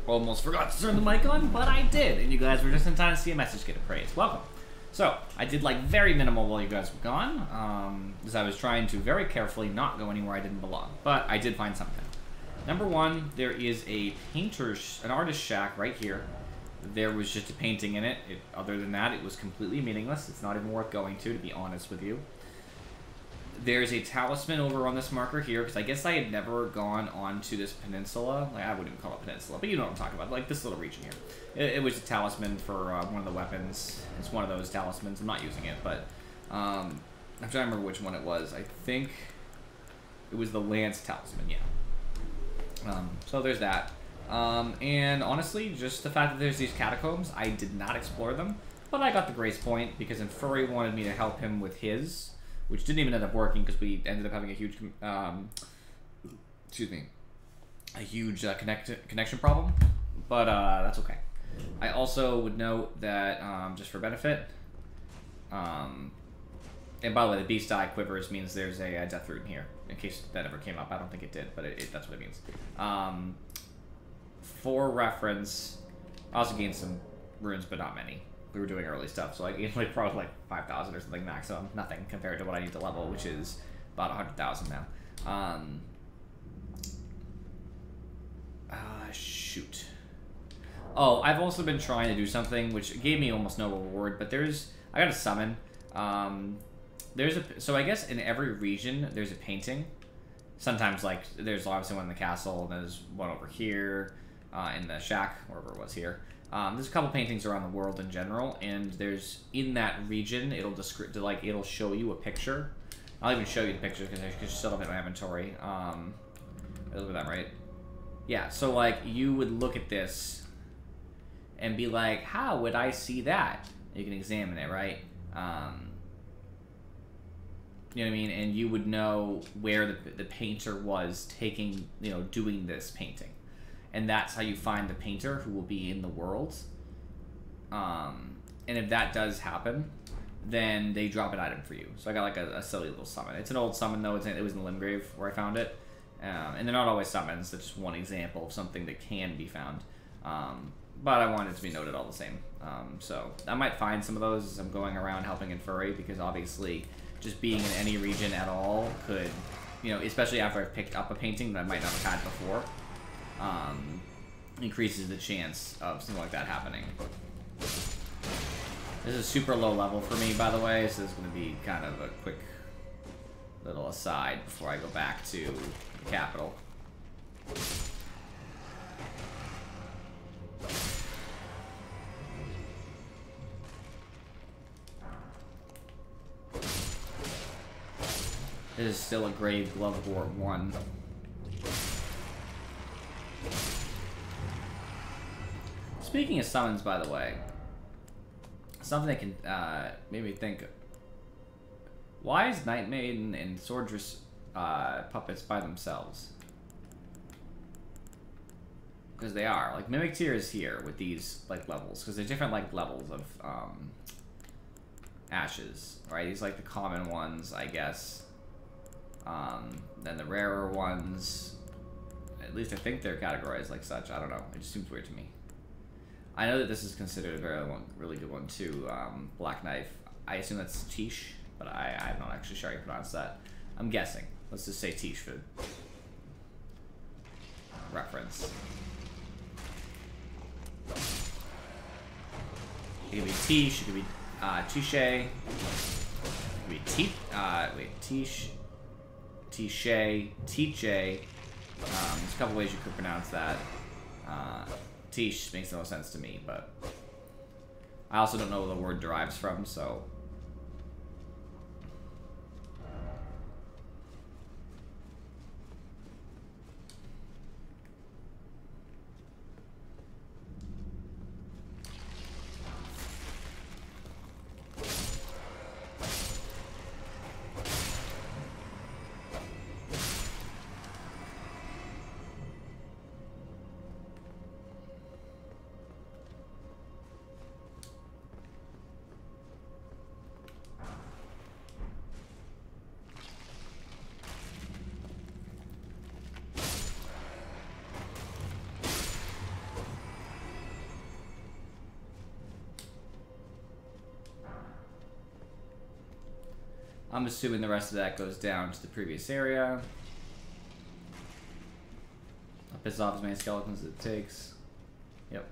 Almost forgot to turn the mic on, but I did, and you guys were just in time to see a message get appraised. Welcome. So, I did like very minimal while you guys were gone, as I was trying to very carefully not go anywhere I didn't belong, but I did find something. Number one, there is an artist shack right here. There was just a painting in it. Other than that, it was completely meaningless. It's not even worth going to be honest with you. There's a talisman over on this marker here, because I guess I had never gone onto this peninsula. Like, I wouldn't even call it peninsula, but you know what I'm talking about. Like, this little region here. It was a talisman for one of the weapons. It's one of those talismans. I'm not using it, but I'm trying to remember which one it was. I think it was the Lance talisman, yeah. So there's that. And honestly, just the fact that there's these catacombs, I did not explore them, but I got the grace point because Furry wanted me to help him with his, which didn't even end up working because we ended up having a huge, connection problem, but that's okay. I also would note that, just for benefit, and by the way, the Beast Eye quivers means there's a death rune here, in case that ever came up. I don't think it did, but that's what it means. For reference, I also gained some runes, but not many. We were doing early stuff, so I gained like probably like 5,000 or something maximum. Nothing compared to what I need to level, which is about 100,000 now. Shoot. Oh, I've also been trying to do something which gave me almost no reward, but I got a summon. So I guess in every region there's a painting. Sometimes like there's obviously one in the castle, and there's one over here in the shack, wherever it was here. There's a couple paintings around the world in general, and there's in that region it'll show you a picture. I'll even show you the picture because I can still have it in my inventory. Look at that, right? Yeah. So like you would look at this and be like, how would I see that? You can examine it, right? You know what I mean? And you would know where the painter was doing this painting. And that's how you find the painter who will be in the world. And if that does happen, then they drop an item for you. So I got like a silly little summon. It's an old summon though. It was in the Limgrave where I found it. And they're not always summons. It's just one example of something that can be found. But I wanted it to be noted all the same. So I might find some of those as I'm going around helping in Furry, because obviously just being in any region at all could, especially after I've picked up a painting that I might not have had before, increases the chance of something like that happening. This is super low level for me, by the way, so this is going to be kind of a quick little aside before I go back to the capital. This is still a Grave Glovewort 1. Speaking of summons, by the way, something that can maybe think, why is Night Maiden and Swordress puppets by themselves? Because they are. Like, Mimic Tier is here with these, like, levels, because there's different, like, levels of ashes, right? These, like, the common ones, I guess. Then the rarer ones, at least I think they're categorized like such. I don't know. It just seems weird to me. I know that this is considered a really good one too. Black Knife. I assume that's Tish, but I'm not actually sure how you pronounce that. I'm guessing. Let's just say Tish for reference. It could be Tish. It could be Tiche. It could be Tish. Tiche, Tiche. There's a couple ways you could pronounce that. Tish makes no sense to me, but I also don't know where the word derives from, so. I'm assuming the rest of that goes down to the previous area. I'll piss off as many skeletons as it takes. Yep.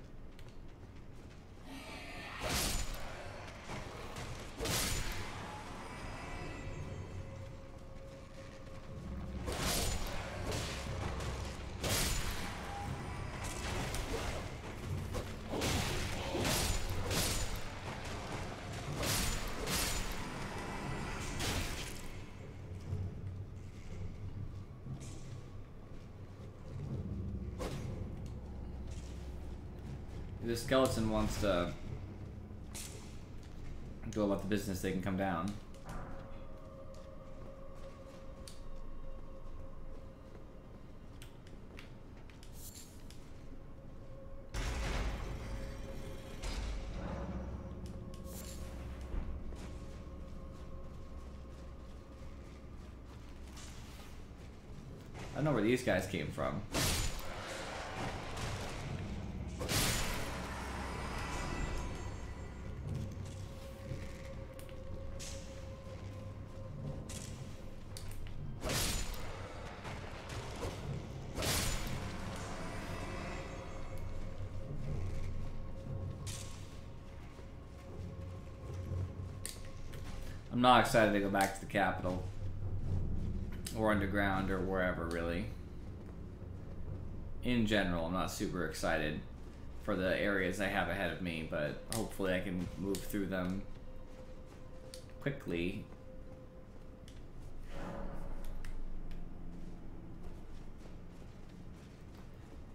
The skeleton wants to go about the business, they can come down. I don't know where these guys came from. I'm not excited to go back to the capital. Or underground, or wherever, really. In general, I'm not super excited for the areas I have ahead of me, but hopefully I can move through them quickly.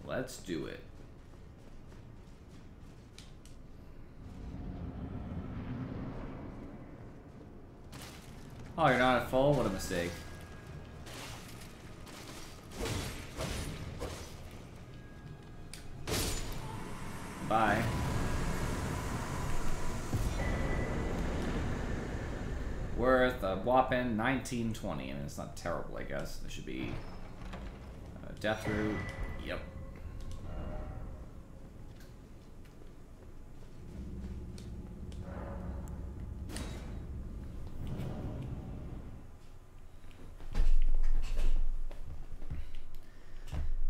Let's do it. Oh, you're not at full? What a mistake. Bye. Worth a whopping 1920, and it's not terrible, I guess. There should be death root. Yep.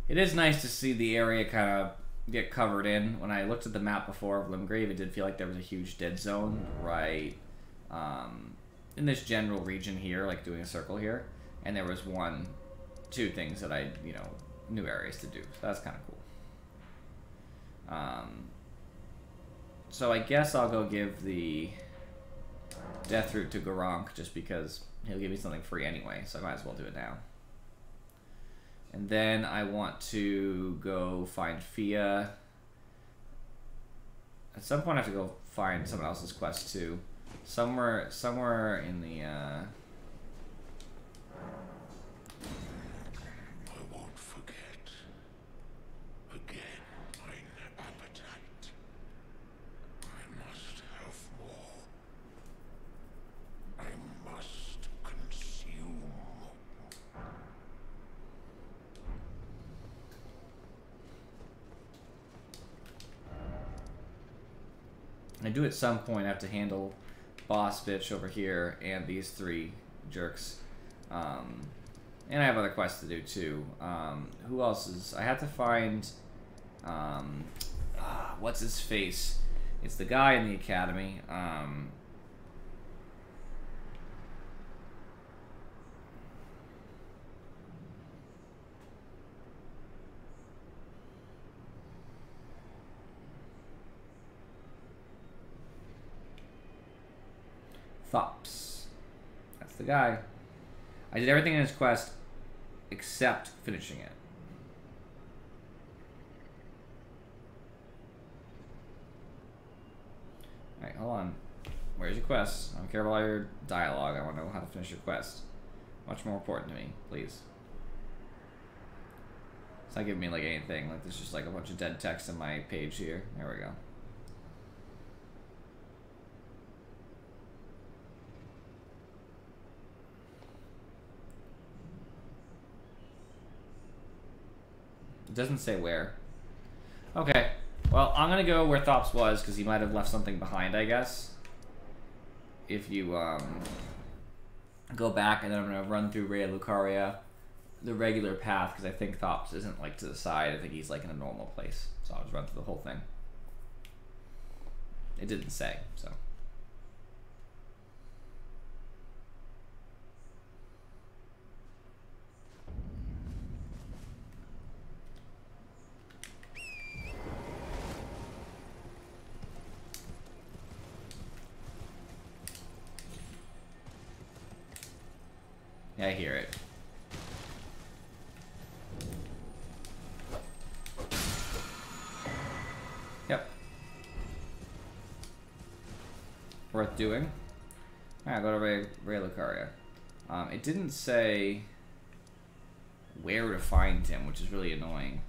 It is nice to see the area kind of get covered in. When I looked at the map before of Limgrave, it did feel like there was a huge dead zone right in this general region here, like doing a circle here. And there was two things that I, new areas to do. So that's kind of cool. So I guess I'll go give the death root to Garank just because he'll give me something free anyway. So I might as well do it now. And then I want to go find Fia. At some point I have to go find someone else's quest too. Somewhere in the I won't forget. Again, mine appetite. I must have more. I must consume. I do at some point have to handle boss bitch over here and these three jerks. And I have other quests to do too. Who else is... I have to find... what's his face? It's the guy in the academy. Thops. That's the guy. I did everything in his quest except finishing it. Alright, hold on. Where's your quest? I don't care about all your dialogue. I want to know how to finish your quest. Much more important to me, please. It's not giving me like anything. Like there's just like a bunch of dead text in my page here. There we go. It doesn't say where. Okay. Well, I'm gonna go where Thops was, because he might have left something behind, I guess. If you, go back, and then I'm gonna run through Rhea Lucaria, the regular path, because I think Thops isn't like to the side. I think he's like in a normal place. So I'll just run through the whole thing. It didn't say, so. Yeah, I hear it. Yep. Worth doing. Alright, go to Ray Lucaria. It didn't say where to find him, which is really annoying.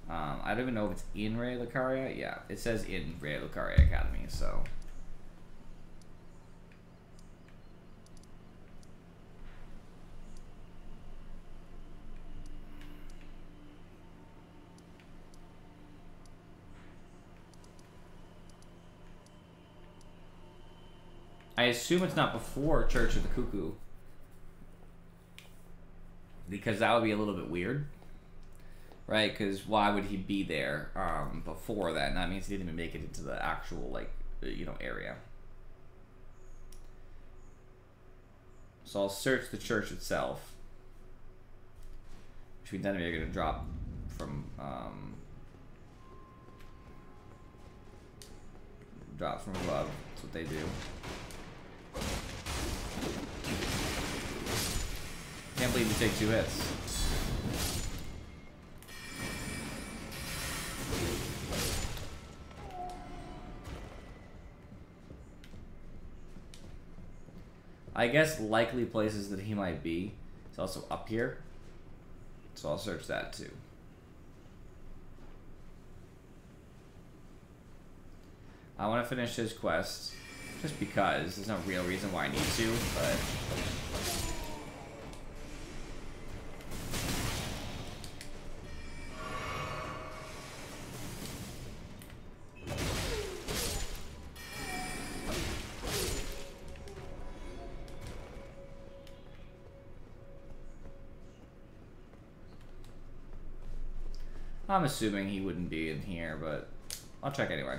I don't even know if it's in Ray Lucaria. Yeah, it says in Ray Lucaria Academy, so. I assume it's not before Church of the Cuckoo, because that would be a little bit weird, right? Because why would he be there before that? And that means he didn't even make it into the actual, like, you know, area. So I'll search the church itself, which means then we're gonna drop from above. That's what they do. Can't believe you take 2 hits. I guess likely places that he might be. It's also up here. So I'll search that too. I want to finish his quest. Just because. There's no real reason why I need to, but... I'm assuming he wouldn't be in here, but I'll check anyway.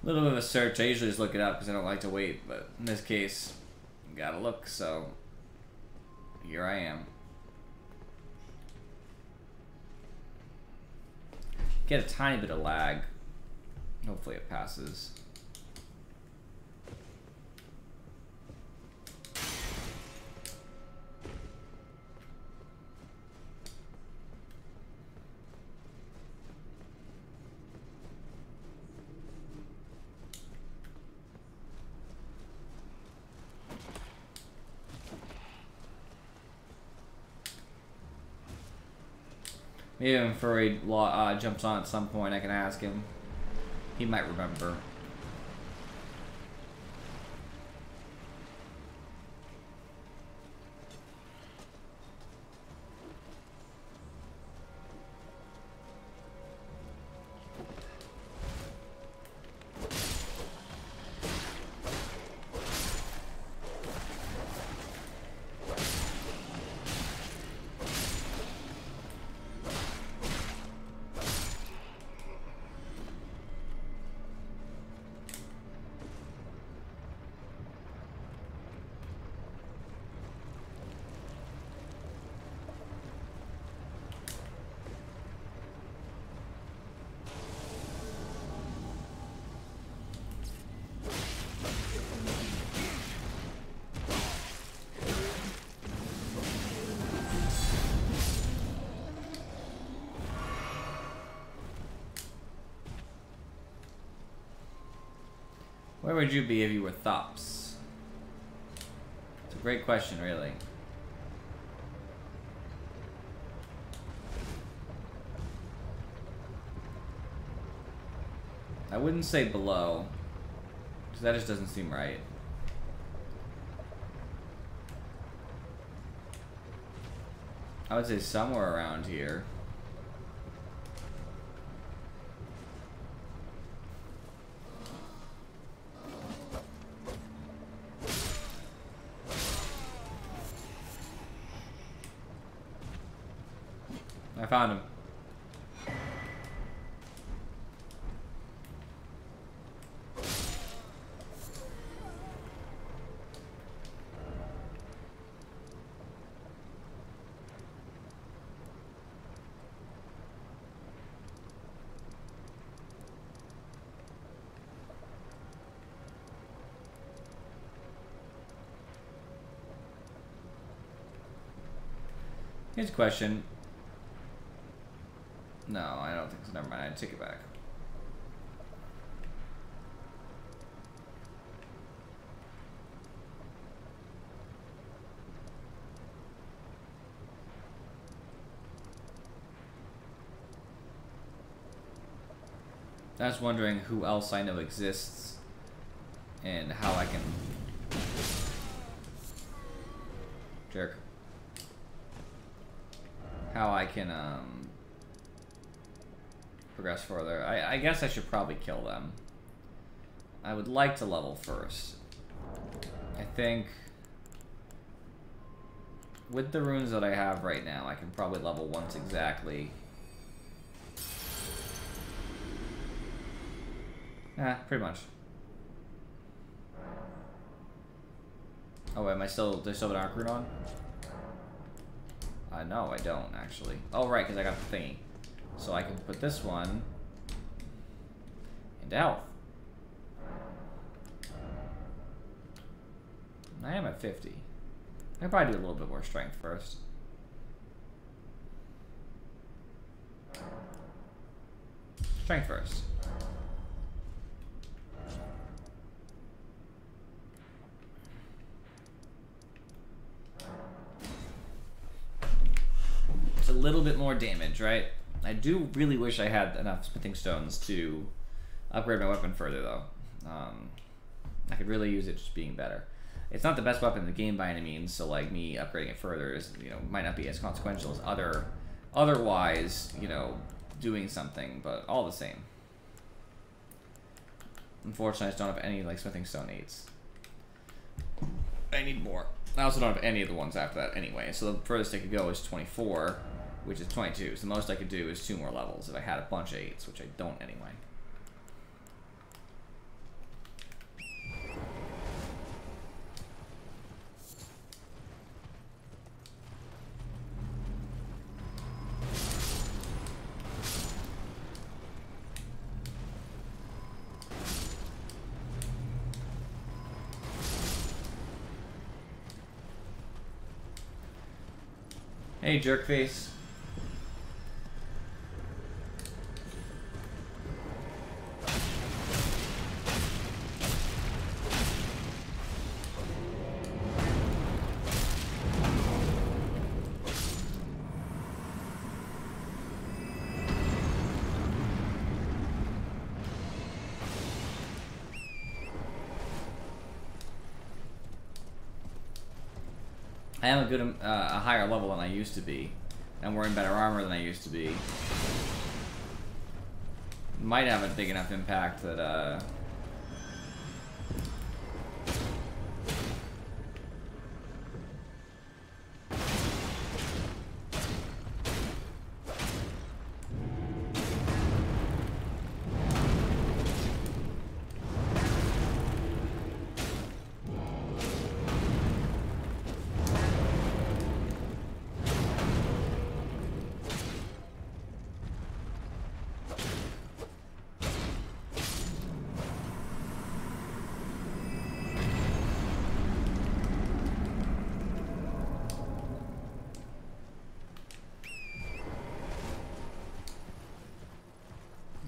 A little bit of a search. I usually just look it up because I don't like to wait, but in this case, you gotta look, so here I am. Get a tiny bit of lag. Hopefully it passes. Maybe when Furry jumps on at some point, I can ask him. He might remember. Where would you be if you were Thops? It's a great question, really. I wouldn't say below, because that just doesn't seem right. I would say somewhere around here. I found him. Here's a question. No, I don't think so. Never mind. I take it back. I was wondering who else I know exists and how I can... Jerk. How I can, progress further. I guess I should probably kill them. I would like to level first. I think... with the runes that I have right now, I can probably level once exactly. Pretty much. Oh, wait, am I still... do I still have an arc rune on? No, I don't, actually. Oh, right, because I got the thingy. So I can put this one into health. I am at 50. I can probably do a little bit more strength first. Strength first. It's a little bit more damage, right? I do really wish I had enough smithing stones to upgrade my weapon further, though. I could really use it just being better. It's not the best weapon in the game by any means, so like me upgrading it further is, you know, might not be as consequential as otherwise, you know, doing something, but all the same. Unfortunately, I just don't have any like smithing stone 8s. I need more. I also don't have any of the ones after that anyway, so the furthest I could go is 24, which is 22. So the most I could do is 2 more levels if I had a bunch of 8s, which I don't anyway. Hey, jerkface. I am a higher level than I used to be. I'm wearing better armor than I used to be. Might have a big enough impact that,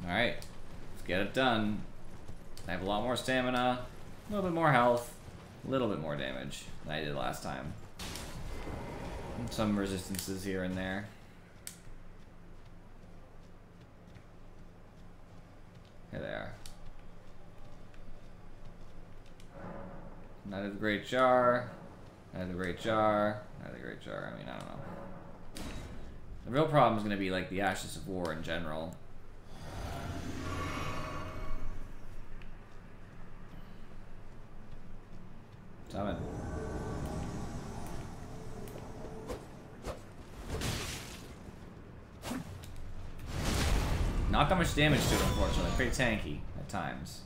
Alright, let's get it done. I have a lot more stamina, a little bit more health, a little bit more damage than I did last time. And some resistances here and there. Here they are. Neither the Great Jar, neither the Great Jar, neither the Great Jar. I mean, I don't know. The real problem is going to be like the Ashes of War in general. Summon. Not that much damage to it, unfortunately. Pretty tanky at times.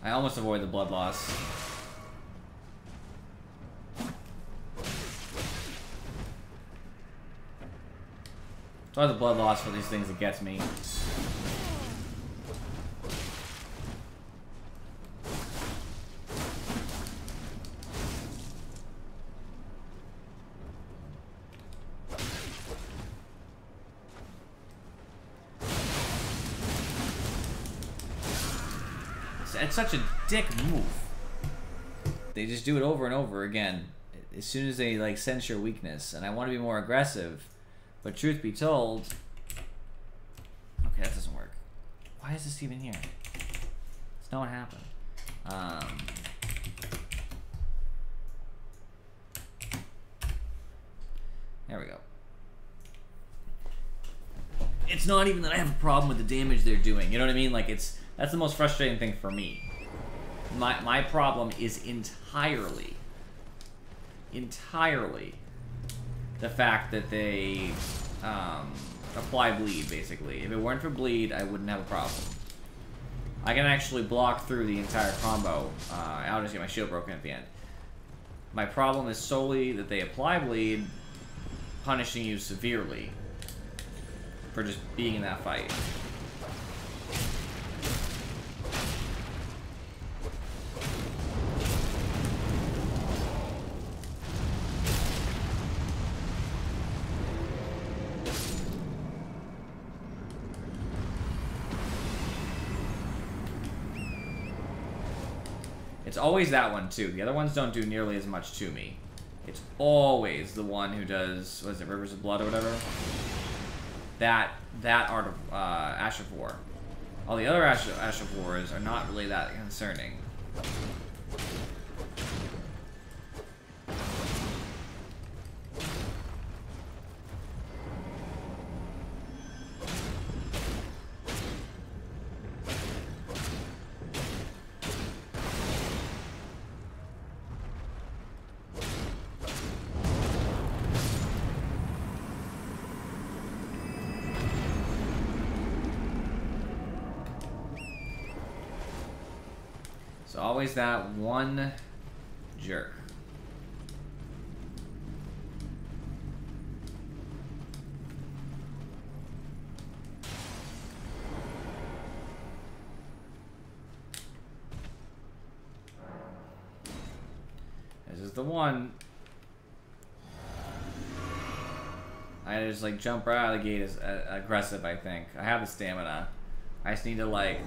I almost avoid the blood loss. It's always the blood loss for these things that gets me. It's such a dick move. They just do it over and over again as soon as they like sense your weakness, and I want to be more aggressive, but truth be told, okay, that doesn't work. Why is this even here? It's not what happened. There we go. It's not even that I have a problem with the damage they're doing. You know what I mean? Like that's the most frustrating thing for me. My problem is entirely the fact that they apply bleed, basically. If it weren't for bleed, I wouldn't have a problem. I can actually block through the entire combo. I'll just get my shield broken at the end. My problem is solely that they apply bleed, punishing you severely for just being in that fight. It's always that one, too. The other ones don't do nearly as much to me. It's always the one who does, what is it, Rivers of Blood or whatever? That Art of, Ash of War. All the other Ash of Wars are not really that concerning. So always that one jerk. This is the one. I just like jump right out of the gate as aggressive, I think. I have the stamina. I just need to like...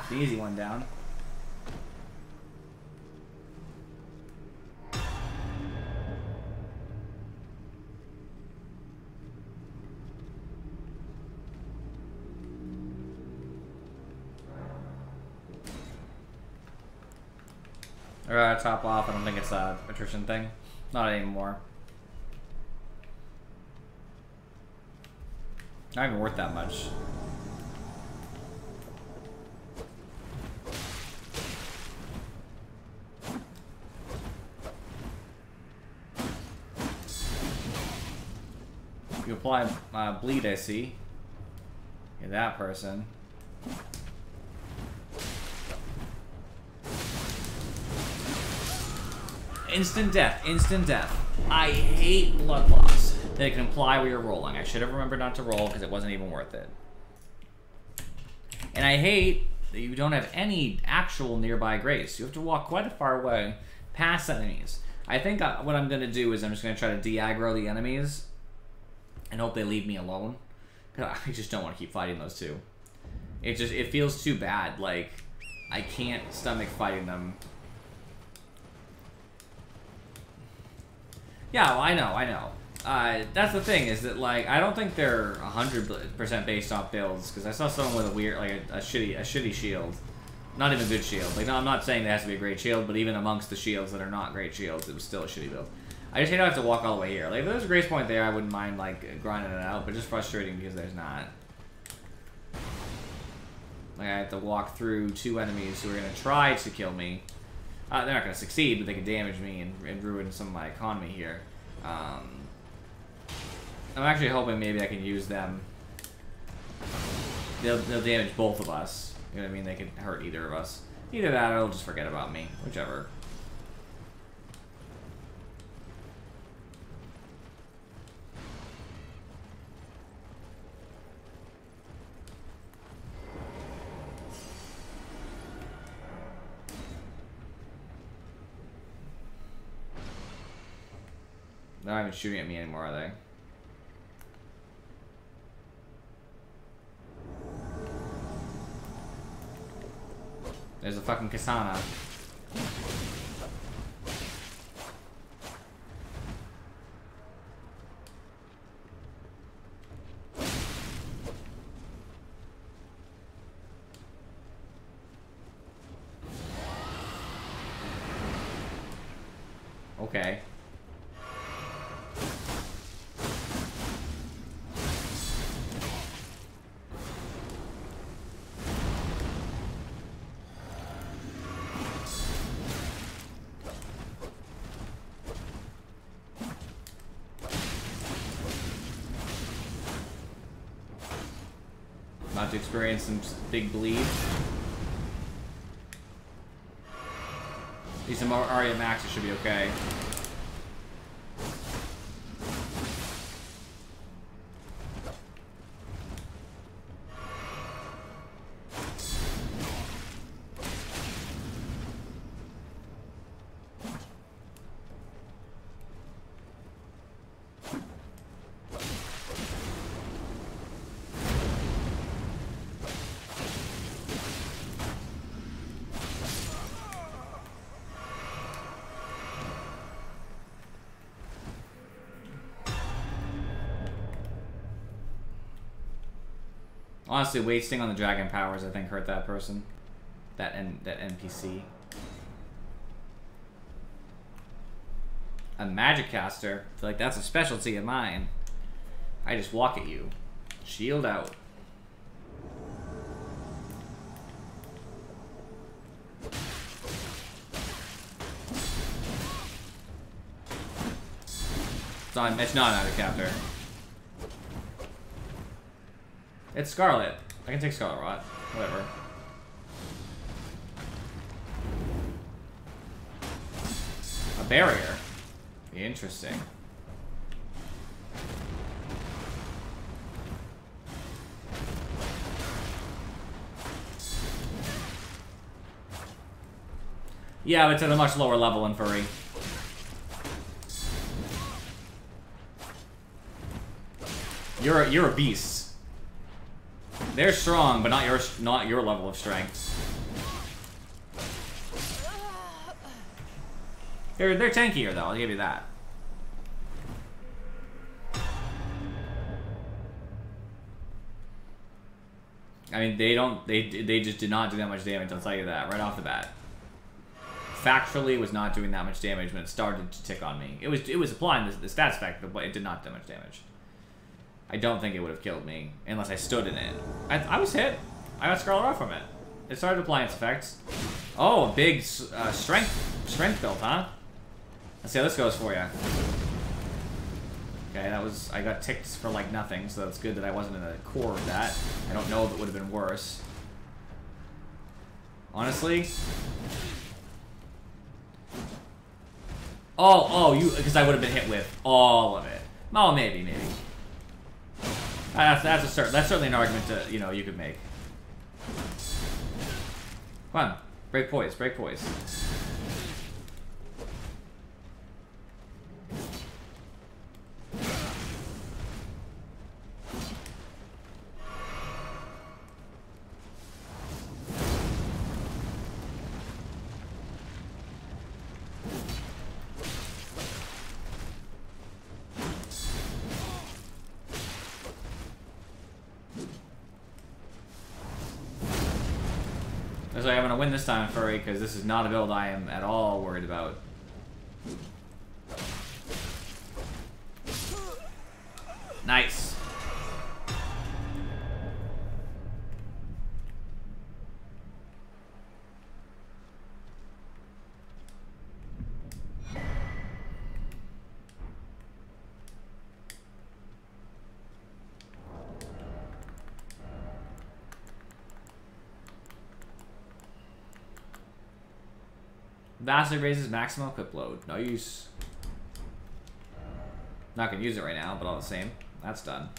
the easy one down. Top off. I don't think it's a attrition thing. Not anymore. Not even worth that much. You apply bleed, I see. Get that person. Instant death, instant death. I hate blood loss. They can imply where you're rolling. I should have remembered not to roll because it wasn't even worth it. And I hate that you don't have any actual nearby grace. You have to walk quite a far way past enemies. I think what I'm going to do is I'm just going to try to de-aggro the enemies and hope they leave me alone. Because I just don't want to keep fighting those two. It feels too bad. Like, I can't stomach fighting them. Yeah, well, I know. That's the thing, is that, like, I don't think they're 100% based off builds, because I saw someone with a weird, like, a shitty shield. Not even a good shield. Like, no, I'm not saying there has to be a great shield, but even amongst the shields that are not great shields, it was still a shitty build. I just hate I have to walk all the way here. Like, if there's a grace point there, I wouldn't mind, like, grinding it out, but just frustrating because there's not. Like, I have to walk through two enemies who are going to try to kill me. They're not going to succeed, but they can damage me and ruin some of my economy here. I'm actually hoping maybe I can use them. They'll damage both of us. You know what I mean? They can hurt either of us. Either that or they'll just forget about me. Whichever. They're not even shooting at me anymore, are they? There's a fucking Kasana. Okay. To experience some big bleed. Need some Aria Max, it should be okay. Honestly, wasting on the dragon powers, I think, hurt that person. That NPC. A magic caster. I feel like that's a specialty of mine. I just walk at you. Shield out. It's not an caster. It's Scarlet. I can take Scarlet Rot. Whatever. A barrier. Interesting. Yeah, but it's at a much lower level in Furry. You're a beast. They're strong, but not your level of strength. They're tankier though, I'll give you that. I mean, they just did not do that much damage, I'll tell you that, right off the bat. Factually, it was not doing that much damage when it started to tick on me. It was applying the stats effect, but it did not do much damage. I don't think it would have killed me unless I stood in it. I was hit. I got Scarlet Rot from it. It started applying its effects. Oh, a big strength build, huh? Let's see how this goes for you. Okay, that was... I got ticked for, like, nothing, so it's good that I wasn't in the core of that. I don't know if it would have been worse. Honestly... Oh, you... Because I would have been hit with all of it. Oh, maybe. That's certainly an argument to, you know, you could make. Come on. Break poise. So I'm going to win this time, Furry, because this is not a build I am at all worried about. Nice. Vastly raises maximum equip load. No use. Not gonna use it right now, but all the same, that's done.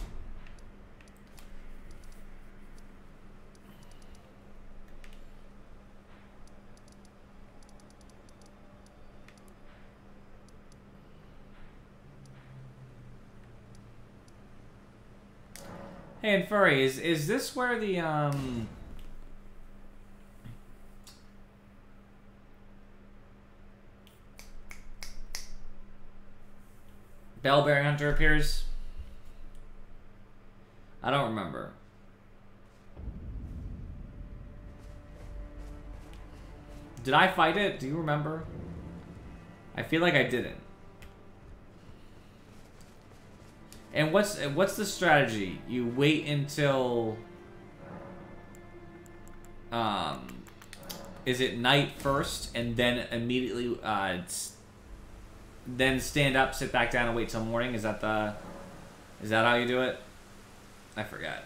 Hey, and Furry, is this where the Bellbearing Hunter appears? I don't remember. Did I fight it? Do you remember? I feel like I didn't. And what's the strategy? You wait until is it night first and then immediately then stand up, sit back down, and wait till morning? Is that how you do it? I forgot.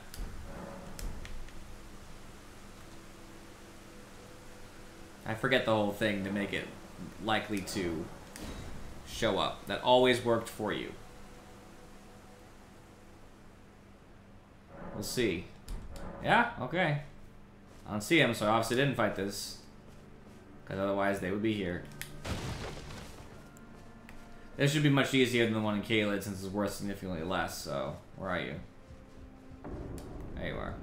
I forget the whole thing to make it likely to show up. That always worked for you. We'll see. Yeah? Okay. I don't see him, so I obviously didn't fight this. Because otherwise they would be here. This should be much easier than the one in Caelid since it's worth significantly less, so... Where are you? There you are.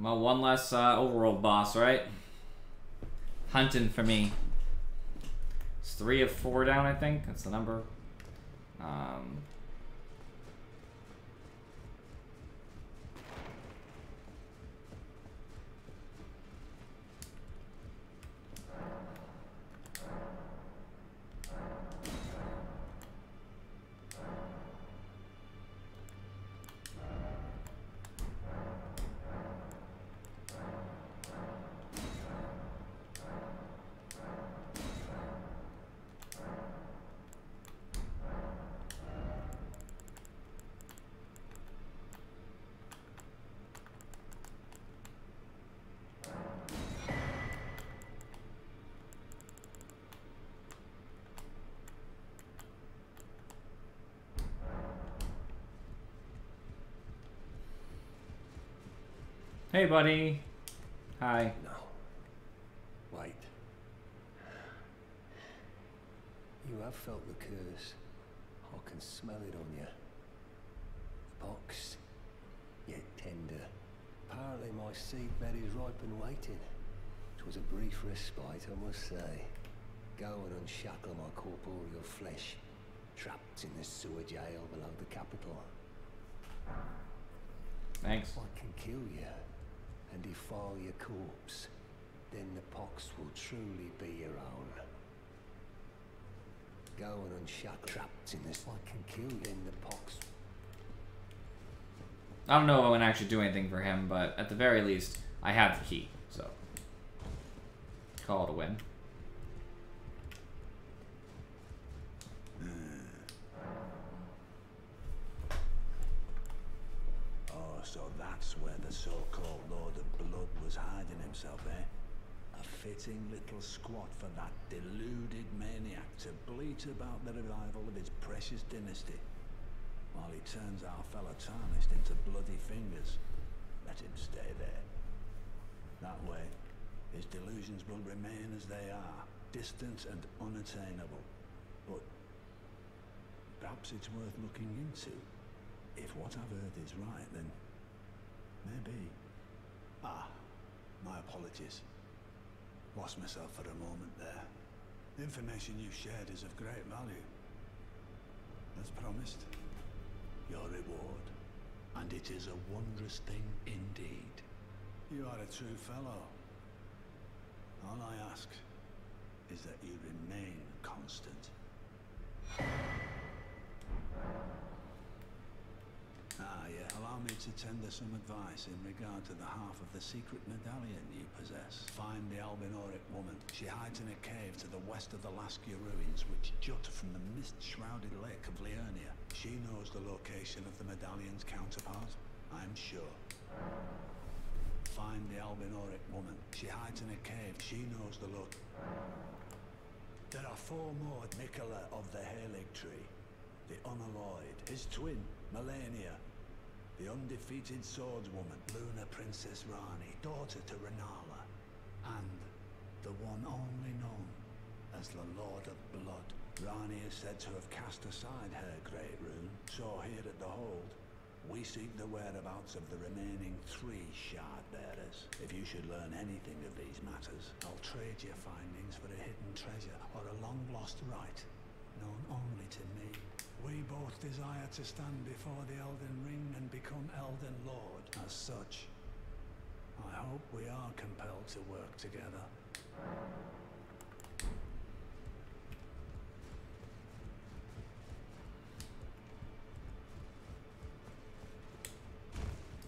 Well, one less overworld boss, right? Hunting for me. It's 3 of 4 down, I think. That's the number. Hey, buddy. Hi. No. Wait. You have felt the curse. I can smell it on you. Boxed, yet tender. Apparently my seedbed is ripe and waiting. 'Twas a brief respite, I must say. Go and unshackle my corporeal flesh, trapped in the sewer jail below the capital. Thanks. I can kill you and defile your corpse. Then the pox will truly be your own. Go and unshackle, trapped in this. I can kill you in the pox. I don't know if I would actually do anything for him, but at the very least, I have the key, so call it a win. Oh, so that's where the so-called Lord of Blood was hiding himself, eh? A fitting little squat for that deluded maniac to bleat about the revival of his precious dynasty, while he turns our fellow tarnished into bloody fingers. Let him stay there. That way, his delusions will remain as they are, distant and unattainable. But perhaps it's worth looking into. If what I've heard is right, then maybe. Ah, my apologies. Lost myself for a moment there. The information you shared is of great value. As promised, your reward. And it is a wondrous thing indeed. You are a true fellow. All I ask is that you remain constant. Yeah. Allow me to tender some advice in regard to the half of the secret medallion you possess. Find the Albinoric woman. She hides in a cave to the west of the Laskia ruins, which jut from the mist-shrouded lake of Liurnia. She knows the location of the medallion's counterpart, I'm sure. Find the Albinoric woman. She hides in a cave. She knows the look. There are 4 more. Nicola of the Halig Tree, the Unalloyed, his twin, Melania, the undefeated swordswoman, Luna Princess Rani, daughter to Renala, and the one only known as the Lord of Blood. Rani is said to have cast aside her great rune, so here at the Hold, we seek the whereabouts of the remaining 3 shard bearers. If you should learn anything of these matters, I'll trade your findings for a hidden treasure or a long-lost right, known only to me. We both desire to stand before the Elden Ring and become Elden Lord. As such, I hope we are compelled to work together.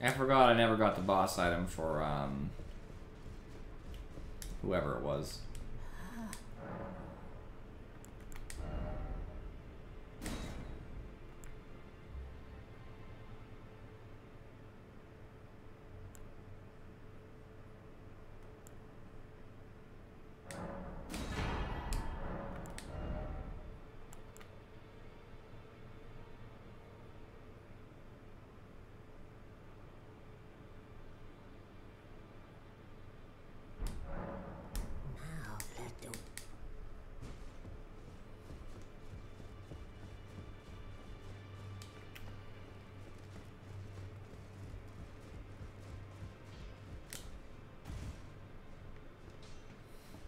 I forgot I never got the boss item for whoever it was.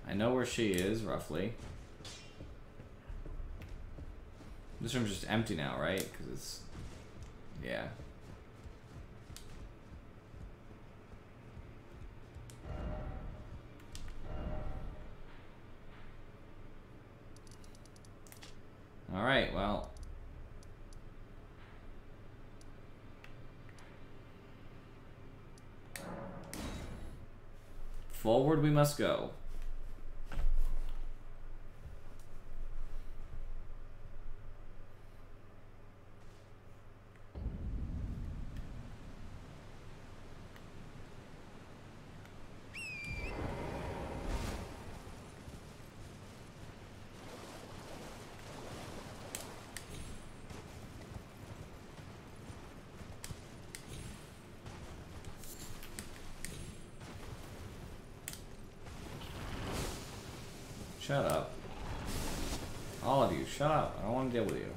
I know where she is, roughly. This room's just empty now, right? Because it's... yeah. Alright, well... forward we must go. Shut up. All of you, shut up. I don't want to deal with you.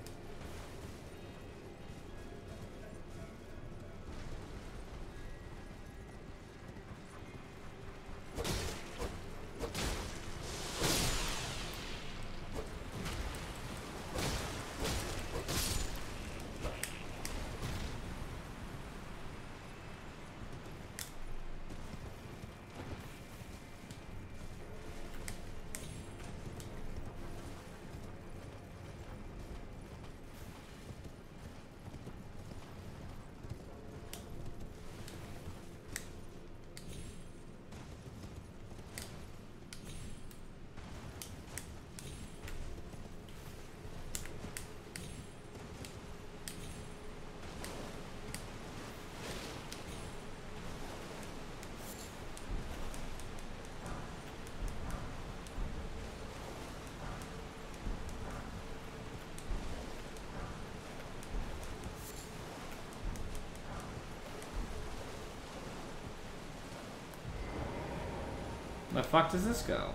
The fuck does this go?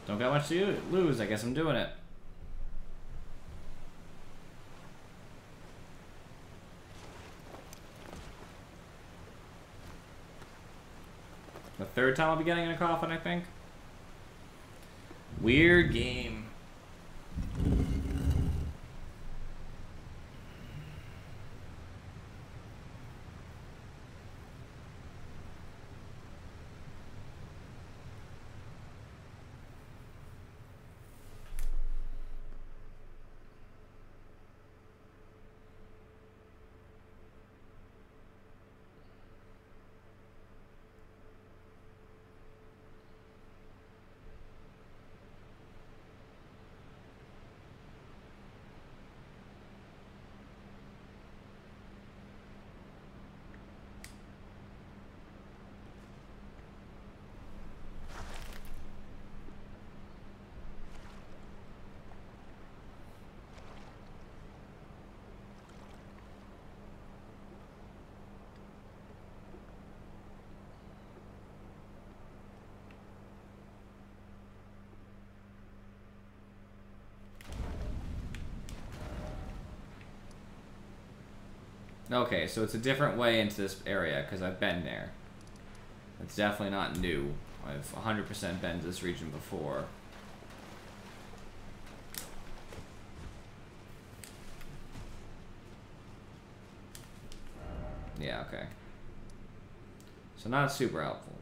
Don't got much to lose. I guess I'm doing it. The third time I'll be getting in a coffin, I think. Weird game. Okay, so it's a different way into this area, because I've been there. It's definitely not new. I've 100% been to this region before. Yeah, okay. So not super helpful.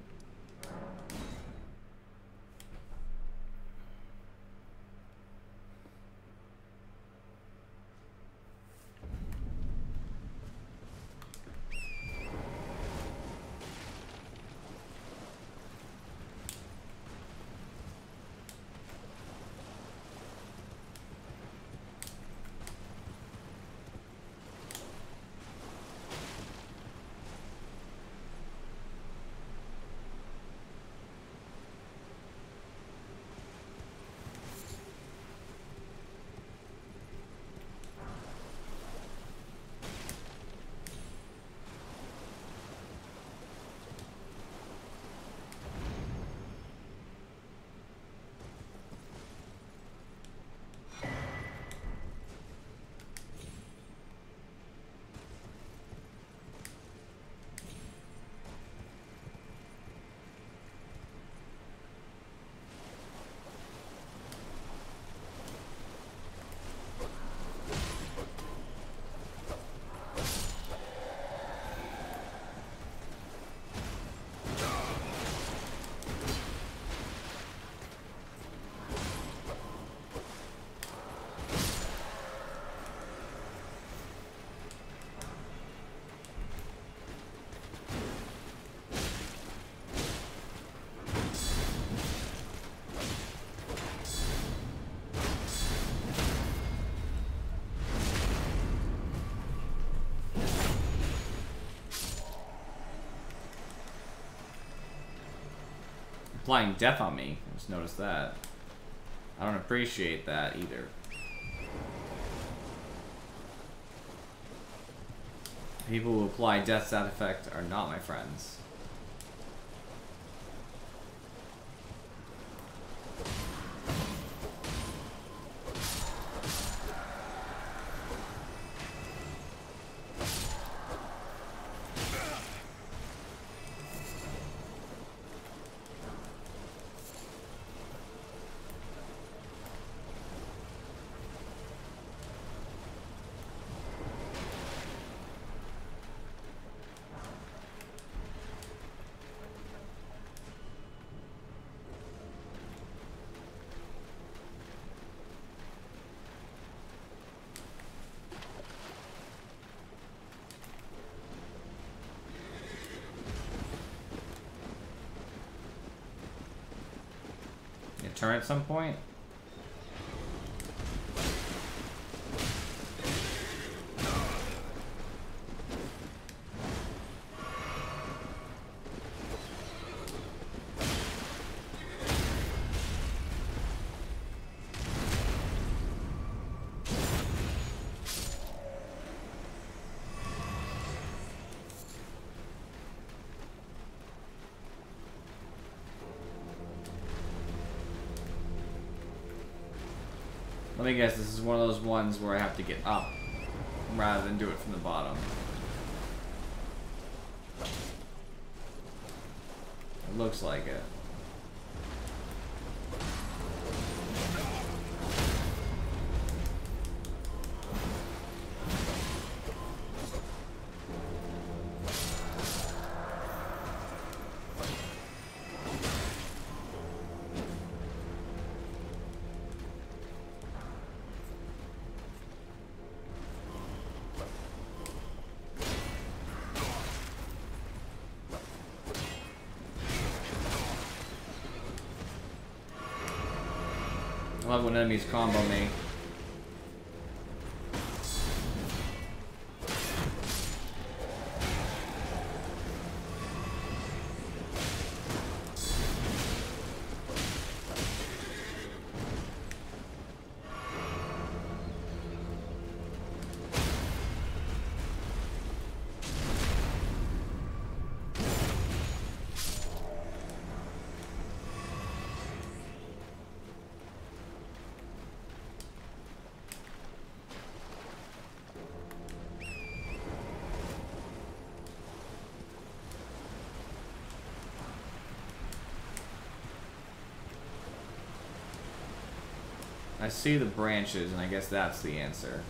Applying death on me. I just noticed that. I don't appreciate that either. People who apply death sound effect are not my friends. turn at some point. Let me guess, this is one of those ones where I have to get up rather than do it from the bottom. It looks like it. I love when enemies combo me. I see the branches, and I guess that's the answer.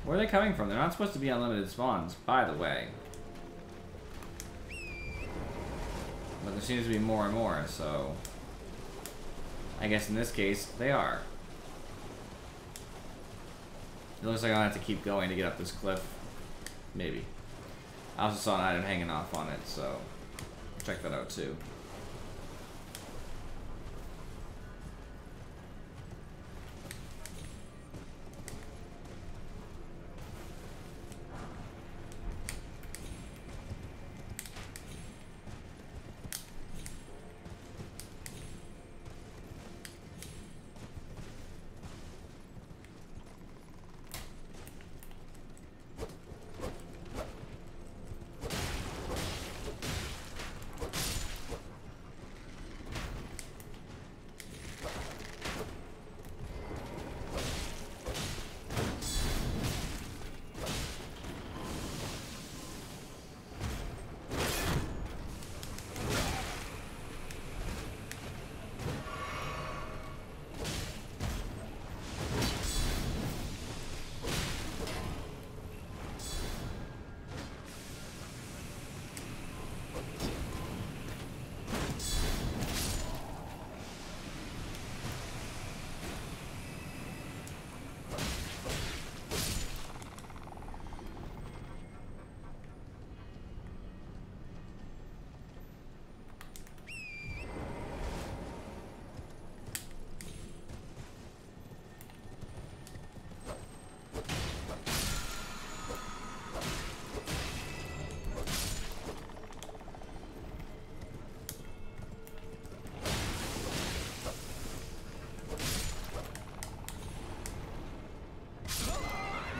Where are they coming from? They're not supposed to be unlimited spawns, by the way. But there seems to be more and more, so... I guess in this case, they are. It looks like I'll have to keep going to get up this cliff. Maybe. I also saw an item hanging off on it, so... check that out too.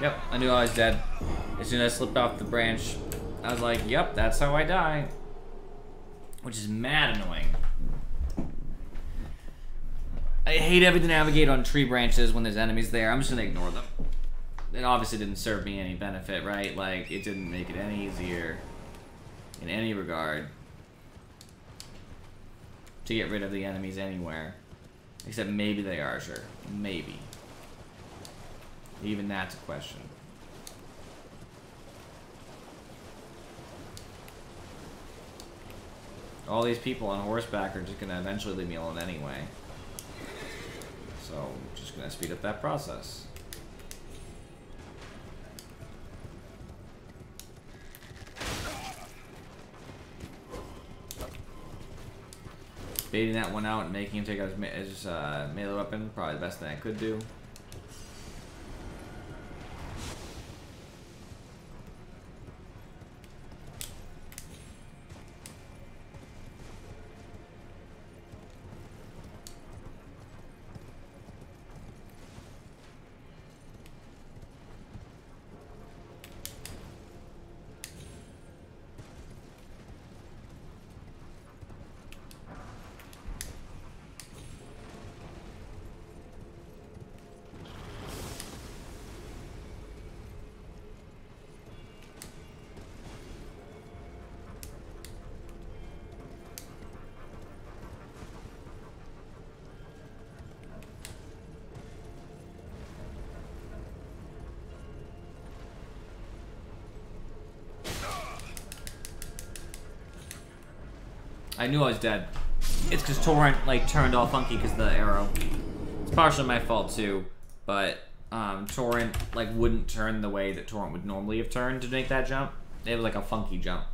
Yep, I knew I was dead. As soon as I slipped off the branch, I was like, yep, that's how I die. Which is mad annoying. I hate having to navigate on tree branches when there's enemies there. I'm just gonna ignore them. It obviously didn't serve me any benefit, right? Like, it didn't make it any easier in any regard to get rid of the enemies anywhere. Except maybe they are, sure. Maybe. Even that's a question. All these people on horseback are just gonna eventually leave me alone anyway. So, I'm just gonna speed up that process. Baiting that one out and making him take out his melee weapon, probably the best thing I could do. I knew I was dead. It's because Torrent, like, turned all funky because of the arrow. It's partially my fault, too. But, Torrent, like, wouldn't turn the way that Torrent would normally have turned to make that jump. It was like a funky jump.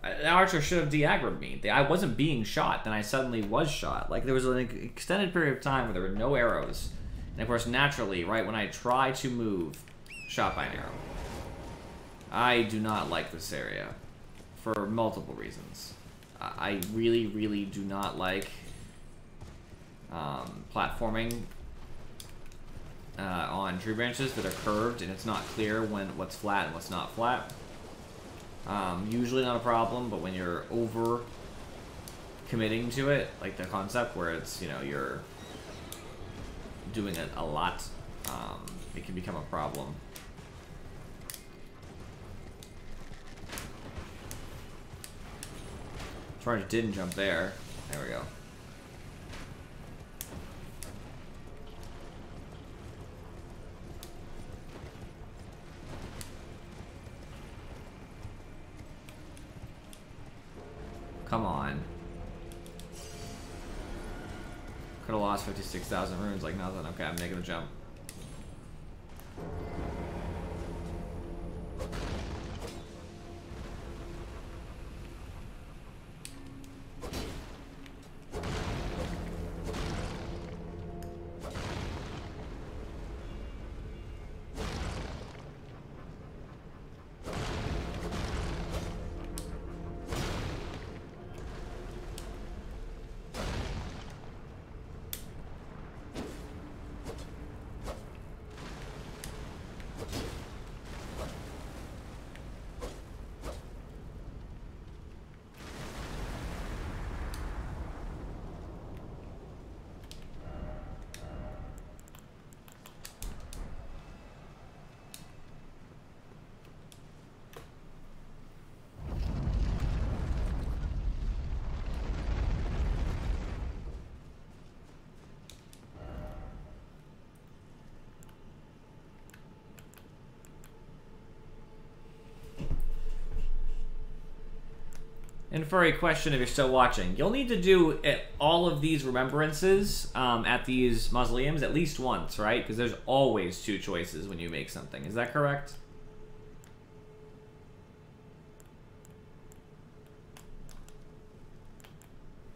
The archer should have de-aggroed me. I wasn't being shot, then I suddenly was shot. Like, there was an extended period of time where there were no arrows. And, of course, naturally, right when I try to move, shot by an arrow. I do not like this area. For multiple reasons. I really, really do not like platforming on tree branches that are curved and it's not clear when what's flat and what's not flat. Usually not a problem, but when you're over committing to it, like the concept where it's, you know, you're doing it a lot, it can become a problem. Torrent didn't jump there. There we go. Come on. Could have lost 56,000 runes like nothing. Okay, I'm making a jump. And for a question, if you're still watching, you'll need to do all of these remembrances at these mausoleums at least once, right? Because there's always two choices when you make something. Is that correct?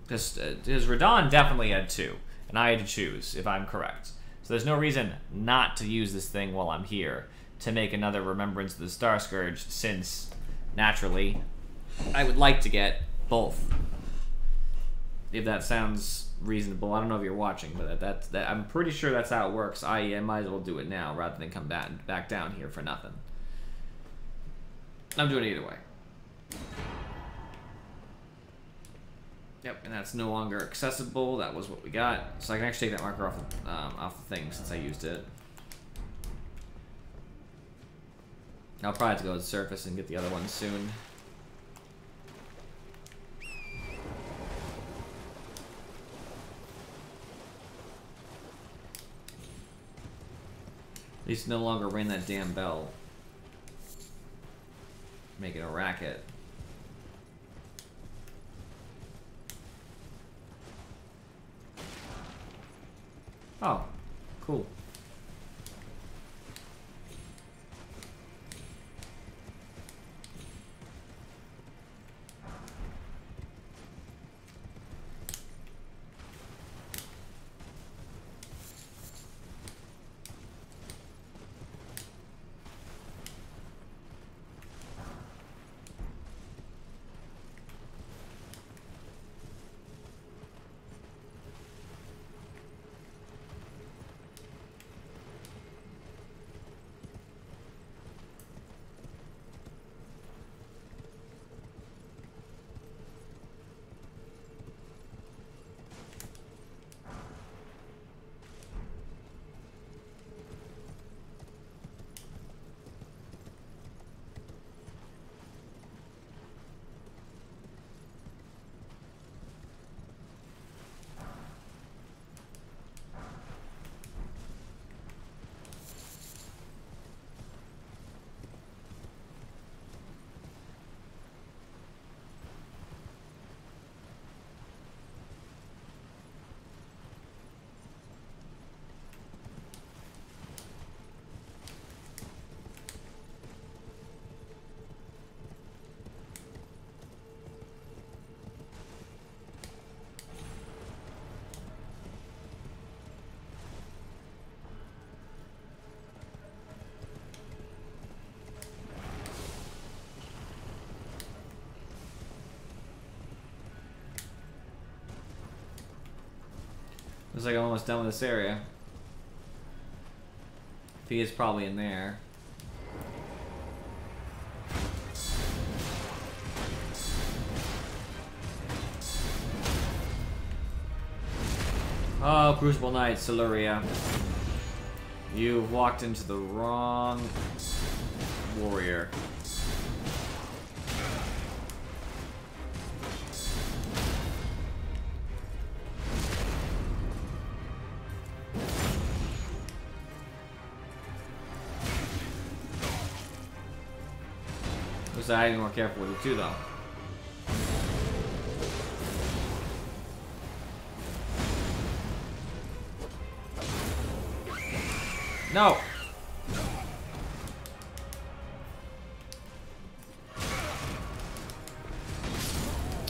Because Radon definitely had two, and I had to choose, if I'm correct. So there's no reason not to use this thing while I'm here to make another remembrance of the Star Scourge, since, naturally, I would like to get both. If that sounds reasonable. I don't know if you're watching, but I'm pretty sure that's how it works. I might as well do it now rather than come back down here for nothing. I'm doing it either way. Yep, and that's no longer accessible. That was what we got. So I can actually take that marker off the thing since I used it. I'll probably have to go to the surface and get the other one soon. At least no longer ring that damn bell. Making a racket. Oh, cool. Looks like I'm almost done with this area. He is probably in there. Oh, Crucible Knight, Siluria. You've walked into the wrong warrior. I need more careful with it too, though. No.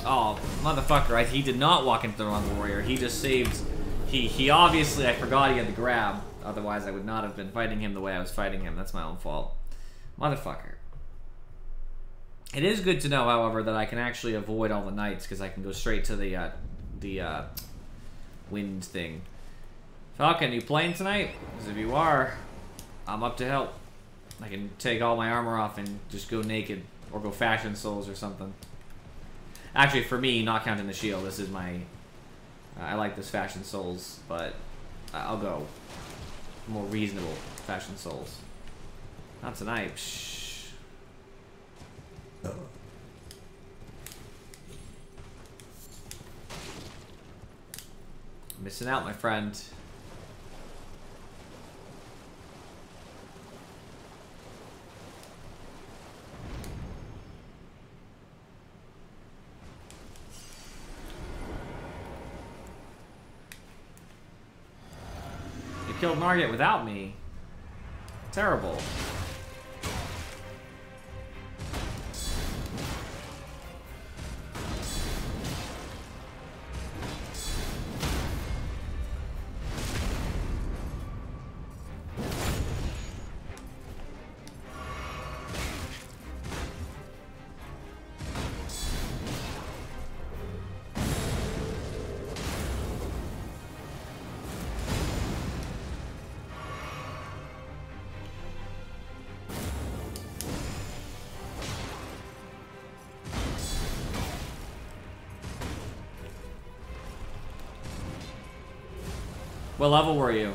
Oh, motherfucker! He did not walk into the wrong warrior. He just saved. He obviously, I forgot he had the grab. Otherwise, I would not have been fighting him the way I was fighting him. That's my own fault, motherfucker. It is good to know, however, that I can actually avoid all the knights because I can go straight to the wind thing. Falcon, you playing tonight? Because if you are, I'm up to help. I can take all my armor off and just go naked, or go Fashion Souls or something. Actually, for me, not counting the shield, this is my. I like this Fashion Souls, but I'll go more reasonable Fashion Souls. Not tonight. Psh. Missing out, my friend. You killed Margit without me. Terrible. What level were you?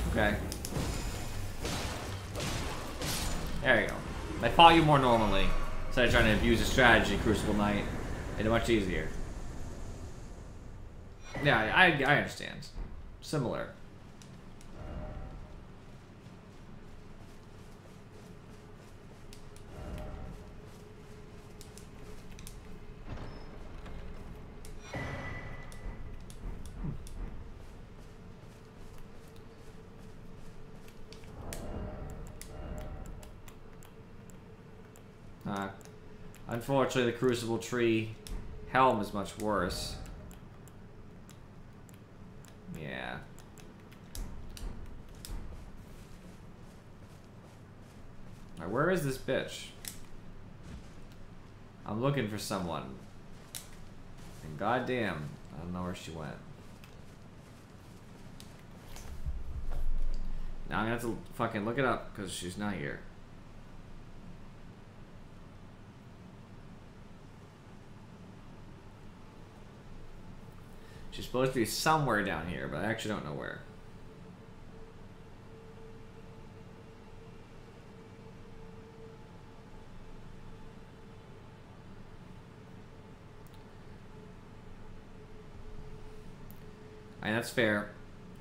Okay. There you go. I fought you more normally. Instead of trying to abuse a strategy, Crucible Knight. Made it much easier. Yeah, I understand. Similar. Unfortunately, the Crucible Tree helm is much worse. Yeah. Alright, where is this bitch? I'm looking for someone. And goddamn, I don't know where she went. Now I'm gonna have to fucking look it up because she's not here. She's supposed to be somewhere down here, but I actually don't know where. And that's fair.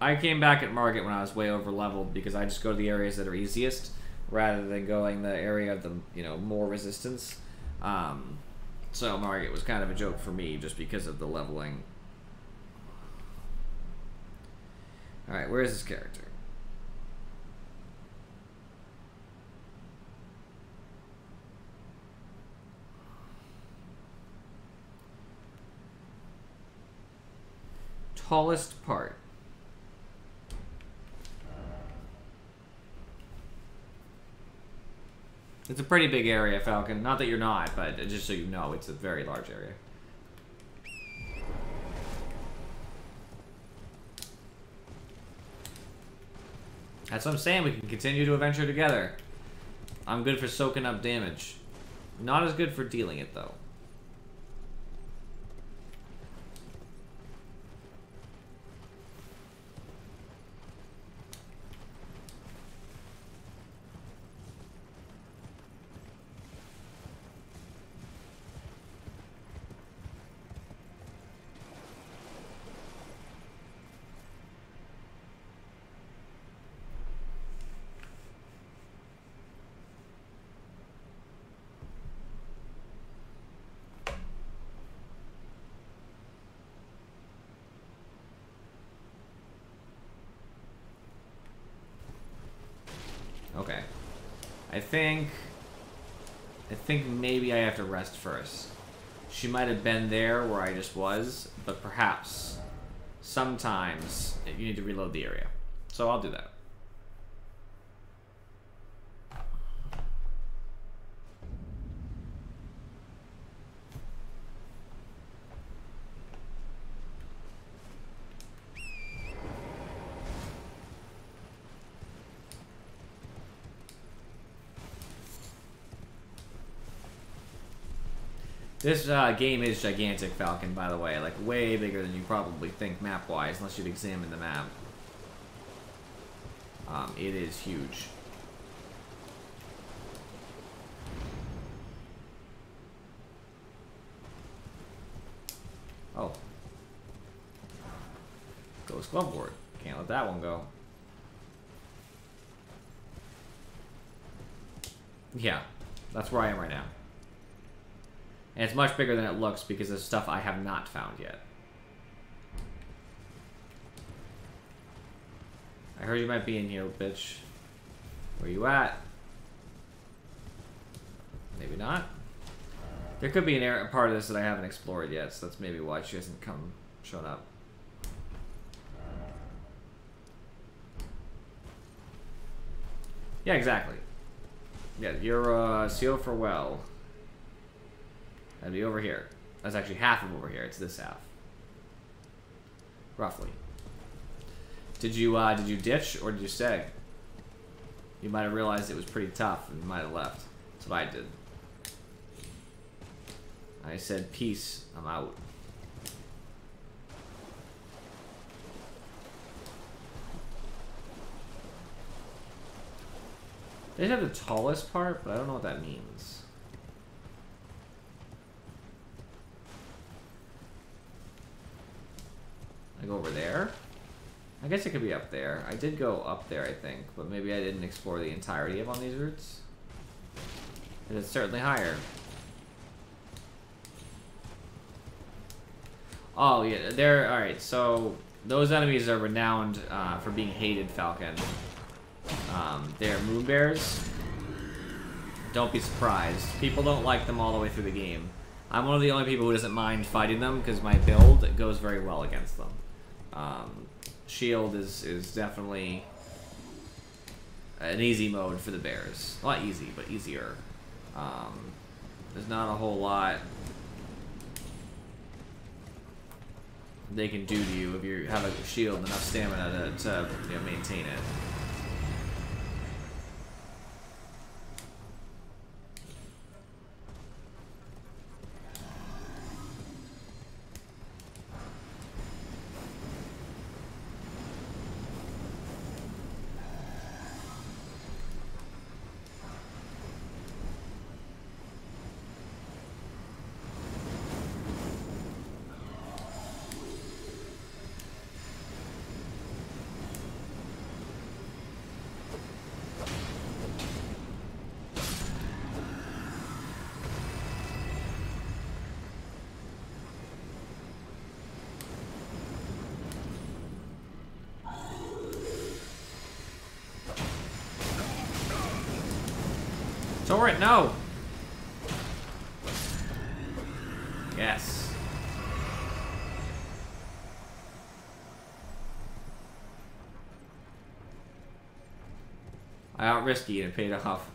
I came back at Margit when I was way over leveled because I just go to the areas that are easiest rather than going the area of the, you know, more resistance. So Margit was kind of a joke for me just because of the leveling. Alright, where is this character? Tallest part. It's a pretty big area, Falcon. Not that you're not, but just so you know, it's a very large area. That's what I'm saying, we can continue to adventure together. I'm good for soaking up damage. Not as good for dealing it, though. Okay. I think maybe I have to rest first. She might have been there where I just was, but perhaps sometimes you need to reload the area. So I'll do that. This game is gigantic, Falcon, by the way. Like, way bigger than you probably think map-wise, unless you've examined the map. It is huge. Oh. Ghost glove board. Can't let that one go. Yeah, that's where I am right now. And it's much bigger than it looks because there's stuff I have not found yet. I heard you might be in here, bitch. Where you at? Maybe not. There could be a part of this that I haven't explored yet, so that's maybe why she hasn't shown up. Yeah, exactly. Yeah, you're seal for well. That'd be over here. That's actually half of over here. It's this half. Roughly. Did you ditch or did you stay? You might have realized it was pretty tough and you might have left. That's what I did. I said, peace, I'm out. They have the tallest part, but I don't know what that means. I go over there? I guess it could be up there. I did go up there, I think, but maybe I didn't explore the entirety of on these routes. And it's certainly higher. Oh, yeah, they're... Alright, so... Those enemies are renowned for being hated, Falcon. They're moon bears. Don't be surprised. People don't like them all the way through the game. I'm one of the only people who doesn't mind fighting them because my build goes very well against them. Shield is definitely an easy mode for the bears. Not easy, but easier. There's not a whole lot they can do to you if you have a shield and enough stamina to you know, maintain it. Torrent, no! Yes. I out-risked it and it paid off.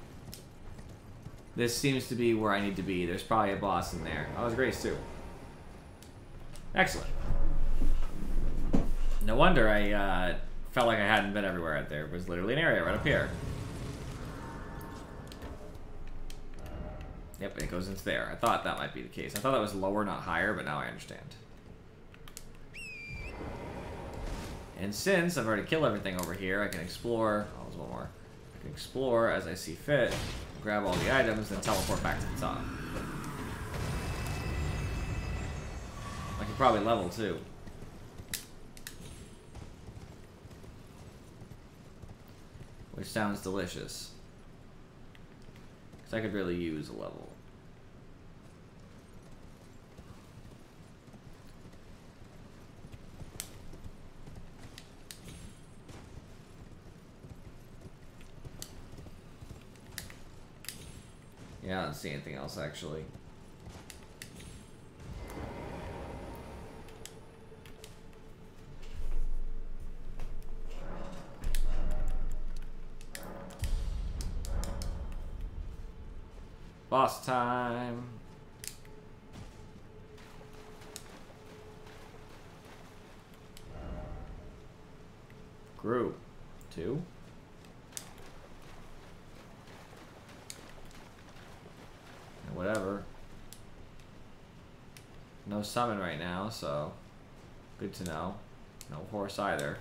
This seems to be where I need to be. There's probably a boss in there. Oh, there's Grace too. Excellent. No wonder I felt like I hadn't been everywhere out there. It was literally an area right up here. Yep, and it goes into there. I thought that might be the case. I thought that was lower, not higher, but now I understand. And since I've already killed everything over here, I can explore... Oh, there's one more. I can explore as I see fit, grab all the items, then teleport back to the top. I can probably level, too. Which sounds delicious. I could really use a level. Yeah, I don't see anything else actually. Boss time. Group 2. And whatever. No summon right now, so good to know. No horse either.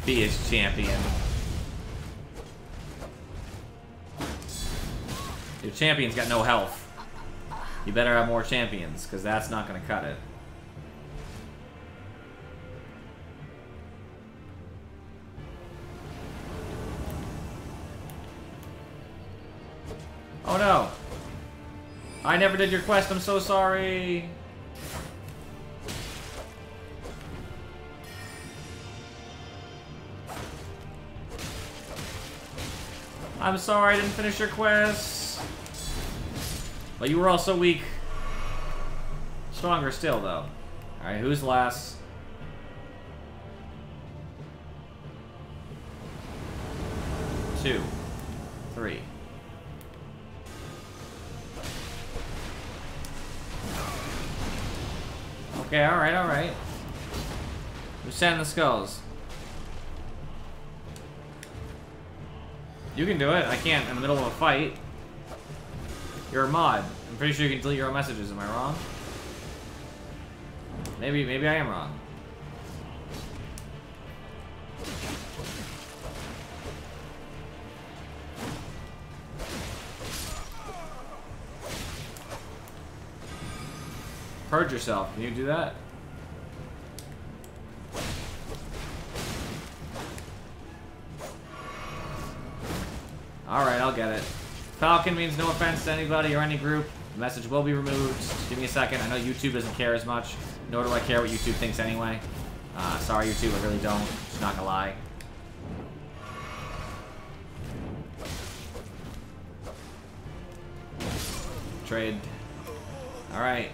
Be his champion. Your champion's got no health. You better have more champions, because that's not going to cut it. Oh no! I never did your quest, I'm so sorry! I'm sorry I didn't finish your quest. But you were also weak. Stronger still, though. Alright, who's last? Two. Three. Okay, alright, alright. Who's sending the skulls? You can do it. I can't in the middle of a fight. You're a mod. I'm pretty sure you can delete your own messages. Am I wrong? Maybe I am wrong. Purge yourself. Can you do that? Alright, I'll get it. Falcon means no offense to anybody or any group. The message will be removed. Just give me a second. I know YouTube doesn't care as much. Nor do I care what YouTube thinks anyway. Sorry, YouTube. I really don't. Just not gonna lie. Trade. Alright.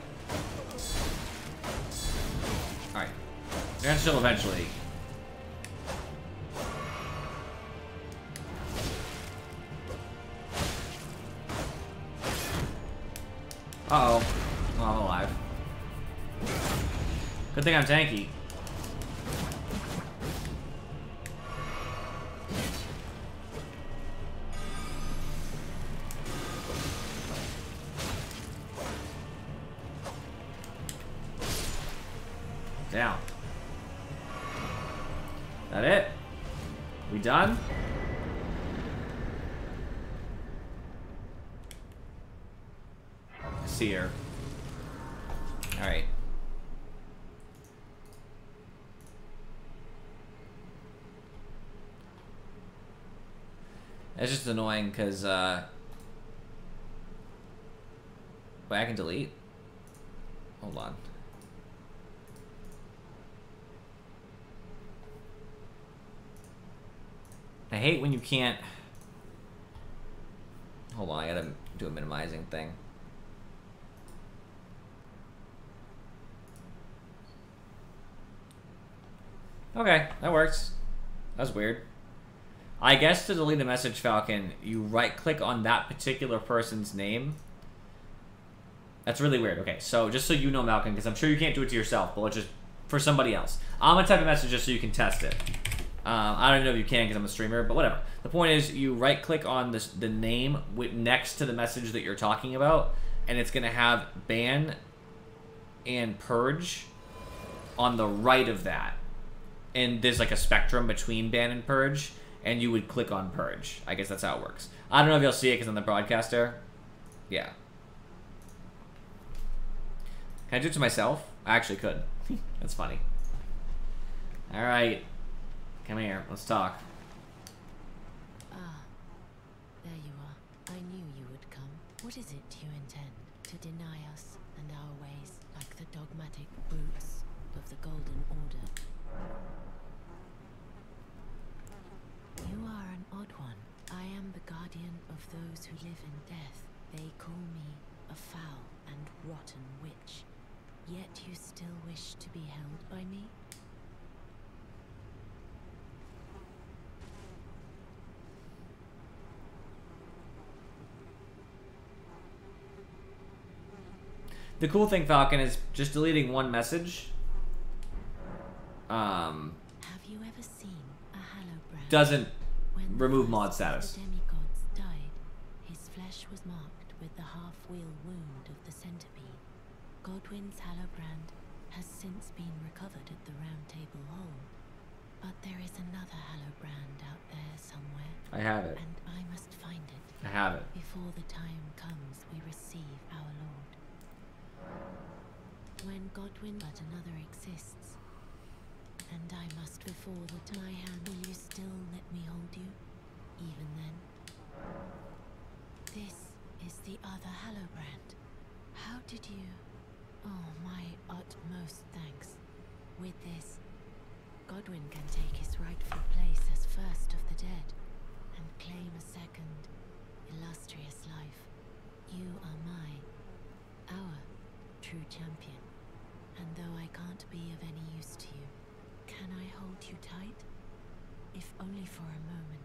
Alright. You're gonna chill eventually. Uh-oh. Oh, I'm alive. Good thing I'm tanky. Down. That it? We done? I see her. Alright. It's just annoying because, wait, I can delete? Hold on. I hate when you can't... Hold on, I gotta do a minimizing thing. Okay, that works. That was weird. I guess to delete a message, Falcon, you right-click on that particular person's name. That's really weird. Okay, so just so you know, Malcolm, because I'm sure you can't do it to yourself, but let's just... For somebody else. I'm gonna type a message just so you can test it. I don't even know if you can because I'm a streamer, but whatever. The point is, you right-click on the name next to the message that you're talking about, and it's going to have ban and purge on the right of that. And there's like a spectrum between ban and purge, and you would click on purge. I guess that's how it works. I don't know if you'll see it because I'm the broadcaster. Yeah. Can I do it to myself? I actually could. That's funny. All right. Come here, let's talk. Ah, there you are. I knew you would come. What is it you intend? To deny us and our ways, like the dogmatic brutes of the Golden Order? You are an odd one. I am the guardian of those who live in death. They call me a foul and rotten witch. Yet you still wish to be held by me? The cool thing, Falcon, is just deleting one message. Have you ever seen a hallowbrand? Doesn't When remove the mod first status. of the demigods died, his flesh was marked with the half-wheel wound of the centipede. Godwyn's hallowbrand has since been recovered at the Round Table Hall, but there is another hallowbrand out there somewhere. I have it. And I must find it. I have it. Before the time comes we receive our Lord. When Godwyn but another exists, and I must before the time, will you still let me hold you, even then? This is the other hallowbrand. How did you... Oh, my utmost thanks. With this, Godwyn can take his rightful place as first of the dead, and claim a second, illustrious life. You are our true champion. And though I can't be of any use to you, can I hold you tight? If only for a moment.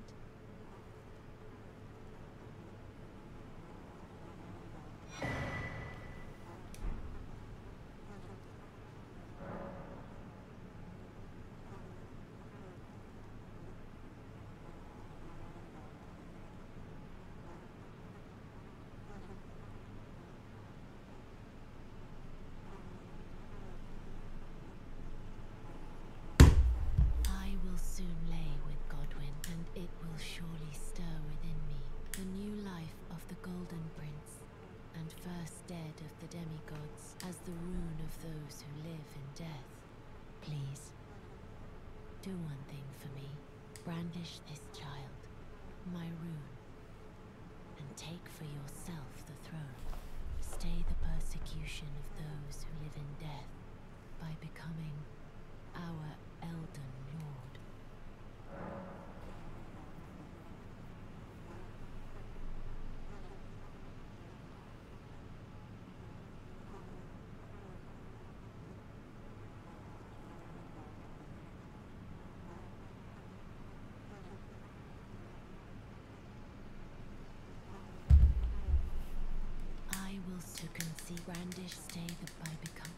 Soon lay with Godwyn, and it will surely stir within me the new life of the Golden Prince, and first dead of the demigods, as the rune of those who live in death. Please, do one thing for me. Brandish this child, my rune, and take for yourself the throne. Stay the persecution of those who live in death by becoming our Elden Lord. I will to conceive, brandish, stay the by become.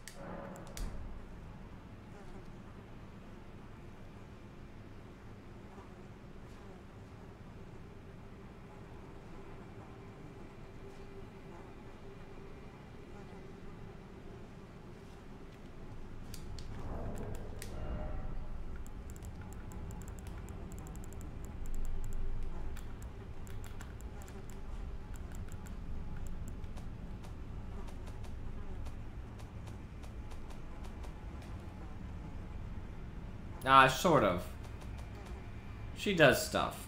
Sort of. She does stuff.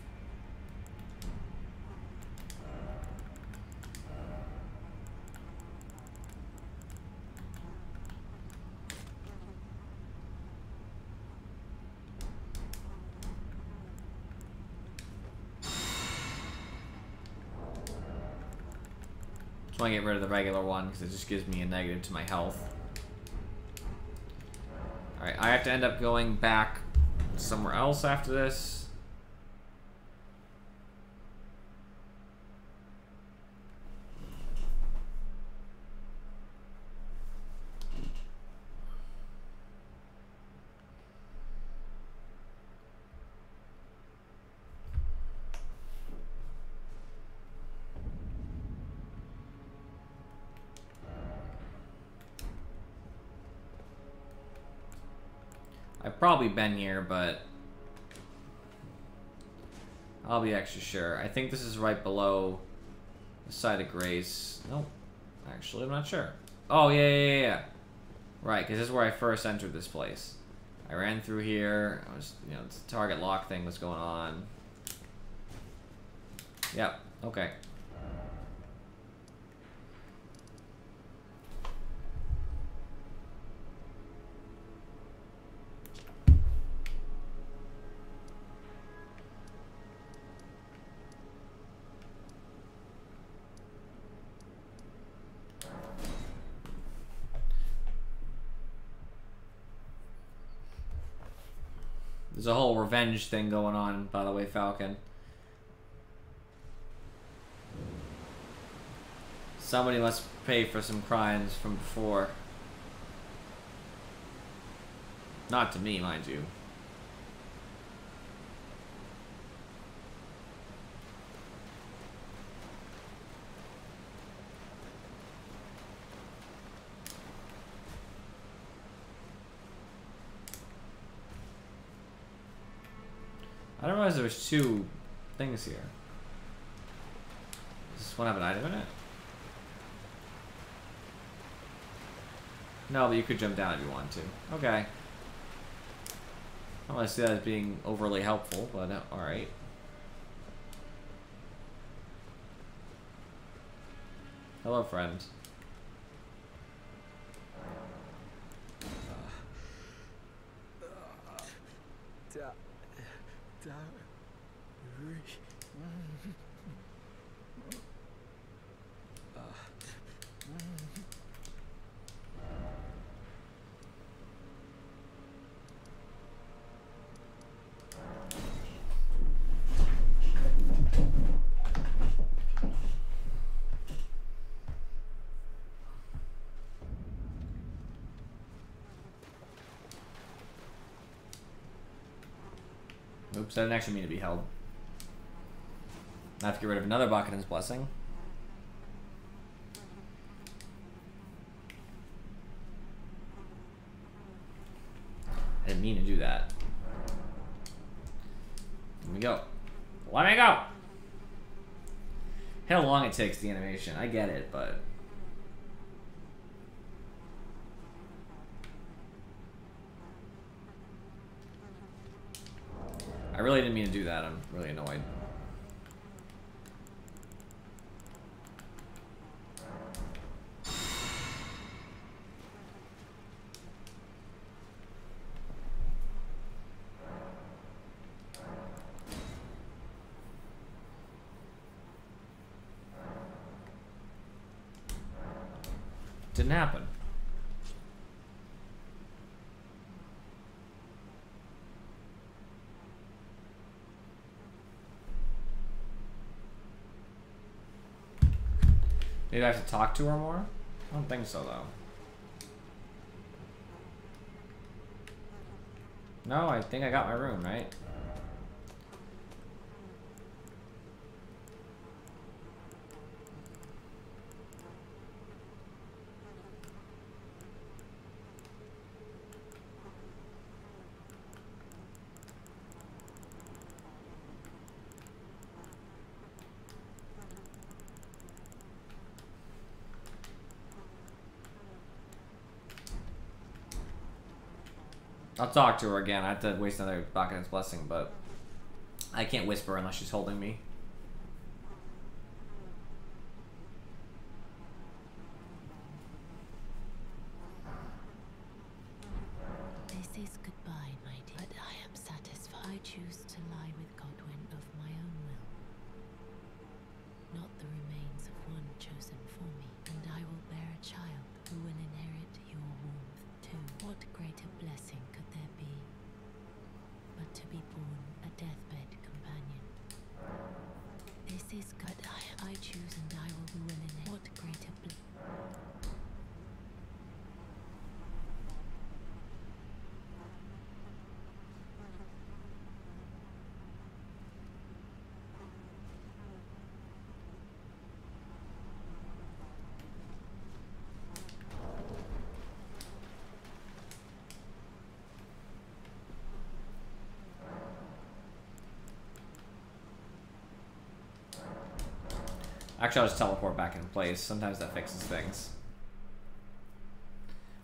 Just want to get rid of the regular one because it just gives me a negative to my health. Alright, I have to end up going back somewhere else after this. I've probably been here, but I'll be extra sure. I think this is right below the site of Grace. Nope. Actually, I'm not sure. Oh, yeah. Right, because this is where I first entered this place. I ran through here. I was, you know, the target lock thing was going on. Yep. Okay. There's a whole revenge thing going on, by the way, Falcon. Somebody must pay for some crimes from before. Not to me, mind you. I don't realize there's two things here. Does this one have an item in it? No, but you could jump down if you want to. Okay. I don't want to see that as being overly helpful, but alright. Hello, friend. So I didn't actually mean to be held. I have to get rid of another Bakken's Blessing. I didn't mean to do that. Let me go. Let me go! How long it takes the animation. I get it, but... I really didn't mean to do that. I'm really annoyed. Didn't happen. Maybe I have to talk to her more? I don't think so, though. No, I think I got my room, right? I'll talk to her again. I have to waste another Bakken's Blessing, but I can't whisper unless she's holding me. This is goodbye, my dear. But I am satisfied. I choose to lie with Godwin of my own will. Not the remains of one chosen for me. And I will bear a child who will inherit your warmth too. What greater blessing could there be but to be born a deathbed companion? This is good. I choose and I will inherit. What greater blessing? Actually, I'll just teleport back in place. Sometimes that fixes things.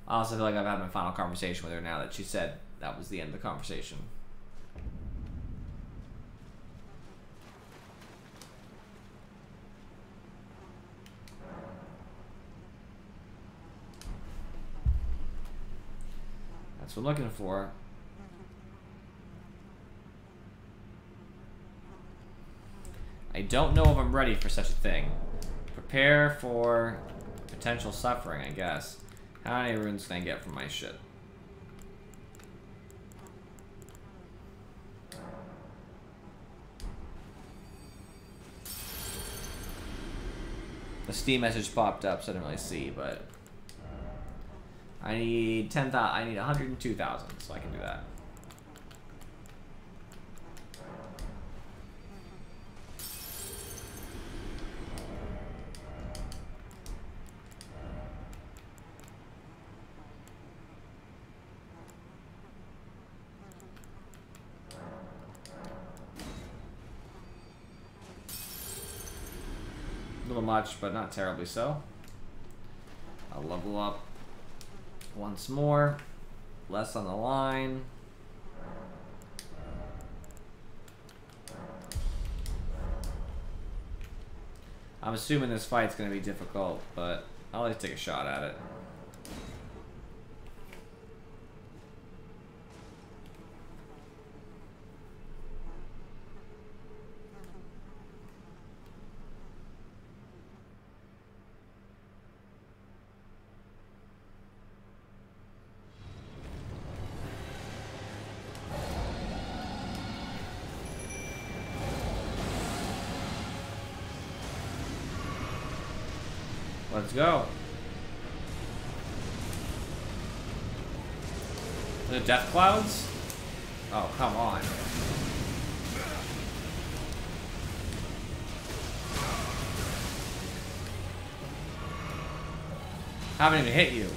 I also feel like I've had my final conversation with her now that she said that was the end of the conversation. That's what I'm looking for. I don't know if I'm ready for such a thing. Prepare for potential suffering, I guess. How many runes can I get from my shit? The Steam message popped up, so I didn't really see, but I need 10,000. I need 102,000, so I can do that. A little much, but not terribly so. I'll level up once more. Less on the line. I'm assuming this fight's going to be difficult, but I'll at least take a shot at it. Let's go. The death clouds? Oh, come on. Haven't even hit you.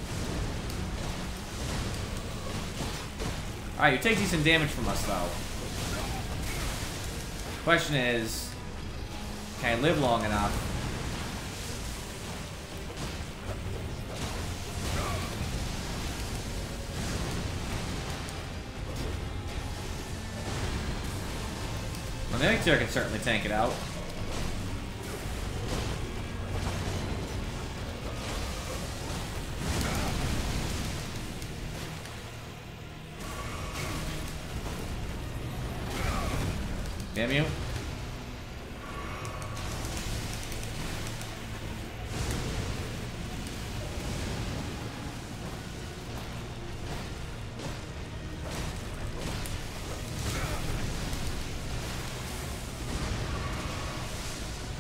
Alright, you take decent damage from us, though. Question is, can I live long enough? My Mimic Tear can certainly tank it out. Damn you.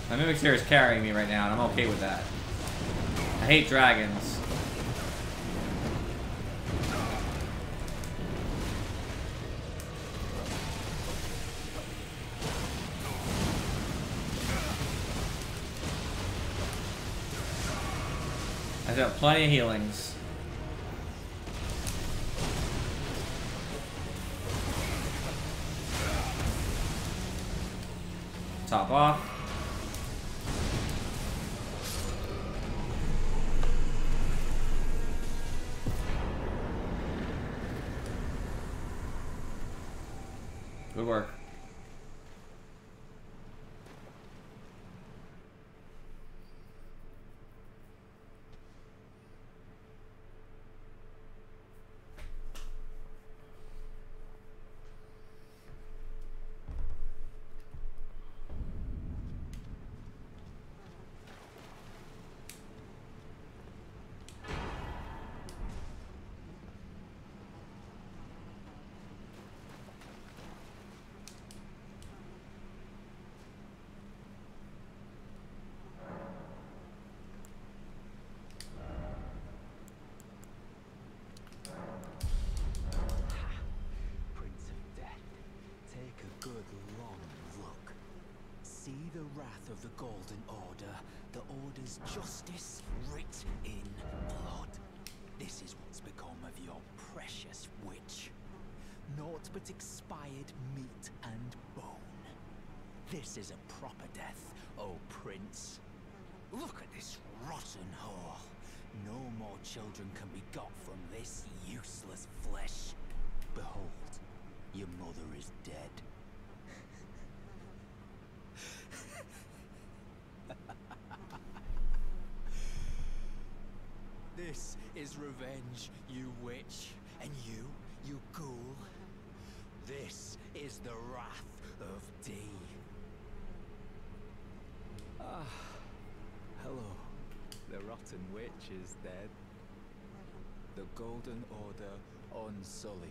My Mimic Tear is carrying me right now, and I'm okay with that. I hate dragons. I've got plenty of healings. Top off. Good work. The wrath of the Golden Order, the Order's justice writ in blood. This is what's become of your precious witch. Naught but expired meat and bone. This is a proper death, O Prince. Look at this rotten whore. No more children can be got from this useless flesh. Behold, your mother is dead. This is revenge, you witch, and you ghoul. This is the wrath of D. Ah, hello. The rotten witch is dead. The Golden Order unsullied.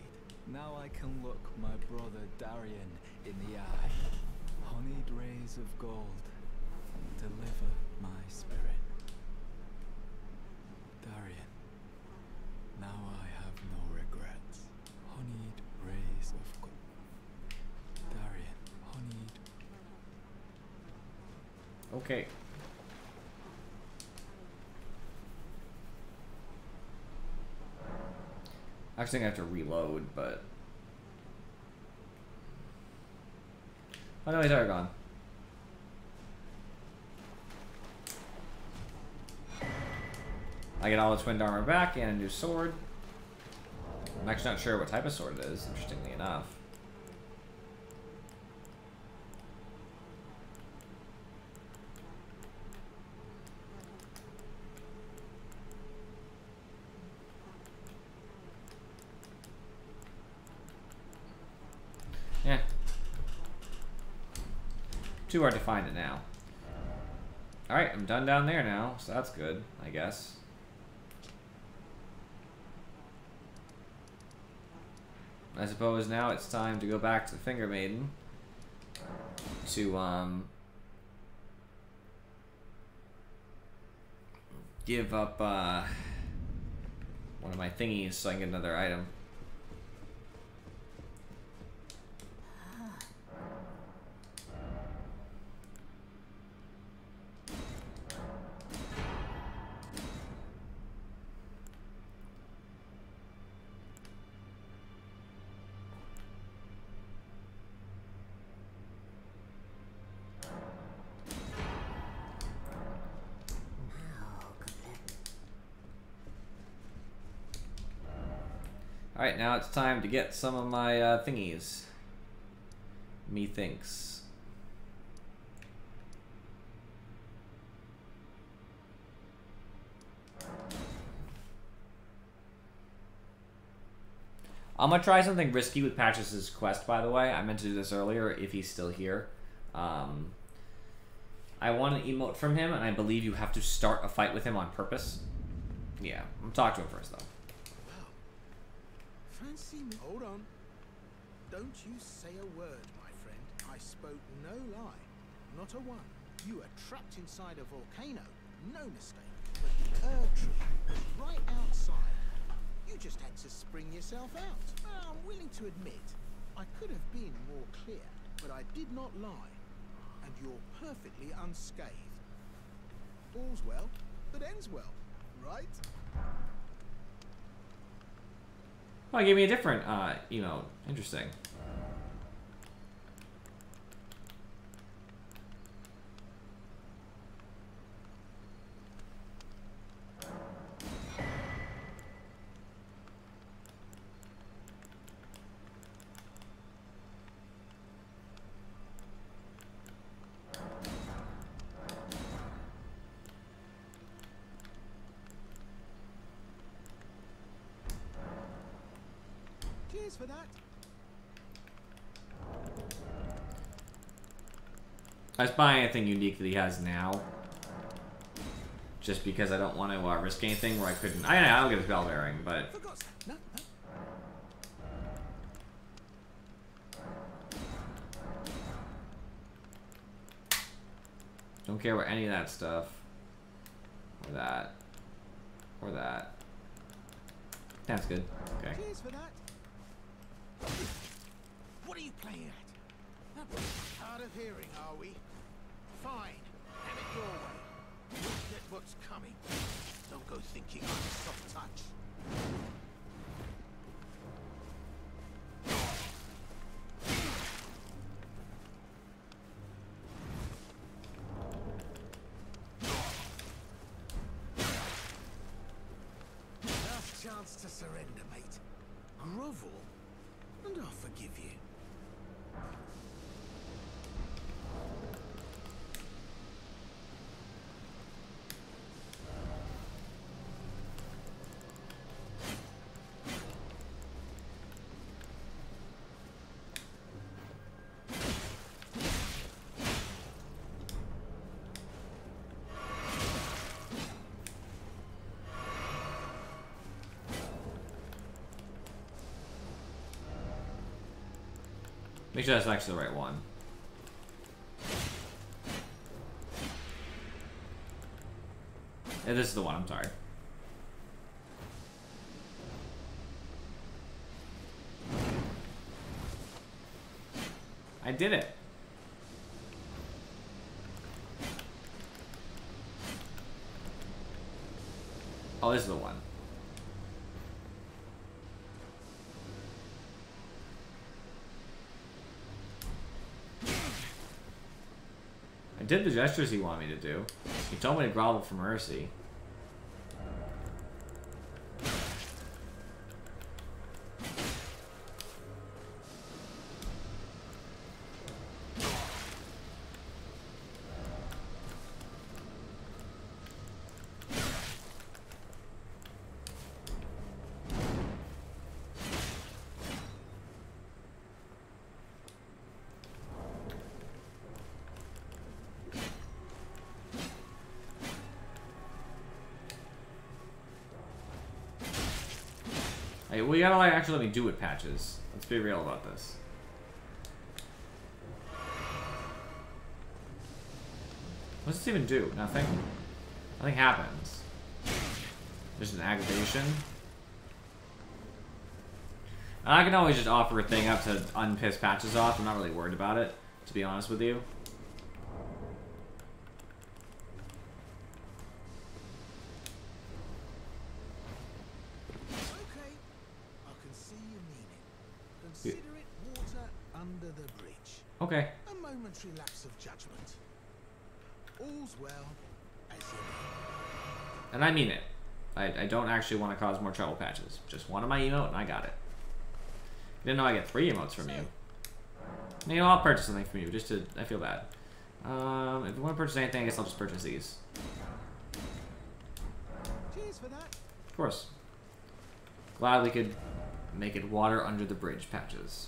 Now I can look my brother Darian in the eye. Honeyed rays of gold, deliver my spirit. Darian, now I have no regrets. Honeyed rays of gold. Darian, honeyed. Okay. Actually, I have to reload, but... Oh no, he's already gone. I get all the twinned armor back and a new sword. I'm actually not sure what type of sword it is, interestingly enough. Yeah. Too hard to find it now. Alright, I'm done down there now, so that's good, I guess. I suppose now it's time to go back to the Finger Maiden to give up one of my thingies so I can get another item. Alright, now it's time to get some of my thingies. Methinks. I'm gonna try something risky with Patches' quest, by the way. I meant to do this earlier, if he's still here. I want an emote from him, and I believe you have to start a fight with him on purpose. Yeah, I'm talk to him first, though. Well, fancy me. Hold on. Don't you say a word, my friend. I spoke no lie. Not a one. You are trapped inside a volcano. No mistake. But the herb tree was right outside. You just had to spring yourself out. Well, I'm willing to admit, I could have been more clear, but I did not lie. And you're perfectly unscathed. All's well that ends well, right? Oh, he gave me a different emote. Interesting. Cheers for that. I was buying anything unique that he has now. Just because I don't want to risk anything where I couldn't. I'll get a spell bearing, but. No. Don't care about any of that stuff. Or that. Or that. That's good. Okay. Cheers for that. What are you playing at? Hard of hearing, are we? Fine. Have it your way. Look at what's coming. Don't go thinking I'm a soft touch. Last chance to surrender, mate. Grovel, and I'll forgive you. Make sure that's actually the right one. Yeah, this is the one, I'm sorry. I did it. Oh, this is the one. I did the gestures he wanted me to do. He told me to grovel for mercy. Hey, well, you gotta like actually let me do it, Patches. Let's be real about this. What does this even do? Nothing? Nothing happens. Just an aggravation. And I can always just offer a thing up to unpiss Patches off. I'm not really worried about it, to be honest with you. Consider it water under the bridge. Okay. A momentary lapse of judgment. All's well, as you mean. And I mean it. I don't actually want to cause more trouble, Patches. Just one of my emote and I got it. Didn't know I get 3 emotes from you. You know, I'll purchase something from you just to. I feel bad. If you want to purchase anything, I guess I'll just purchase these. Cheers for that. Of course. Glad we could make it water under the bridge patches.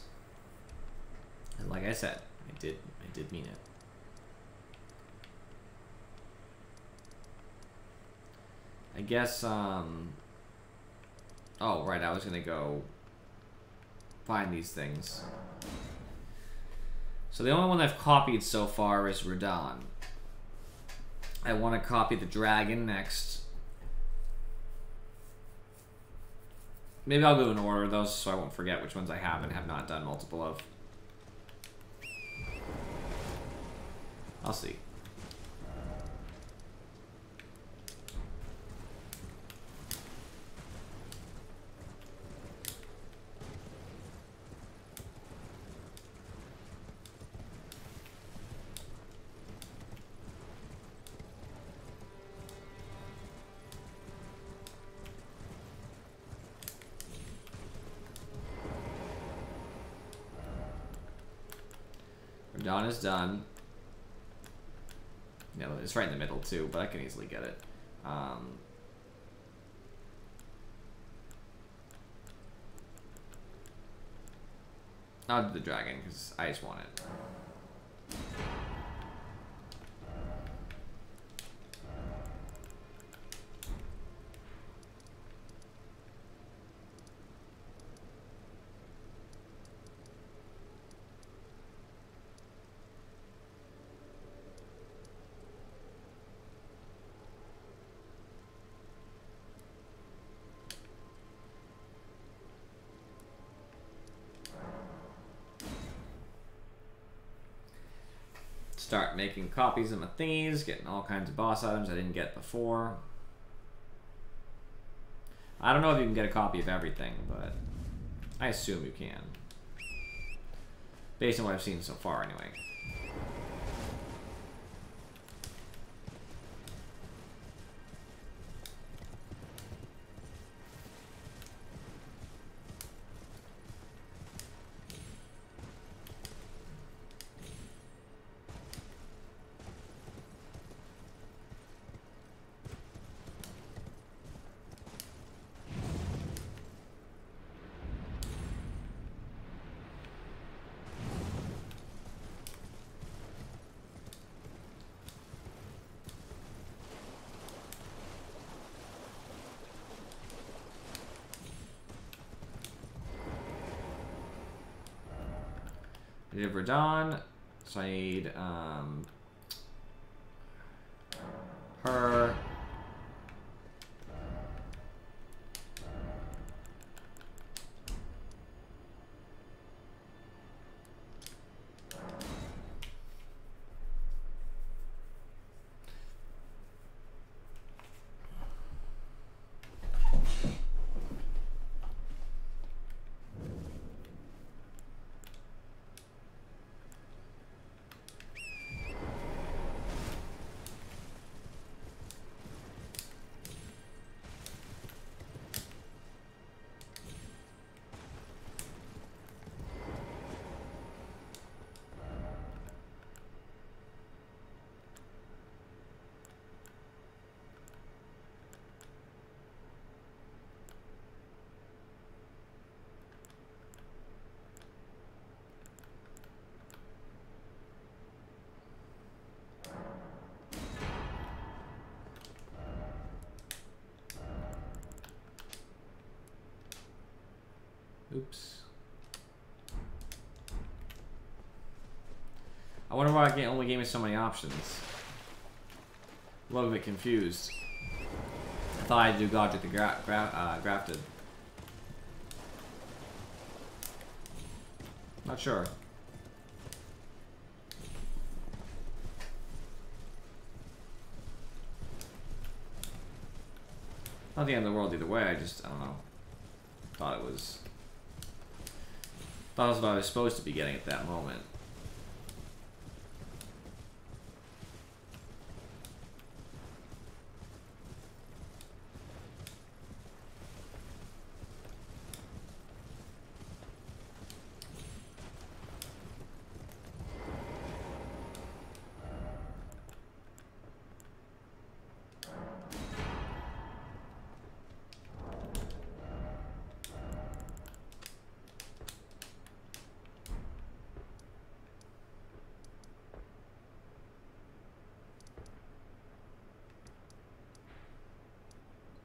And like I said, I did mean it. I guess, oh, right, I was gonna go find these things. So the only one I've copied so far is Radon. I want to copy the dragon next. Maybe I'll go in order of those so I won't forget which ones I have and have not done multiple of. I'll see. Dawn is done. Yeah, it's right in the middle too, but I can easily get it. I'll do the dragon because I just want it. Start making copies of my thingies, getting all kinds of boss items I didn't get before. I don't know if you can get a copy of everything, but I assume you can. Based on what I've seen so far, anyway. I did Radon, so I need her. Oops. I wonder why it only gave me so many options. A little bit confused. I thought I'd do Godric the Grafted. Not sure. Not the end of the world either way, I don't know. Thought it was what I was supposed to be getting at that moment.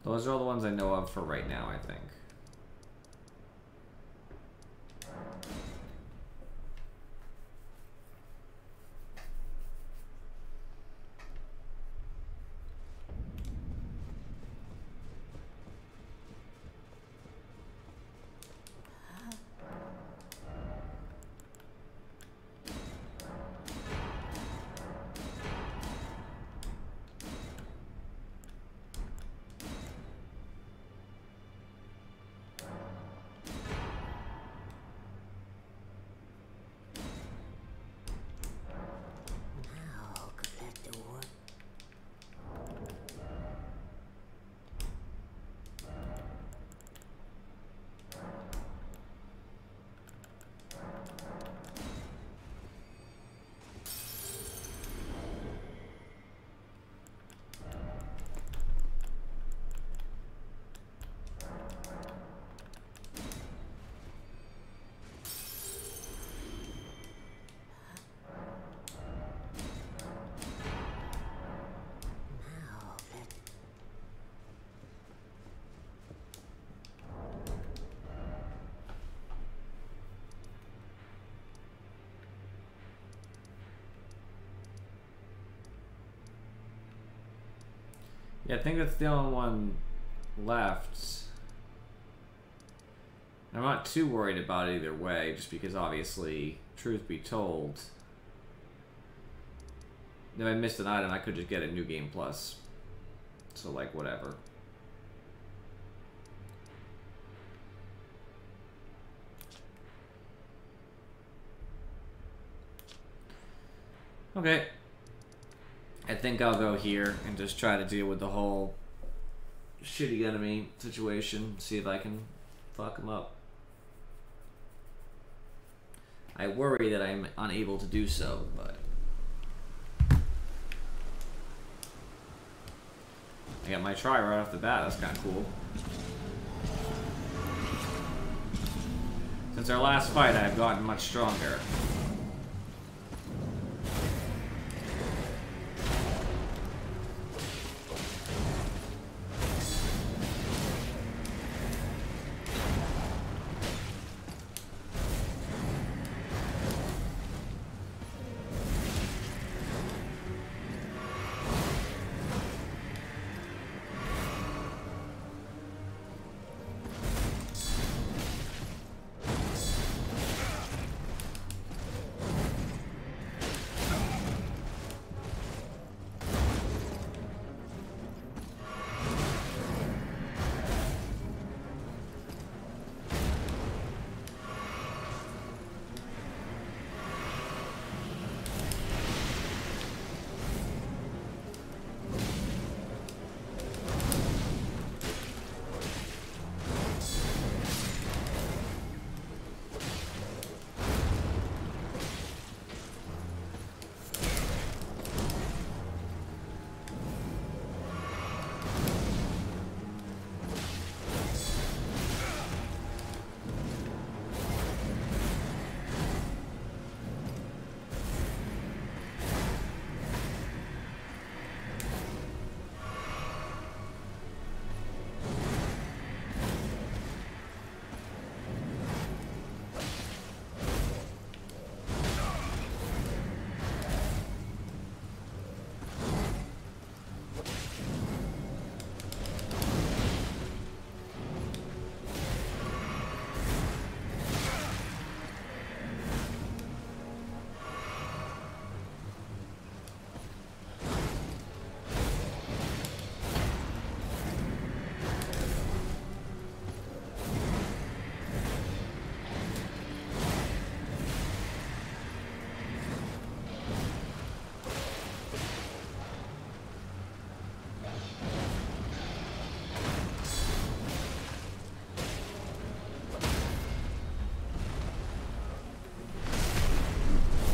Those are all the ones I know of for right now, I think. Yeah, I think that's the only one left. I'm not too worried about it either way, just because obviously, truth be told, if I missed an item, I could just get a new game plus. So, like, whatever. Okay. I think I'll go here and just try to deal with the whole shitty enemy situation. See if I can fuck him up. I worry that I'm unable to do so, but I got my try right off the bat. That's kind of cool. Since our last fight, I've gotten much stronger.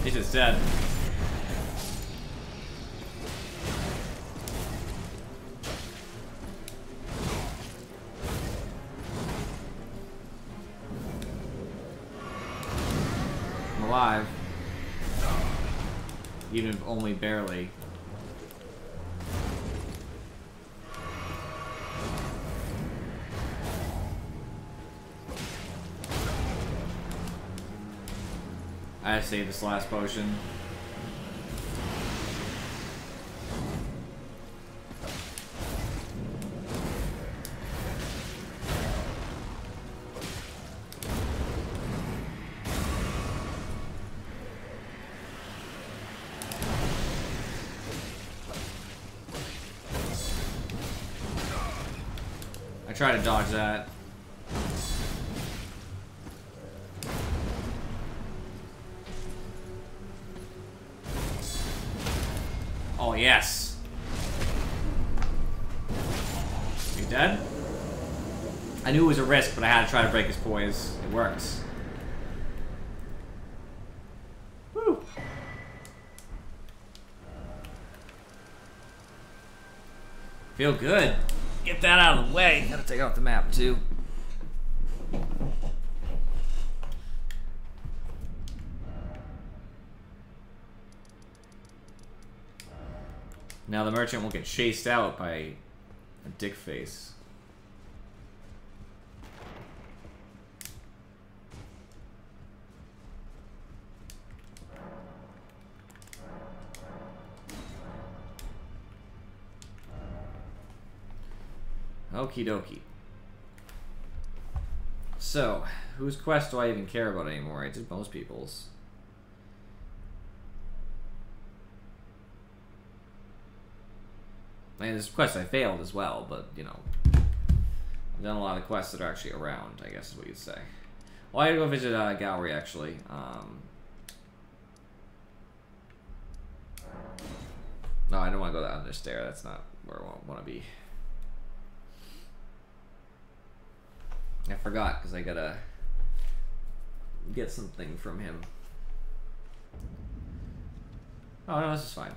He's just dead. I'm alive. Even if only barely. I saved this last potion. I try to dodge that. Oh, yes. You dead? I knew it was a risk, but I had to try to break his poise. It works. Woo! Feel good. Get that out of the way. Gotta take out the map, too. Now the merchant will get chased out by a dick face. Okie dokie. So, whose quest do I even care about anymore? I did most people's. I mean, this quest I failed as well, but, you know, I've done a lot of quests that are actually around, I guess is what you'd say. Well, I gotta go visit Gallery, actually. No, I don't want to go down this stair. That's not where I want to be. I forgot, because I gotta get something from him. Oh, no, this is fine.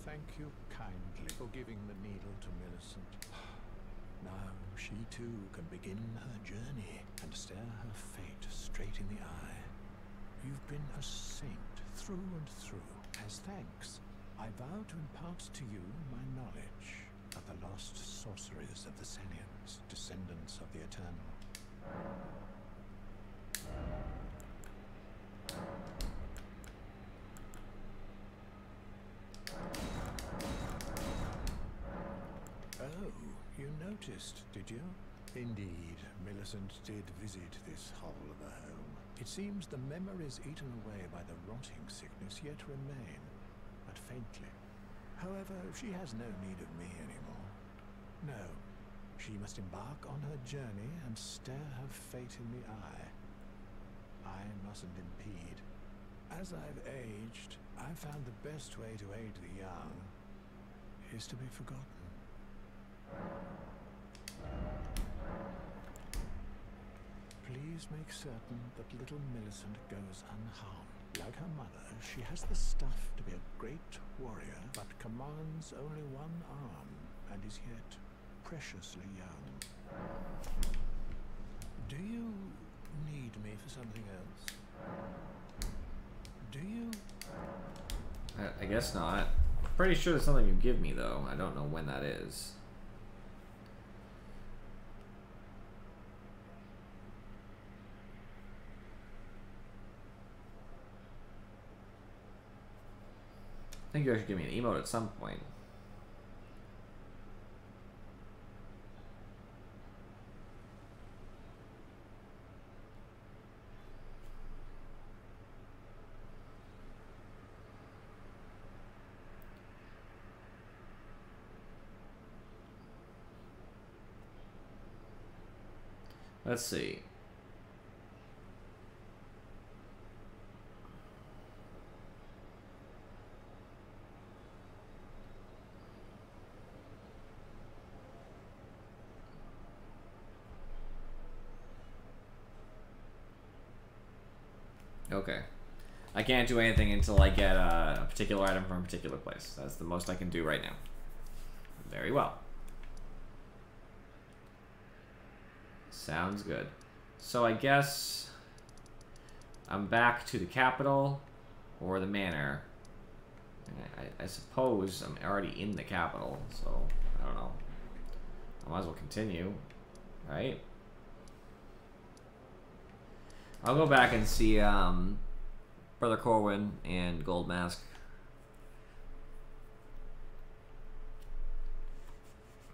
Thank you kindly for giving the needle to Millicent. Now she too can begin her journey and stare her fate straight in the eye. You've been a saint through and through. As thanks, I vow to impart to you my knowledge of the lost sorceries of the Senians, descendants of the Eternal. Oh, you noticed, did you? Indeed, Millicent did visit this hovel of a home. It seems the memories eaten away by the rotting sickness yet remain, but faintly. However, she has no need of me anymore. No, she must embark on her journey and stare her fate in the eye. I mustn't impede. As I've aged, I've found the best way to aid the young is to be forgotten. Please make certain that little Millicent goes unharmed. Like her mother, she has the stuff to be a great warrior, but commands only one arm and is yet preciously young. Do you need me for something else? Do you? I guess not. Pretty sure there's something you give me, though. I don't know when that is. I think you actually give me an emote at some point. Let's see. Okay. I can't do anything until I get a particular item from a particular place. That's the most I can do right now. Very well. Sounds good. So I guess I'm back to the capital or the manor. I suppose I'm already in the capital, so I don't know. I might as well continue, right? I'll go back and see Brother Corwin and Gold Mask.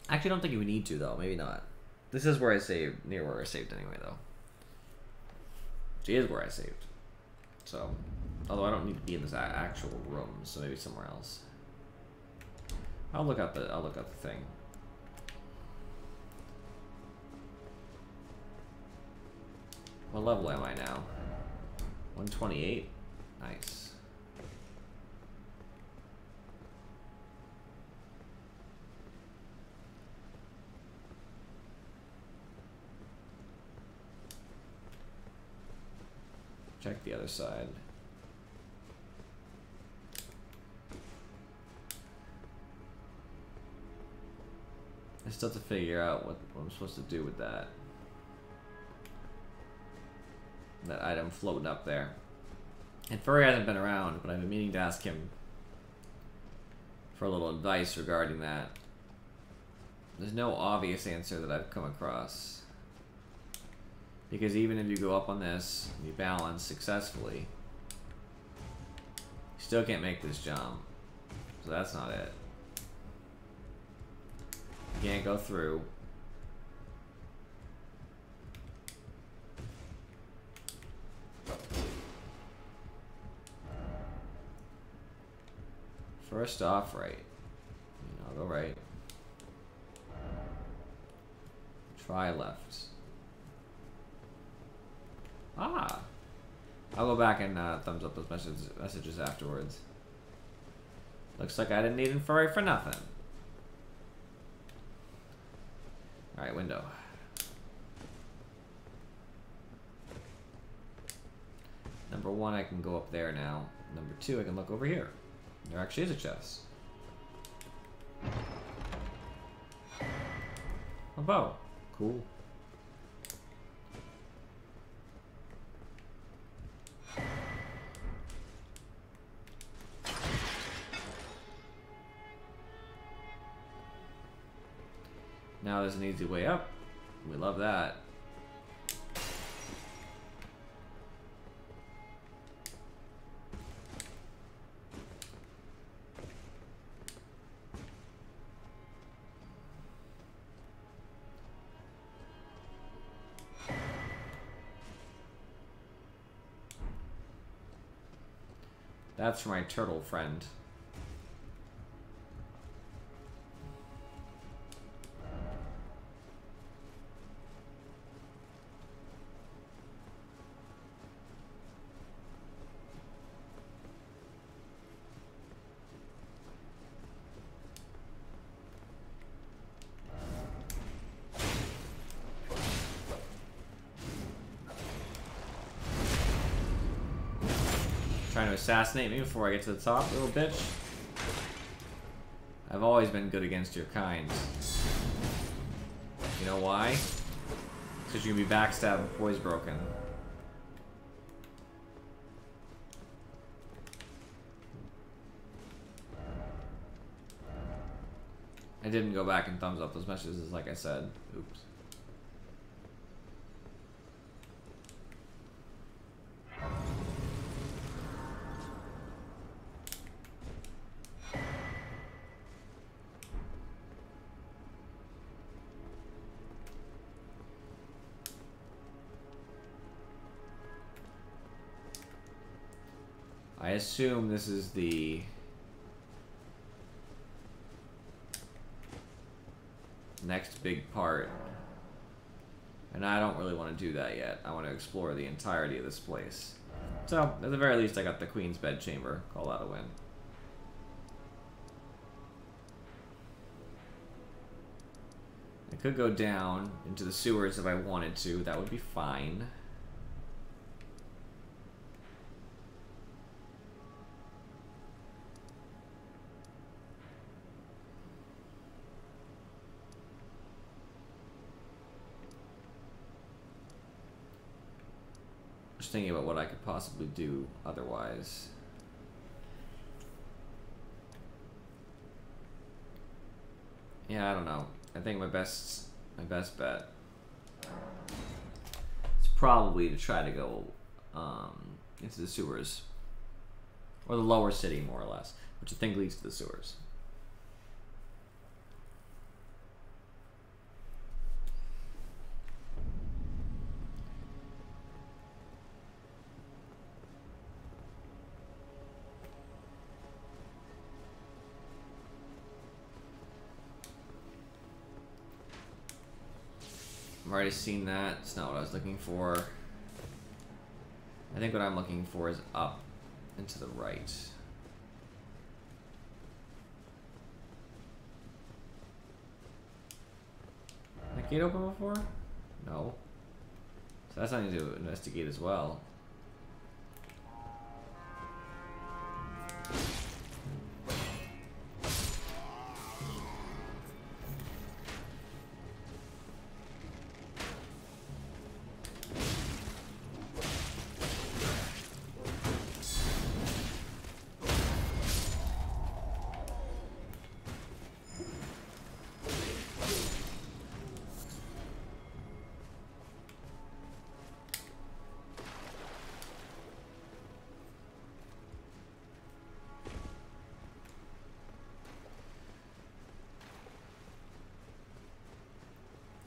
Actually, I don't think you would need to, though. Maybe not. This is where I saved, near where I saved anyway, though. She is where I saved. So, although I don't need to be in this actual room, so maybe somewhere else. I'll look up the thing. What level am I now? 128. Nice. Check the other side. I still have to figure out what I'm supposed to do with that. That item floating up there. And Furry hasn't been around, but I've been meaning to ask him for a little advice regarding that. There's no obvious answer that I've come across. Because even if you go up on this and you balance successfully, you still can't make this jump. So that's not it. You can't go through. First off, right. I'll go right. Try left. Ah! I'll go back and thumbs up those messages afterwards. Looks like I didn't need Furry for nothing. Alright, window. Number 1, I can go up there now. Number 2, I can look over here. There actually is a chest. A bow. Cool. Now there's an easy way up. We love that. That's for my turtle friend. Trying to assassinate me before I get to the top, little bitch. I've always been good against your kind. You know why? Because you can be backstabbed before he's broken. I didn't go back and thumbs up those messages like I said. Oops. I assume this is the next big part, and I don't really want to do that yet. I want to explore the entirety of this place. So, at the very least, I got the Queen's Bedchamber. Call that a win. I could go down into the sewers if I wanted to. That would be fine. just thinking about what I could possibly do otherwise. Yeah, I don't know. I think my best bet is probably to try to go into the sewers. Or the lower city, more or less. Which I think leads to the sewers. I've already seen that. It's not what I was looking for. I think what I'm looking for is up and to the right. That gate open before? No. So that's something to investigate as well.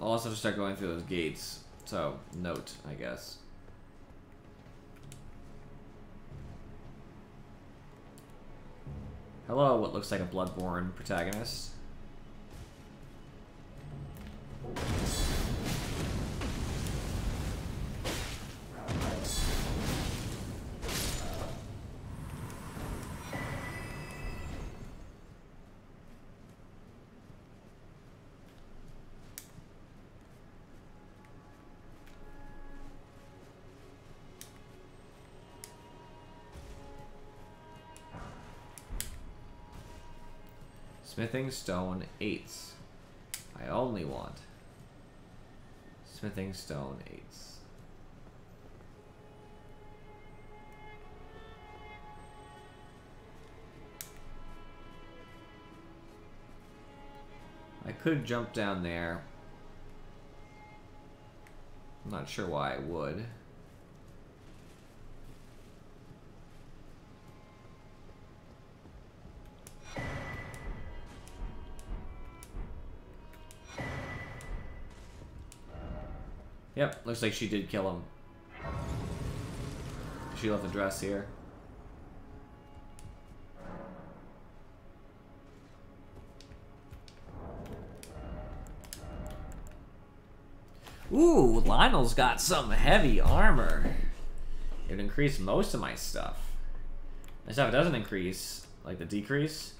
I'll also have to start going through those gates. So, note, I guess. Hello, what looks like a Bloodborne protagonist. Smithing stone 8s. I only want smithing stone 8s. I could jump down there. I'm not sure why I would. Yep, looks like she did kill him. She left the dress here. Ooh, Lionel's got some heavy armor. It would increase most of my stuff. My stuff doesn't increase, like the decrease,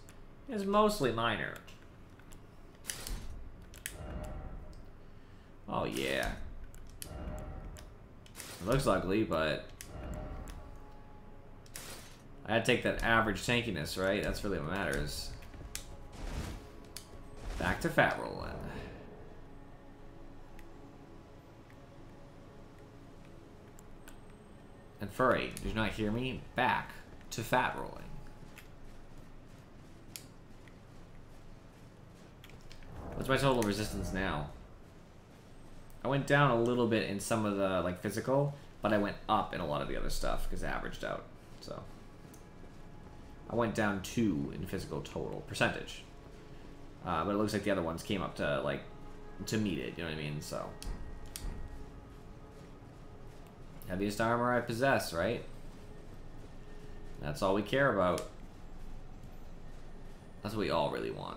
is mostly minor. Oh yeah. It looks ugly, but I gotta take that average tankiness, right? That's really what matters. Back to fat rolling. And Furry, did you not hear me? Back to fat rolling. What's my total resistance now? I went down a little bit in some of the like physical, but I went up in a lot of the other stuff because it averaged out. So I went down 2 in physical total percentage, but it looks like the other ones came up to like to meet it. You know what I mean? So heaviest armor I possess, right? That's all we care about. That's what we all really want.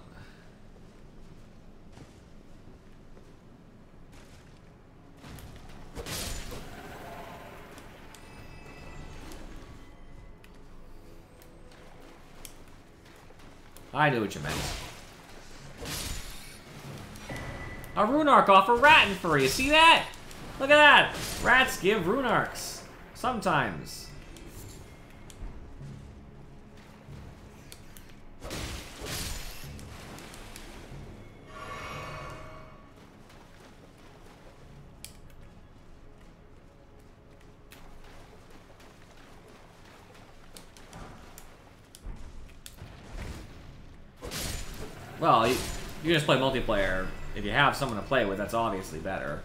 I knew what you meant. A rune arc off a rat and furry. You see that? Look at that. Rats give rune arcs. Sometimes. Well, you just play multiplayer. If you have someone to play with, that's obviously better.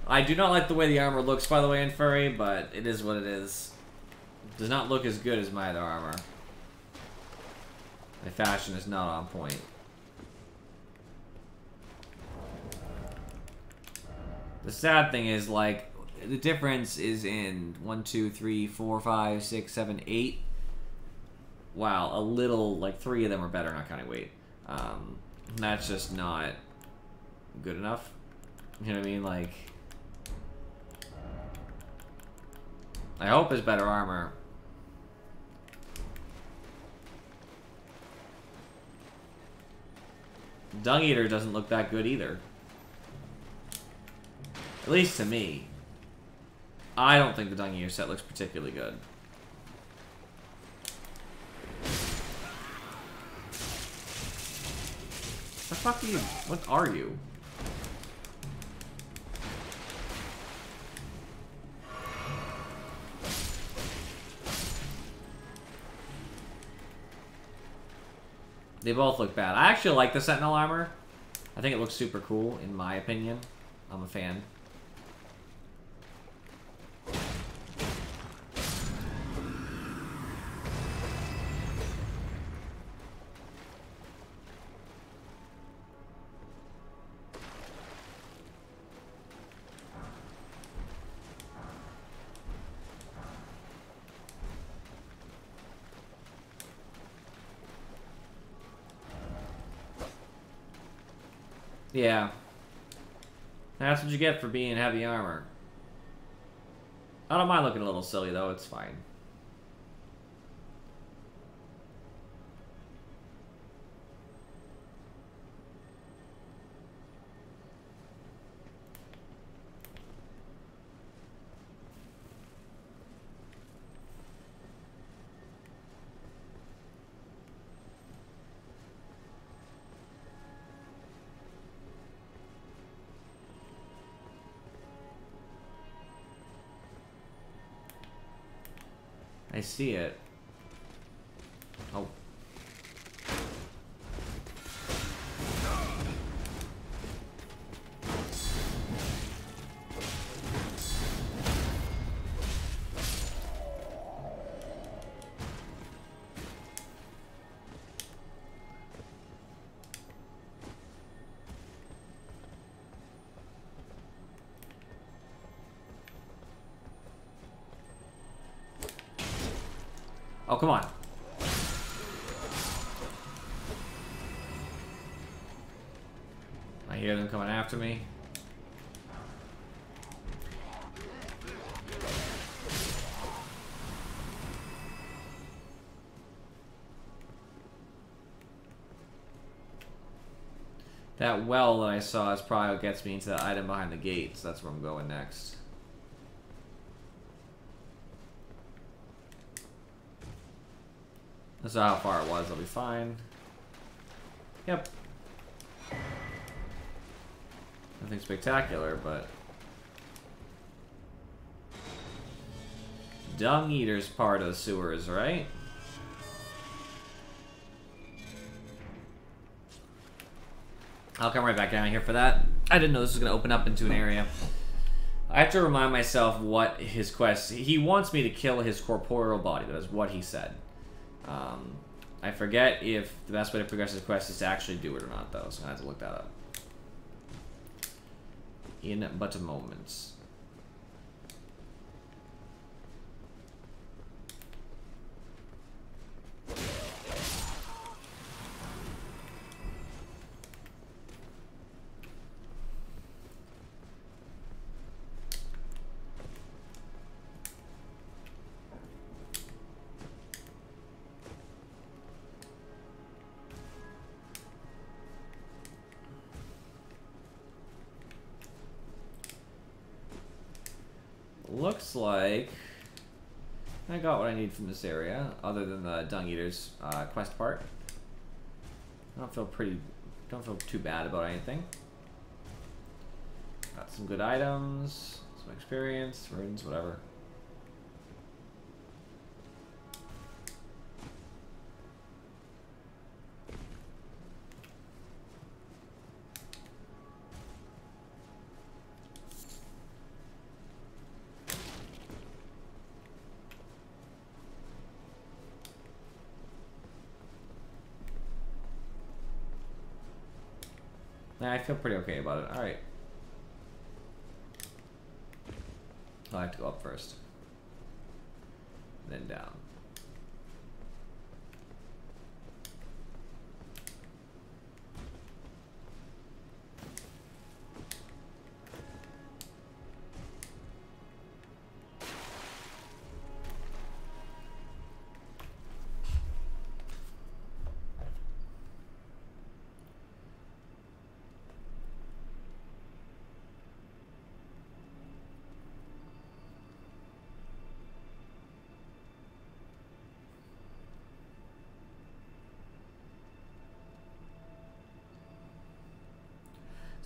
I do not like the way the armor looks, by the way, in Furry, but it is what it is. It does not look as good as my other armor. My fashion is not on point. The sad thing is, like, the difference is in 1, 2, 3, 4, 5, 6, 7, 8. Wow, a little, like, 3 of them are better, not counting weight. That's just not good enough. You know what I mean? Like, I hope it's better armor. Dung Eater doesn't look that good either. At least to me. I don't think the Dung Eater set looks particularly good. The fuck are you? What are you? They both look bad. I actually like the Sentinel armor. I think it looks super cool, in my opinion. I'm a fan. Yeah. That's what you get for being heavy armor. I don't mind looking a little silly, though. It's fine. I see it. Oh. Oh, come on. I hear them coming after me. That well that I saw is probably what gets me into the item behind the gate, so that's where I'm going next. That's not how far it was, I'll be fine. Yep. Nothing spectacular, but... Dung Eater's part of the sewers, right? I'll come right back down here for that. I didn't know this was going to open up into an area. I have to remind myself what his quest... He wants me to kill his corporeal body. That is what he said. I forget if the best way to progress his quest is to actually do it or not, though, so I have to look that up. In but a moment. looks like I got what I need from this area, other than the Dung Eaters quest part. I don't feel too bad about anything. Got some good items, some experience, runes, whatever. Nah, I feel pretty okay about it. Alright. I have to go up first. Then down.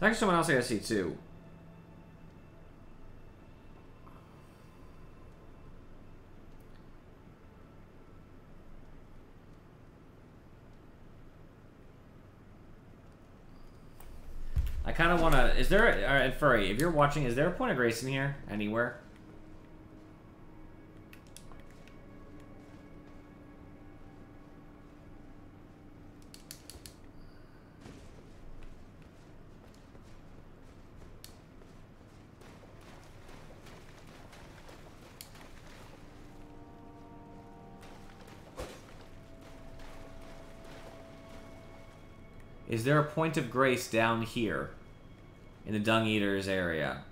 There's actually someone else I gotta see too. I kind of want to. Is there? Alright, Furry, if you're watching, is there a point of grace in here anywhere? Is there a point of grace down here in the Dung Eaters area?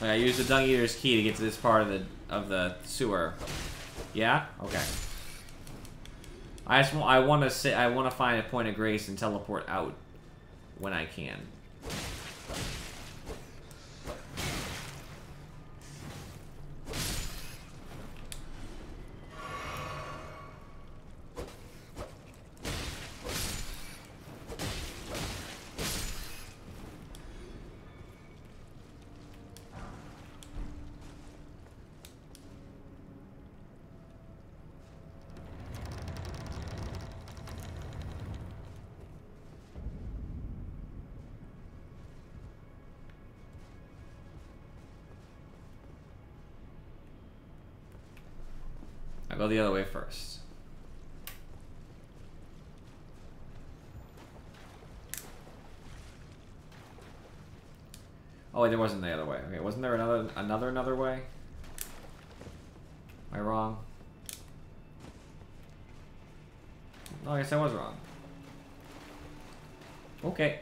I used the Dung Eater's key to get to this part of the sewer. Yeah? Okay. I want to find a point of grace and teleport out when I can. I'll go the other way first. Oh wait, there wasn't the other way. Okay, wasn't there another way? Am I wrong? No, I guess I was wrong. Okay.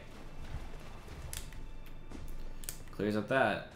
Clears up that.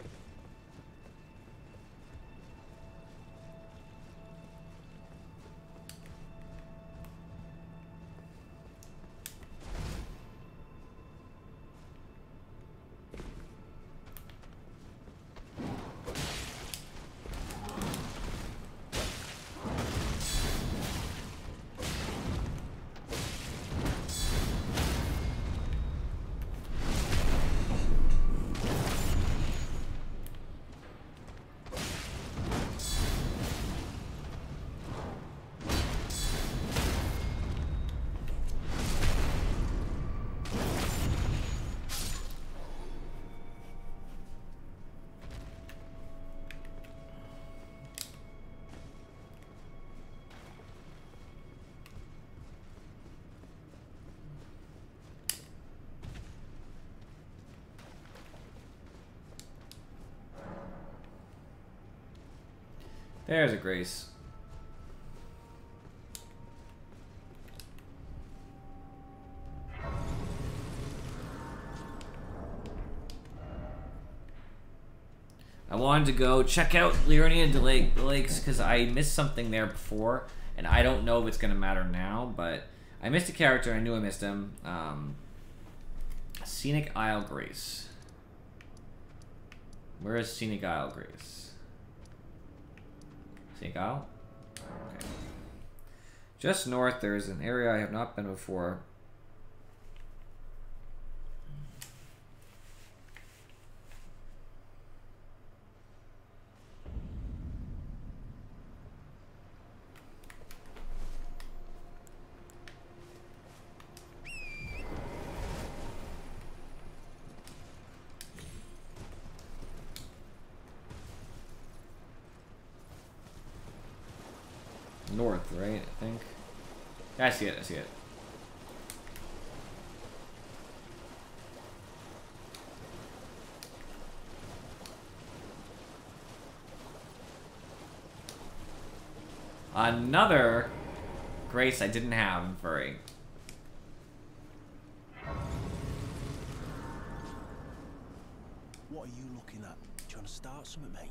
There's a grace. I wanted to go check out Liurnia Lakes because I missed something there before, and I don't know if it's going to matter now, but I missed a character. I knew I missed him. Scenic Isle Grace. Where is Scenic Isle Grace? Scenic Isle? Okay. Just north, there is an area I have not been before. North, right? I think. Yeah, I see it. I see it. Another grace I didn't have in furry. What are you looking at? Trying to start something, mate?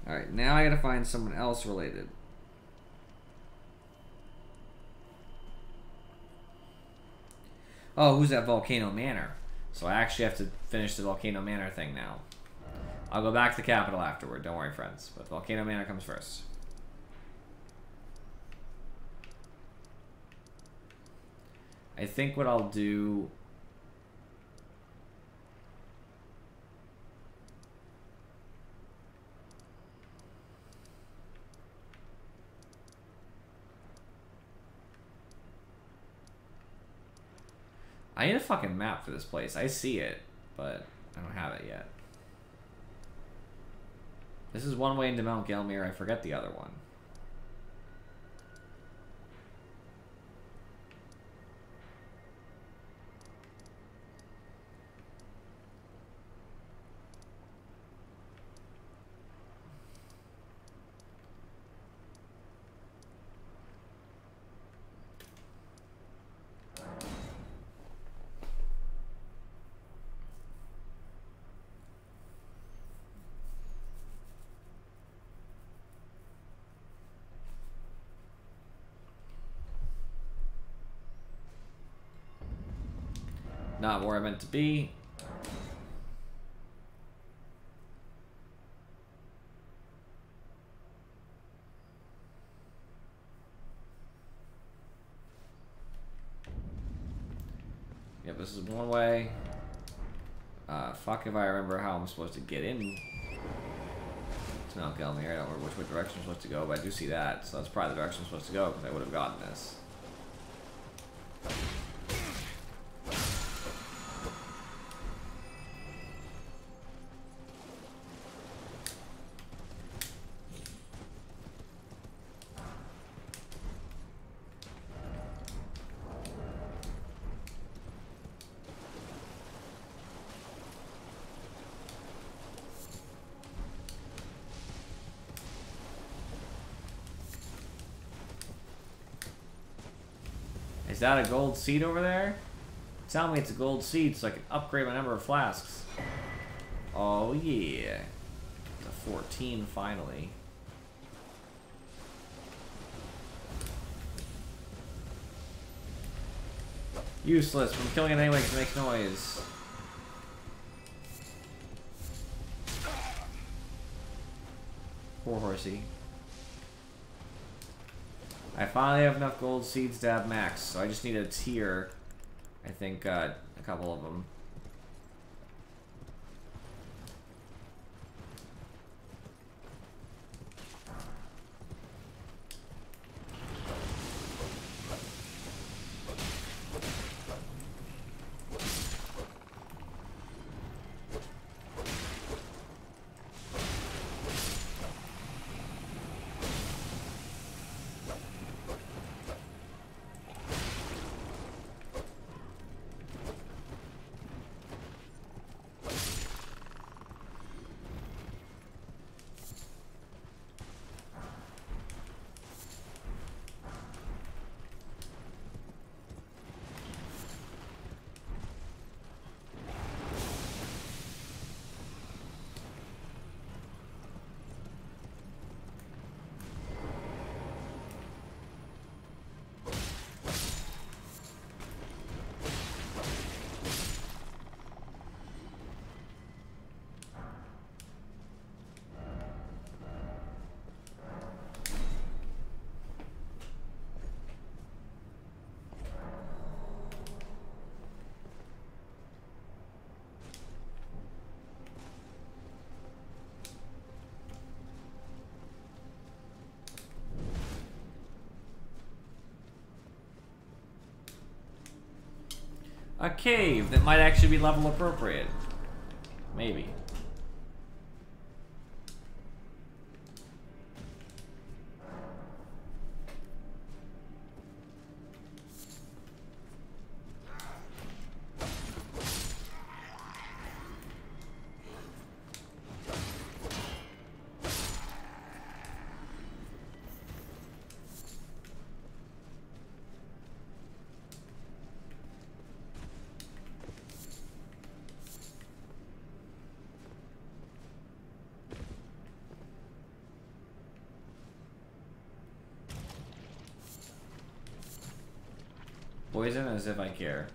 Alright, now I gotta find someone else related. Oh, who's at Volcano Manor? So I actually have to finish the Volcano Manor thing now. I'll go back to the capital afterward, don't worry friends. But Volcano Manor comes first. I think what I'll do... I need a fucking map for this place. I see it, but I don't have it yet. This is one way into Mount Gelmir. I forget the other one. Not where I meant to be. Yep, this is one way. Fuck if I remember how I'm supposed to get in to Mount Gelmir. I don't remember which direction I'm supposed to go, but I do see that. So that's probably the direction I'm supposed to go because I would have gotten this. Is that a gold seed over there? Tell me it's a gold seed so I can upgrade my number of flasks. Oh yeah. To 14 finally. Useless. I'm killing it anyway because it makes noise. Poor horsey. I finally have enough gold seeds to have max, so I just need a tier. I think a couple of them. a cave that might actually be level appropriate. Maybe. Poison as if I care.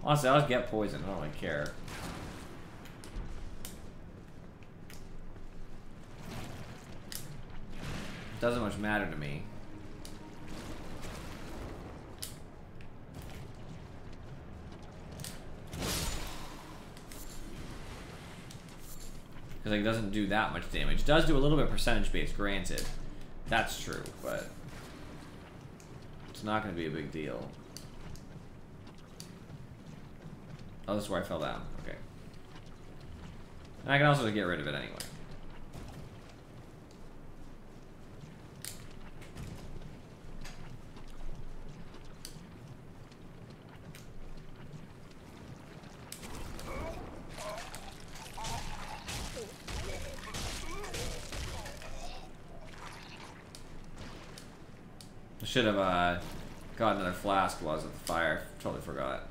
Honestly, I'll just get poison. I don't really care. Doesn't much matter to me. Because it doesn't do that much damage. It does do a little bit percentage based, granted. That's true, but it's not going to be a big deal. Oh, this is where I fell down. Okay. And I can also get rid of it anyway. Should have got another flask while I was at the fire. Totally forgot.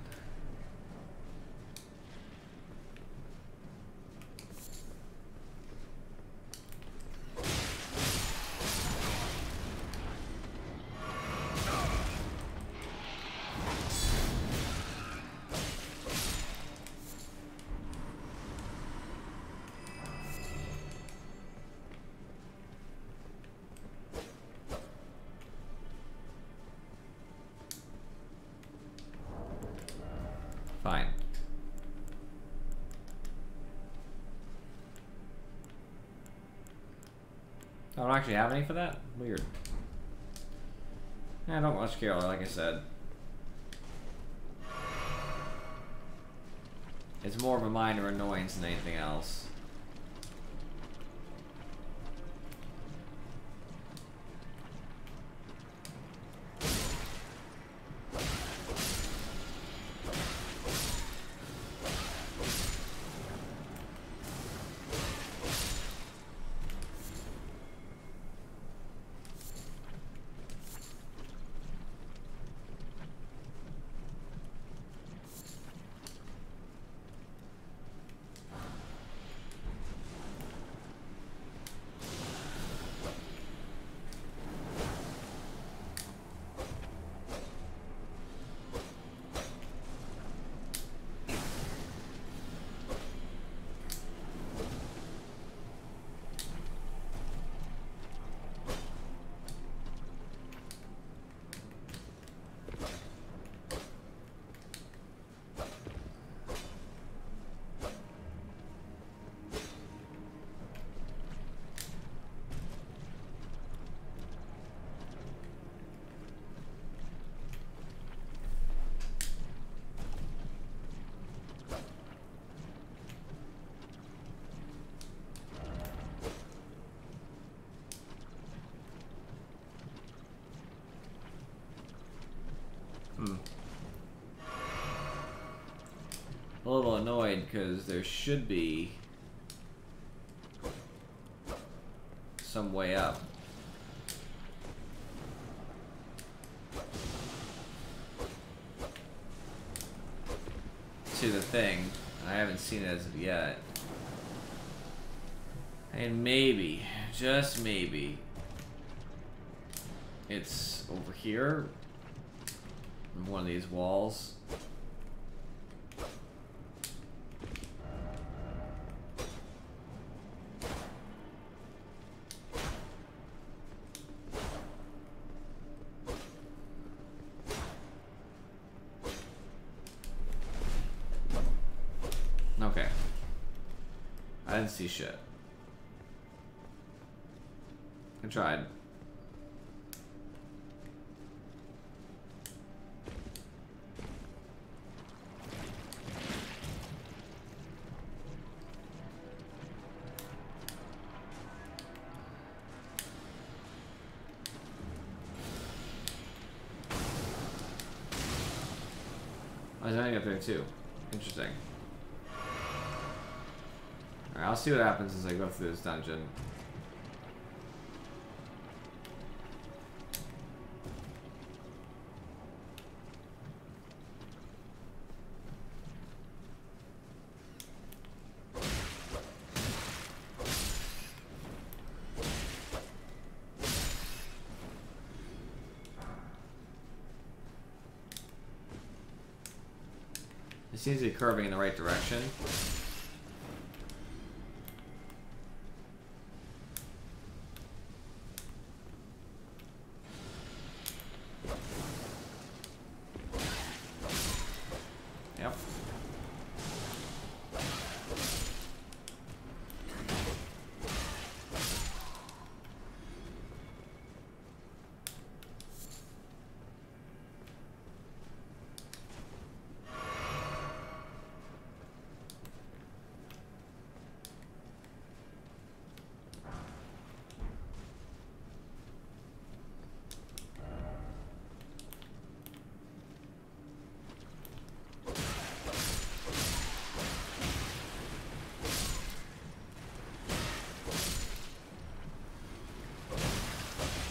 Fine. I don't actually have any for that? Weird. I don't much care, like I said. It's more of a minor annoyance than anything else. A little annoyed because there should be some way up. To the thing. I haven't seen it as of yet. And maybe, just maybe, it's over here on one of these walls. I didn't see shit. I tried. I was ending up there too. Interesting. Alright, I'll see what happens as I go through this dungeon. It seems to be curving in the right direction. Yep.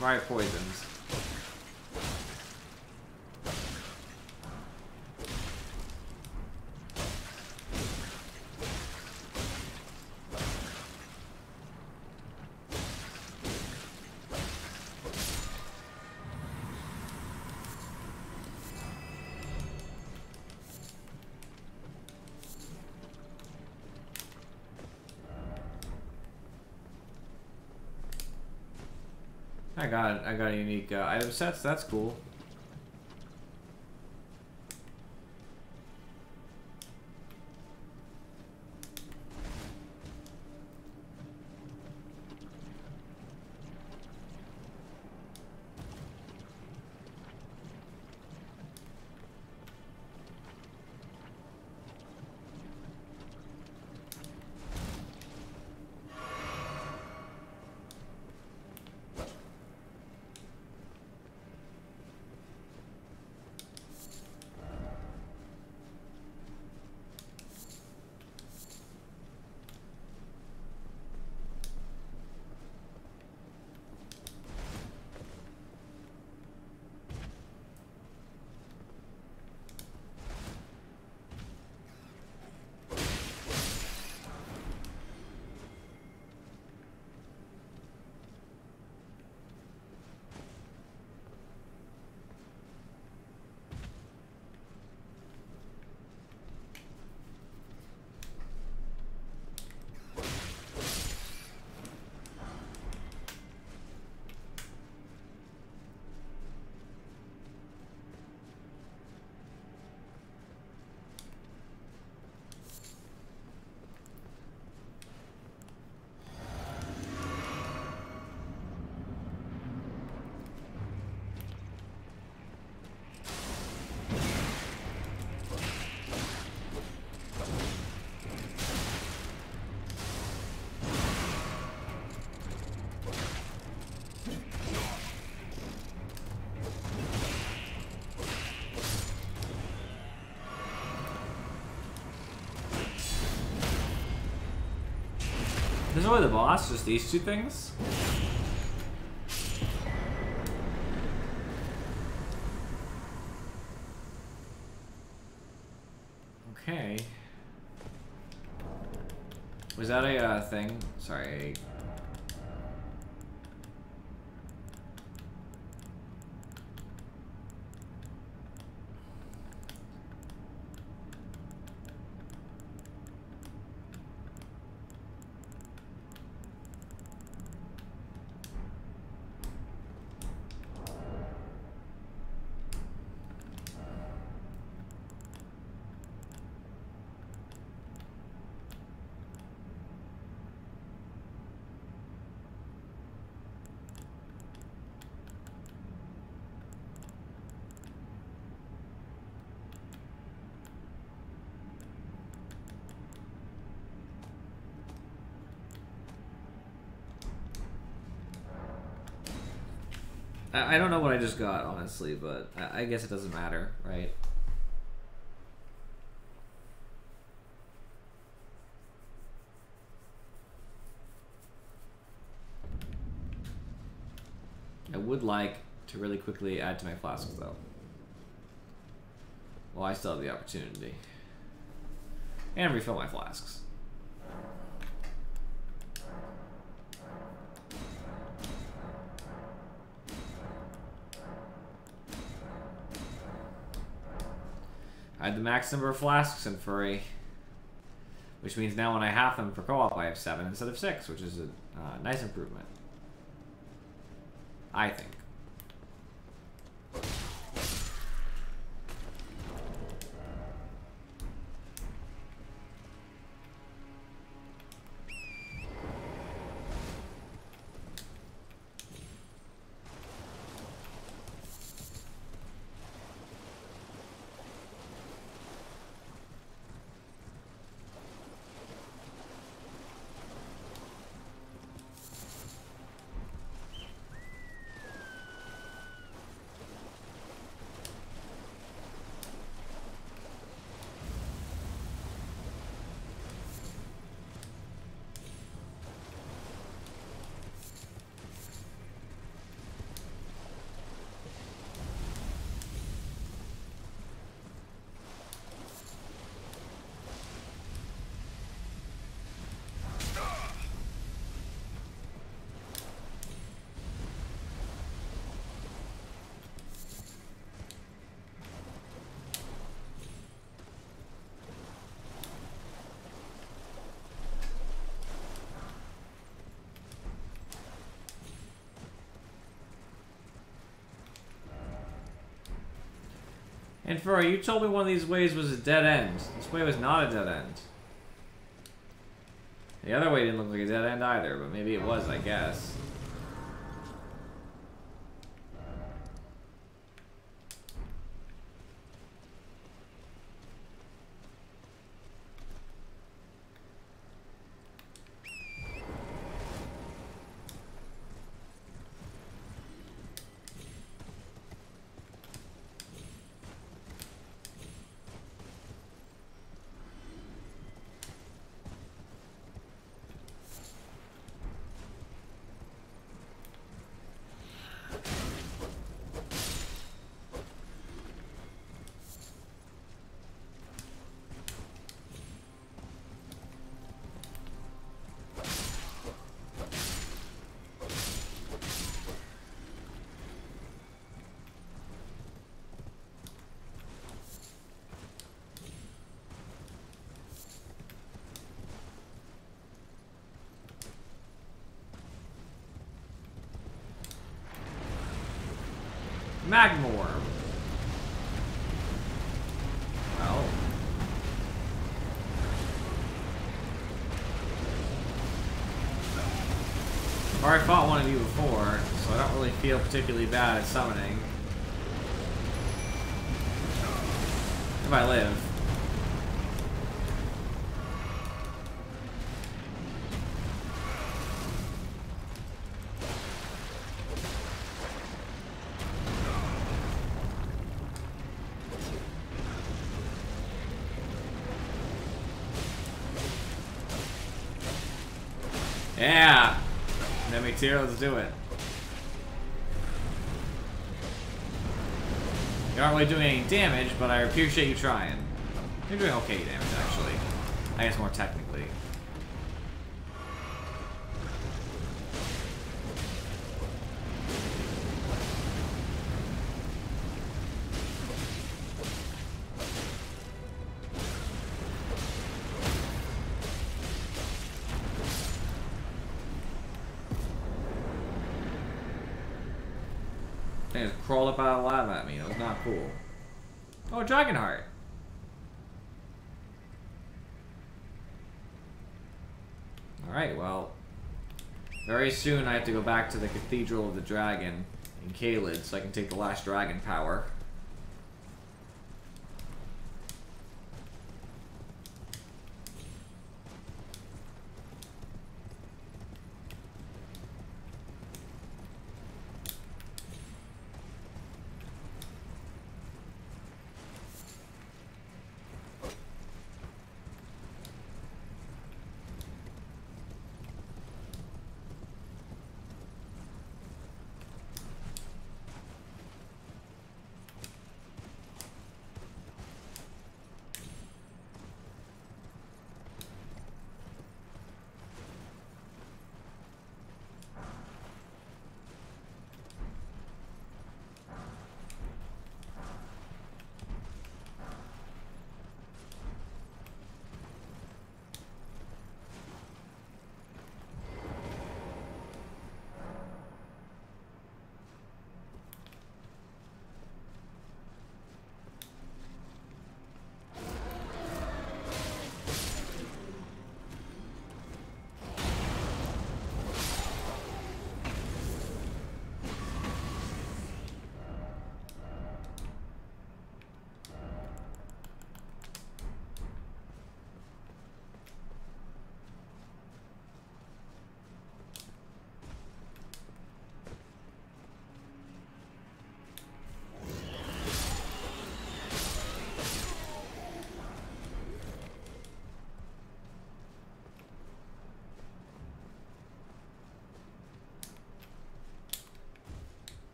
Right poisons. I got a unique item sets. That's cool. This is only the boss, just these two things? Okay. Was that a thing? Sorry. I don't know what I just got, honestly, but I guess it doesn't matter, right? I would like to really quickly add to my flasks, though. Well, I still have the opportunity. And refill my flasks. I had the max number of flasks in Furry, which means now when I have them for co-op, I have 7 instead of 6, which is a nice improvement. I think. And Furry, you told me one of these ways was a dead end. This way was not a dead end. The other way didn't look like a dead end either, but maybe it was, I guess. Magma Worm. Well. I've already fought one of you before, so I don't really feel particularly bad at summoning. If I live. Yeah! Enemy tier, let's do it. You aren't really doing any damage, but I appreciate you trying. You're doing okay damage, actually. I guess more technically. They just crawled up out of lava at me. That was not cool. Oh, Dragonheart. Alright, well. Very soon I have to go back to the Cathedral of the Dragon in Caelid so I can take the last dragon power.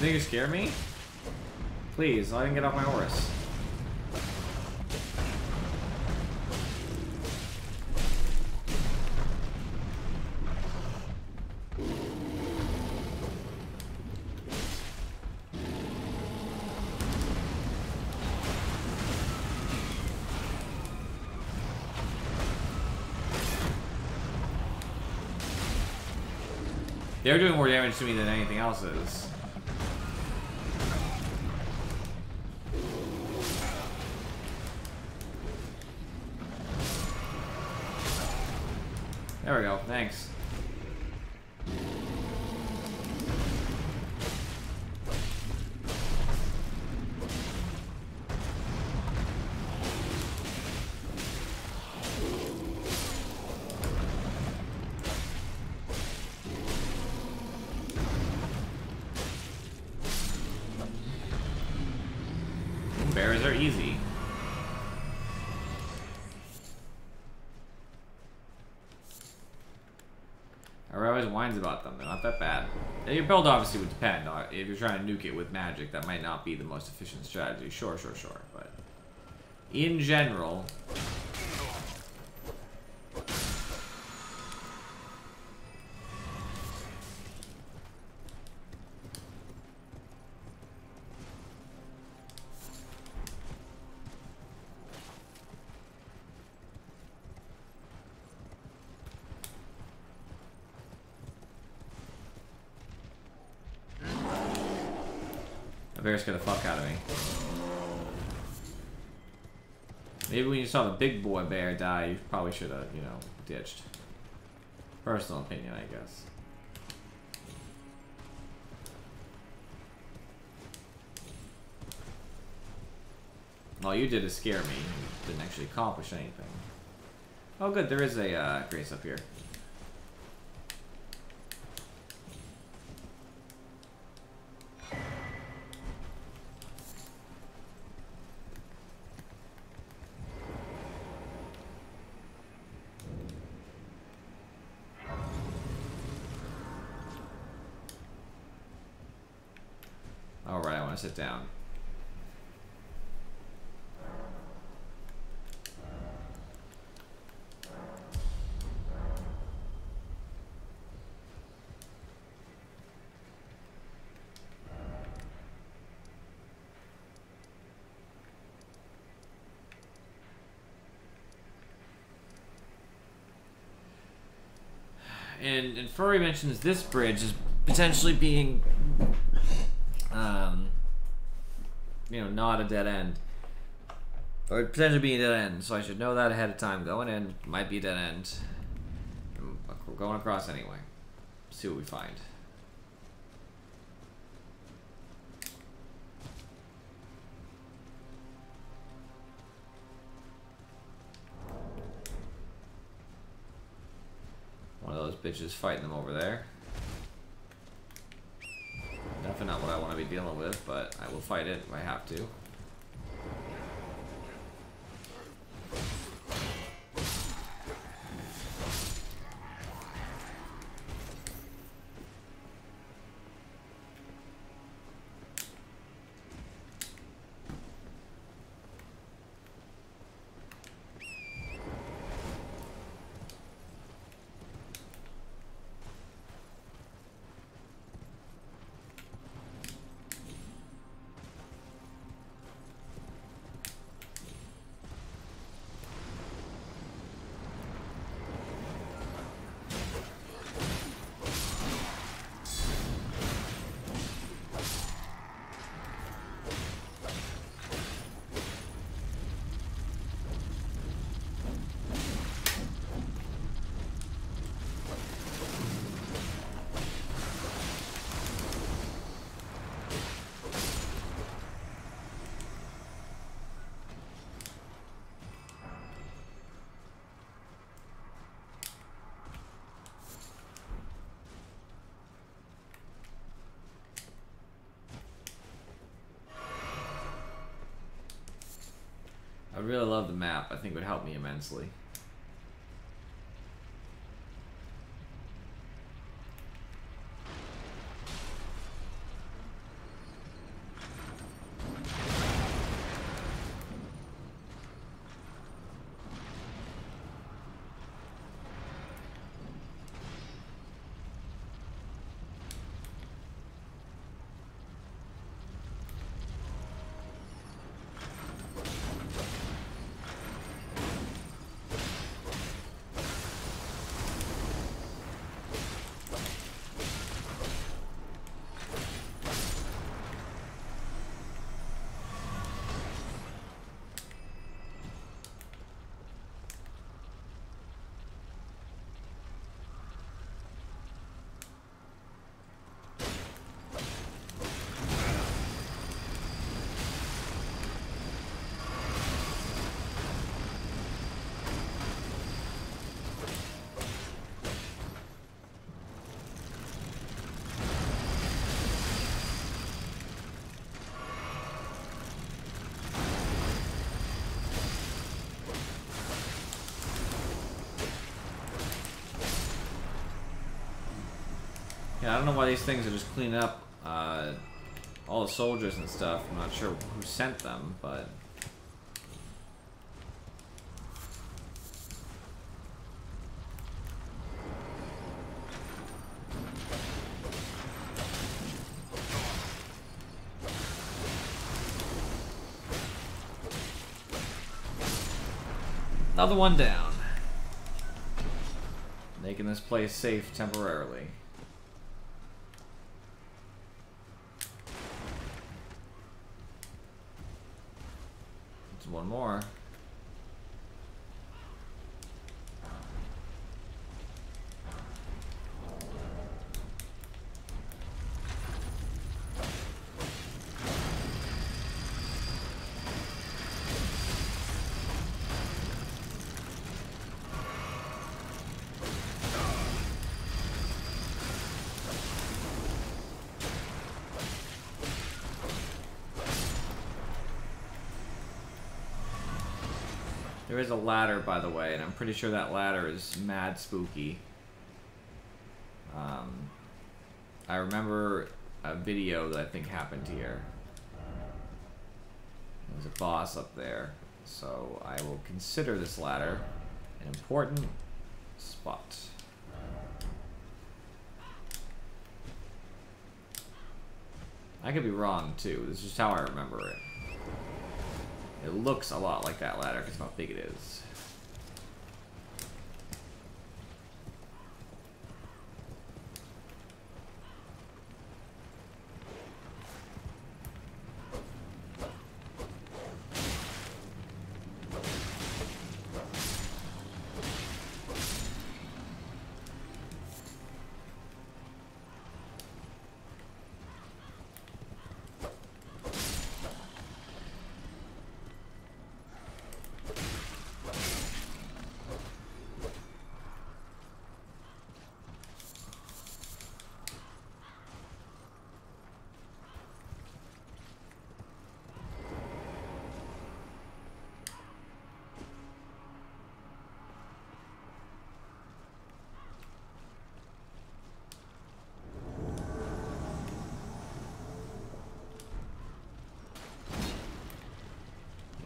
think you scared me? Please, I didn't get off my horse. They're doing more damage to me than anything else is. There we go, thanks. Bears are easy. Everyone always whines about them. They're not that bad. Your build obviously would depend. If you're trying to nuke it with magic, that might not be the most efficient strategy. Sure. But in general, bear scared the fuck out of me. Maybe when you saw the big boy bear die, you probably should have, you know, ditched. Personal opinion, I guess. All you did is scare me. You didn't actually accomplish anything. Oh good, there is a grace up here. Alright, I want to sit down. And Furry mentions this bridge as potentially being you know, not a dead end. Or potentially being a dead end, so I should know that ahead of time. Going in might be a dead end. We're going across anyway. See what we find. One of those bitches fighting them over there. Definitely not what I want to be dealing with, but I will fight it if I have to. I really love the map. I think it would help me immensely. Yeah, I don't know why these things are just cleaning up all the soldiers and stuff. I'm not sure who sent them, but... Another one down. Making this place safe temporarily. There's one more. There is a ladder, by the way, and I'm pretty sure that ladder is mad spooky. I remember a video that I think happened here. There's a boss up there, so I will consider this ladder an important spot. I could be wrong, too. This is just how I remember it. It looks a lot like that ladder because of how big it is.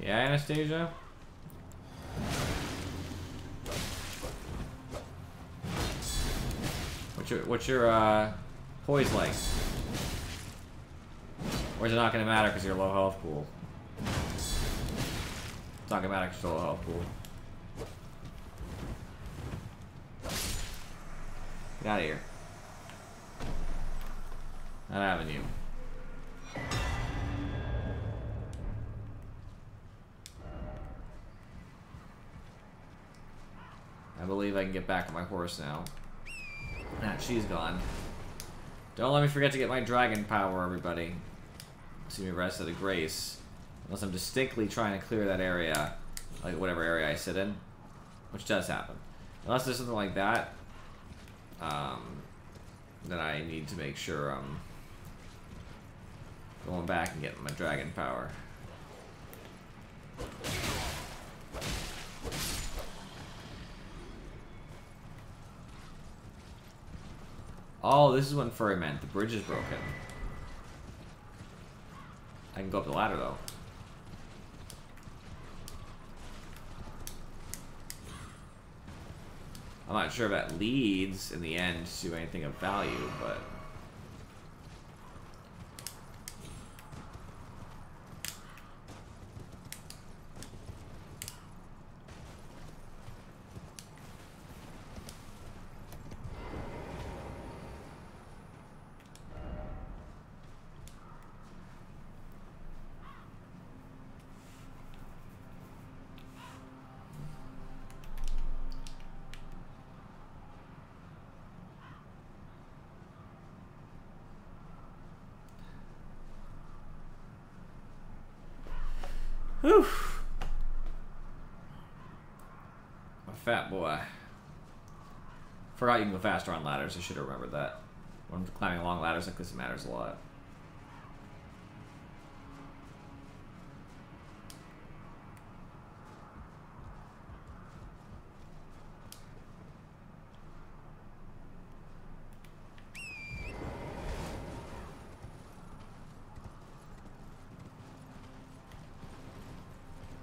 Yeah, Anastasia? What's your poise like? Or is it not gonna matter because you're low health pool? It's not gonna matter because you're low health pool. Get out of here. Not having you. I believe I can get back on my horse now. Nah, she's gone. Don't let me forget to get my dragon power, everybody. See me rest at a grace. Unless I'm distinctly trying to clear that area. Like whatever area I sit in. Which does happen. Unless there's something like that. Then I need to make sure I'm going back and getting my dragon power. Oh, this is when Furry meant the bridge is broken. I can go up the ladder though. I'm not sure if that leads in the end to anything of value, but whew. A fat boy. Forgot you can go faster on ladders. I should have remembered that. When I'm climbing along ladders like this, it matters a lot.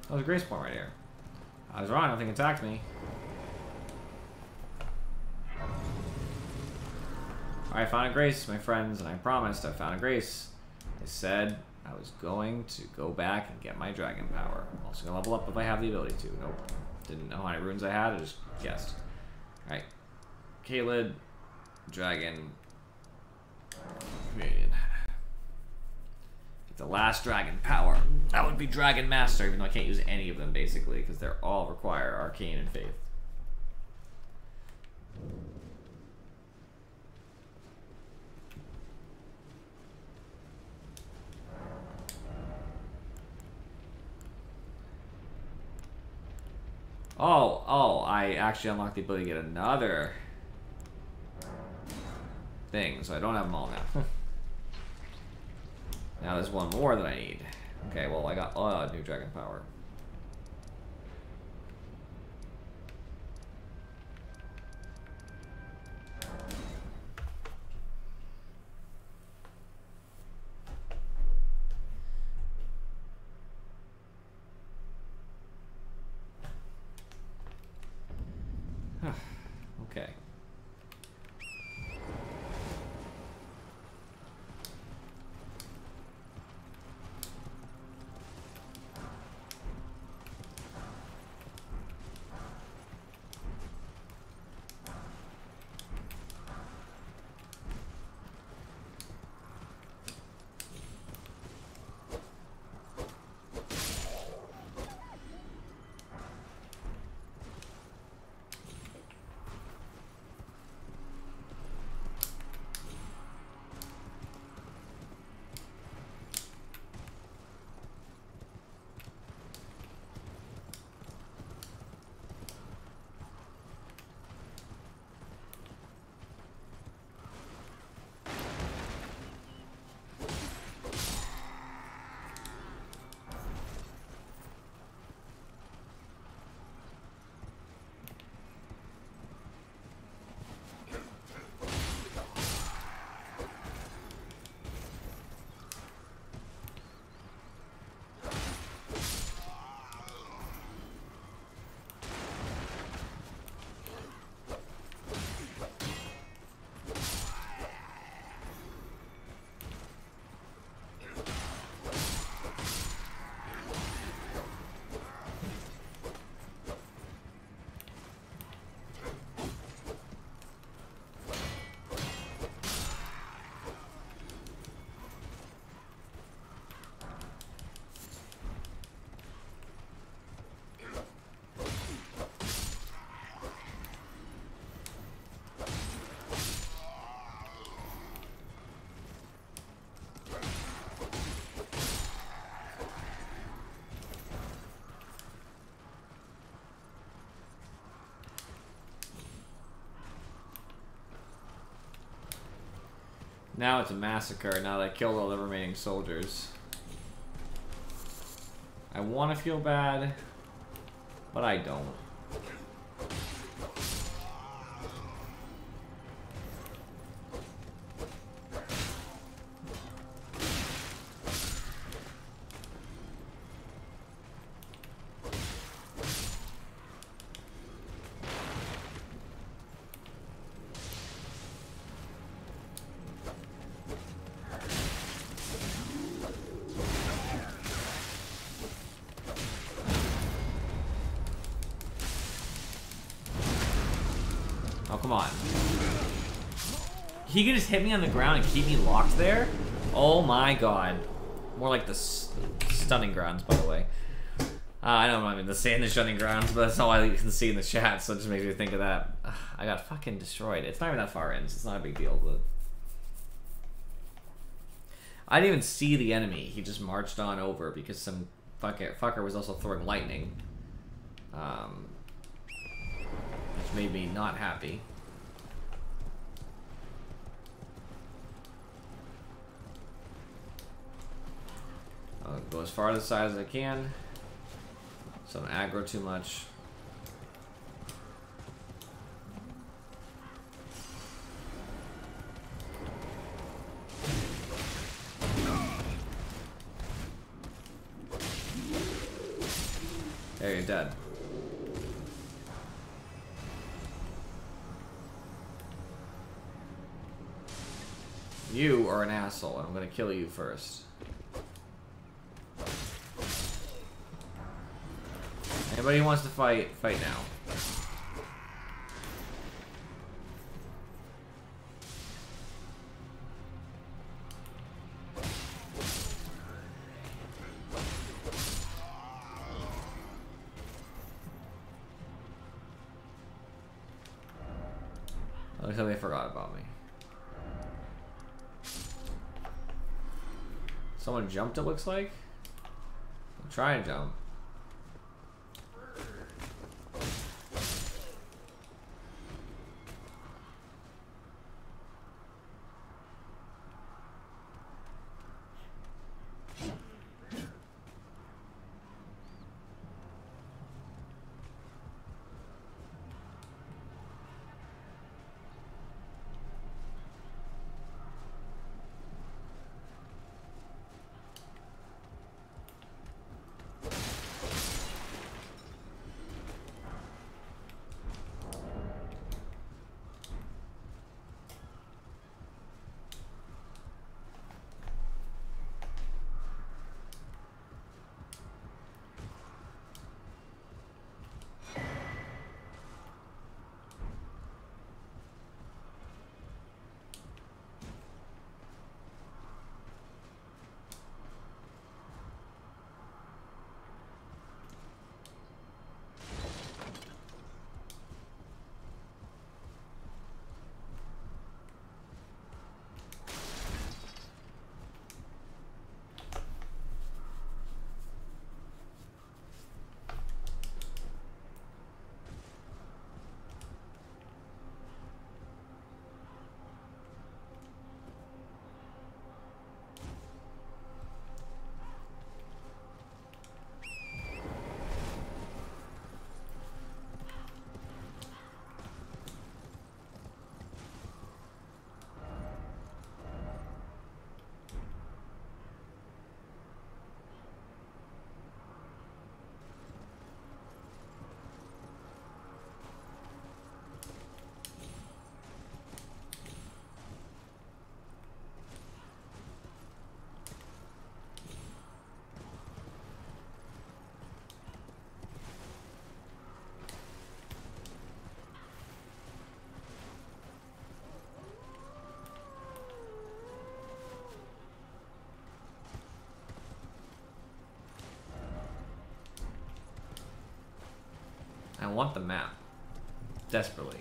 Oh, there's a grace point right here. I was wrong, nothing attacked me. Alright, I found a grace, my friends, and I promised I found a grace. I said I was going to go back and get my dragon power. I'm also gonna level up if I have the ability to. Nope. Didn't know how many runes I had, I just guessed. Alright. Caled, dragon, communion. Get the last dragon power. That would be Dragon Master, even though I can't use any of them basically, because they're all require arcane and faith. Oh, I actually unlocked the ability to get another thing, so I don't have them all now. Now there's one more that I need. Okay, well I got new dragon power. Okay. Now it's a massacre, now that I killed all the remaining soldiers. I want to feel bad, but I don't. Oh, come on. He can just hit me on the ground and keep me locked there? Oh my god. More like the stunning grounds, by the way. I don't know, I mean, the stunning grounds, but that's all I can see in the chat, so it just makes me think of that. I got fucking destroyed. It's not even that far in, so it's not a big deal, but... I didn't even see the enemy. He just marched on over because some fucker was also throwing lightning. Which made me not happy. I'll go as far to the side as I can. So I don't aggro too much. There, you're dead. You are an asshole, and I'm gonna kill you first. Anybody who wants to fight, fight now. Looks like they forgot about me. Someone jumped, it looks like. I'm trying to jump. I want the map. Desperately.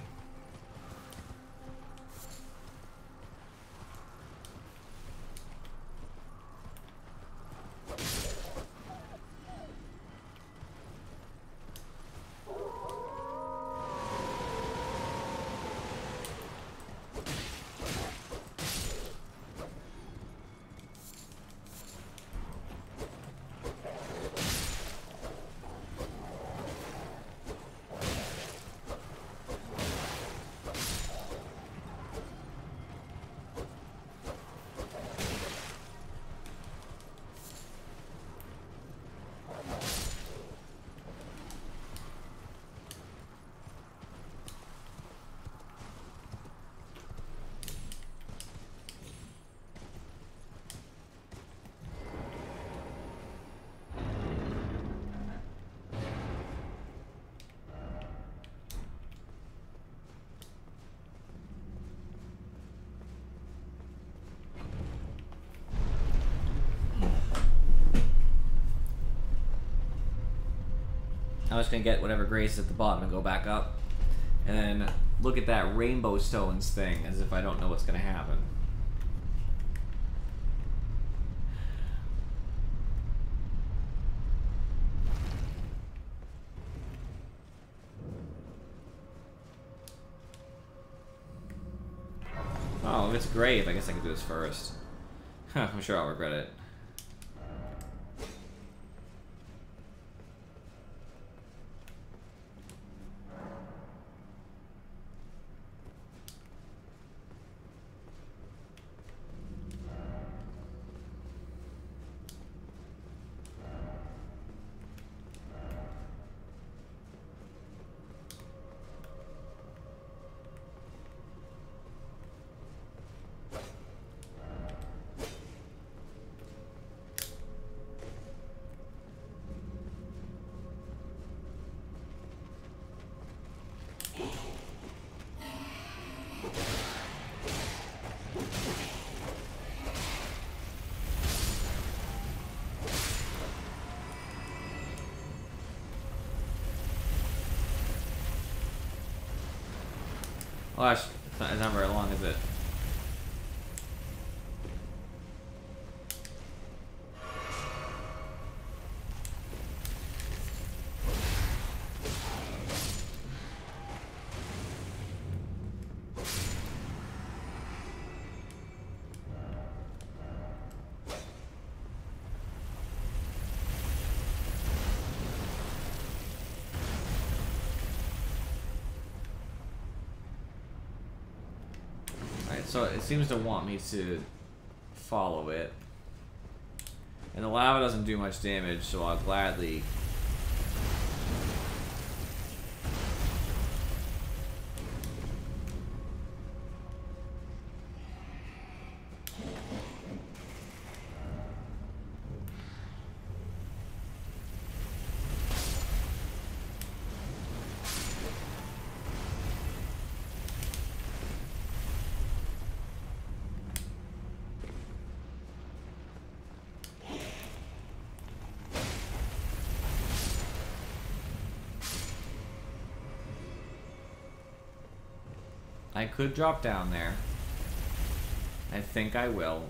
I'm just gonna get whatever grace is at the bottom and go back up. And then look at that rainbow stones thing as if I don't know what's gonna happen. Oh, if it's grave, I guess I can do this first. I'm sure I'll regret it. Well, it's not very long, is it? So it seems to want me to follow it. And the lava doesn't do much damage, so I'll gladly... I could drop down there. I think I will.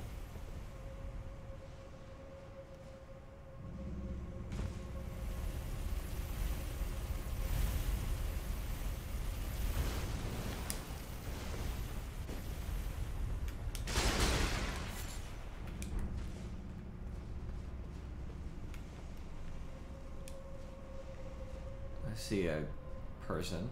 I see a person.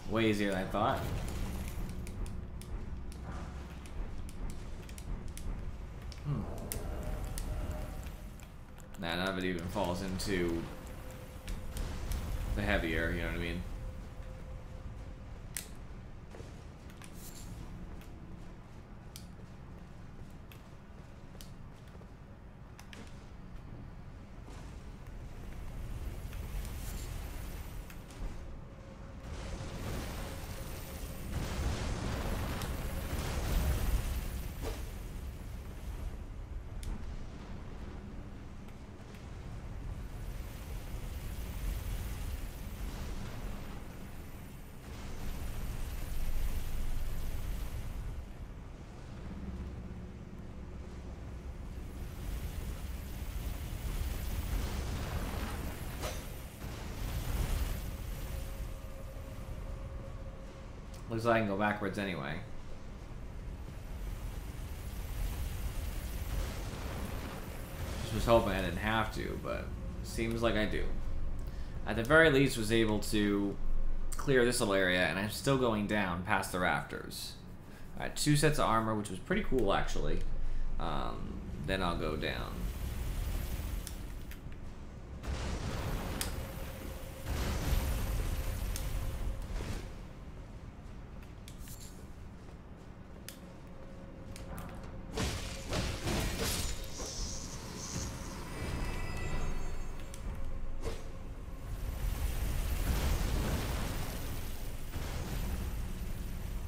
Way easier than I thought. Nah, none of it even falls into the heavier, you know what I mean? Looks like I can go backwards anyway. Just was hoping I didn't have to, but seems like I do. At the very least, was able to clear this little area, and I'm still going down past the rafters. Alright, 2 sets of armor, which was pretty cool, actually. Then I'll go down.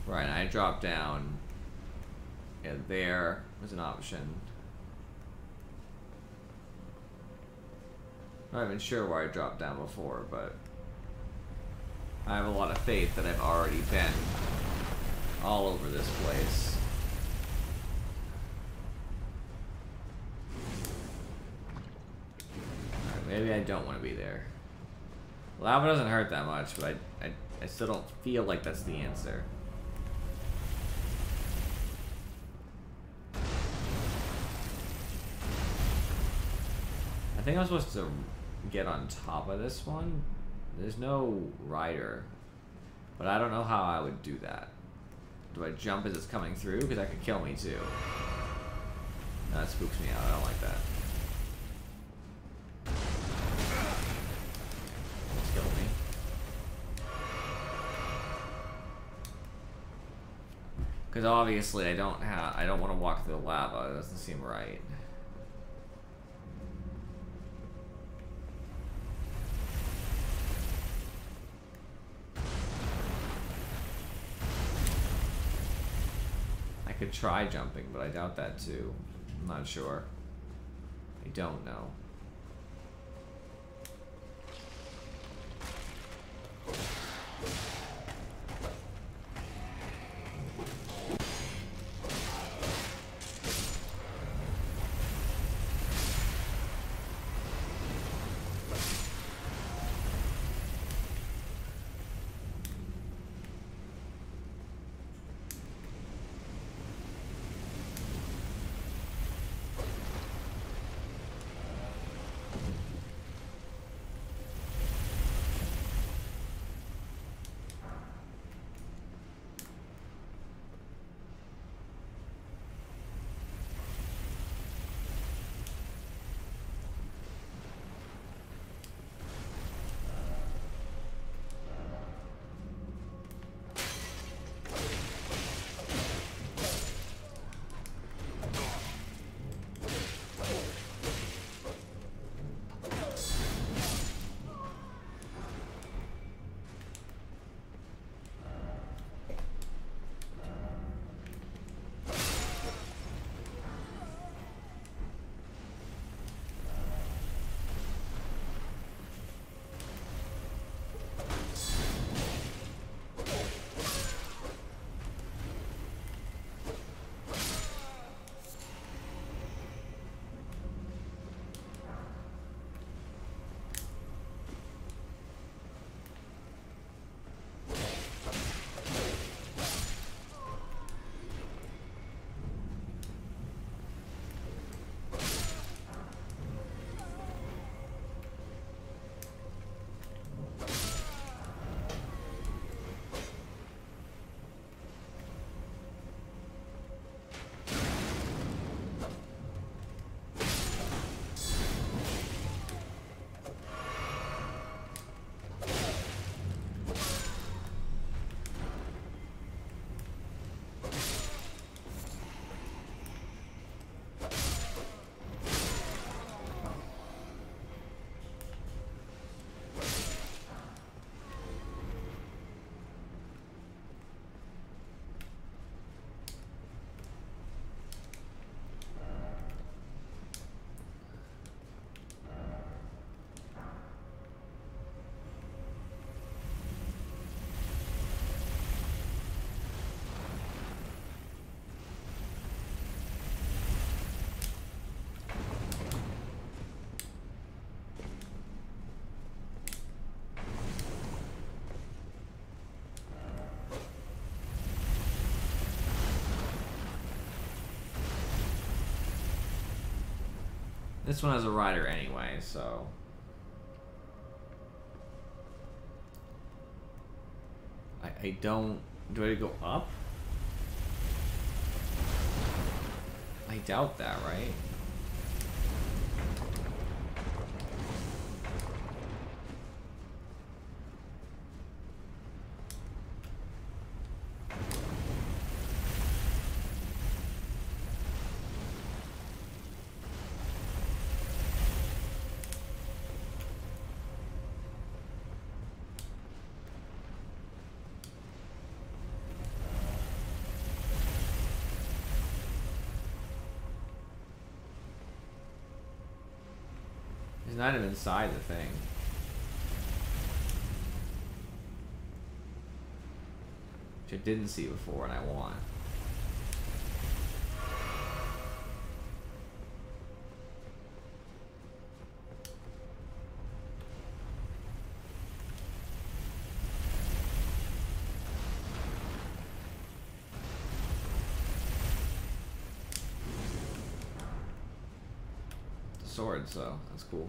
Right, I dropped down, and there was an option. Not even sure where I dropped down before, but I have a lot of faith that I've already been all over this place. Alright, maybe I don't want to be there. Lava doesn't hurt that much, but I still don't feel like that's the answer. I think I'm supposed to get on top of this one. There's no rider, but I don't know how I would do that. Do I jump as it's coming through? Because that could kill me too. No, that spooks me out. I don't like that. It's killed me. Because obviously I don't want to walk through the lava. It doesn't seem right. could try jumping, but I doubt that too. I'm not sure. I don't know. This one has a rider anyway, so... I don't... Do I go up? I doubt that, right? Not even inside the thing. Which I didn't see before and I want. The sword, so that's cool.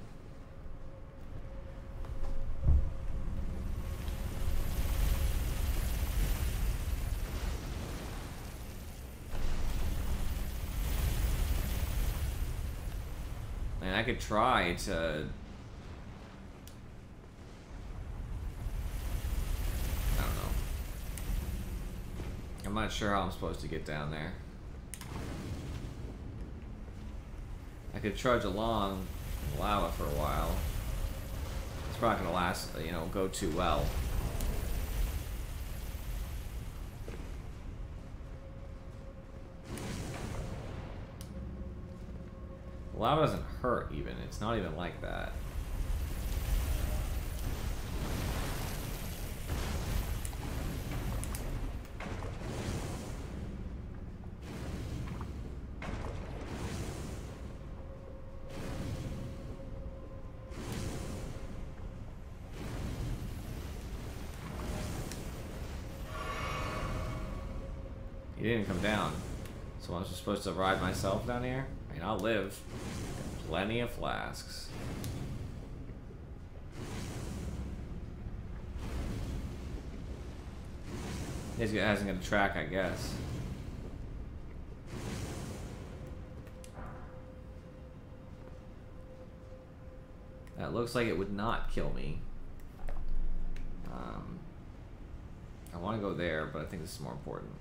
I could try to... I don't know. I'm not sure how I'm supposed to get down there. I could trudge along lava for a while. It's probably not gonna last, you know, go too well. Lava doesn't hurt even. It's not even like that. He didn't come down. So I was supposed to ride myself down here? I mean, I'll live. Got plenty of flasks. He hasn't got a track, I guess. That looks like it would not kill me. I want to go there, but I think this is more important.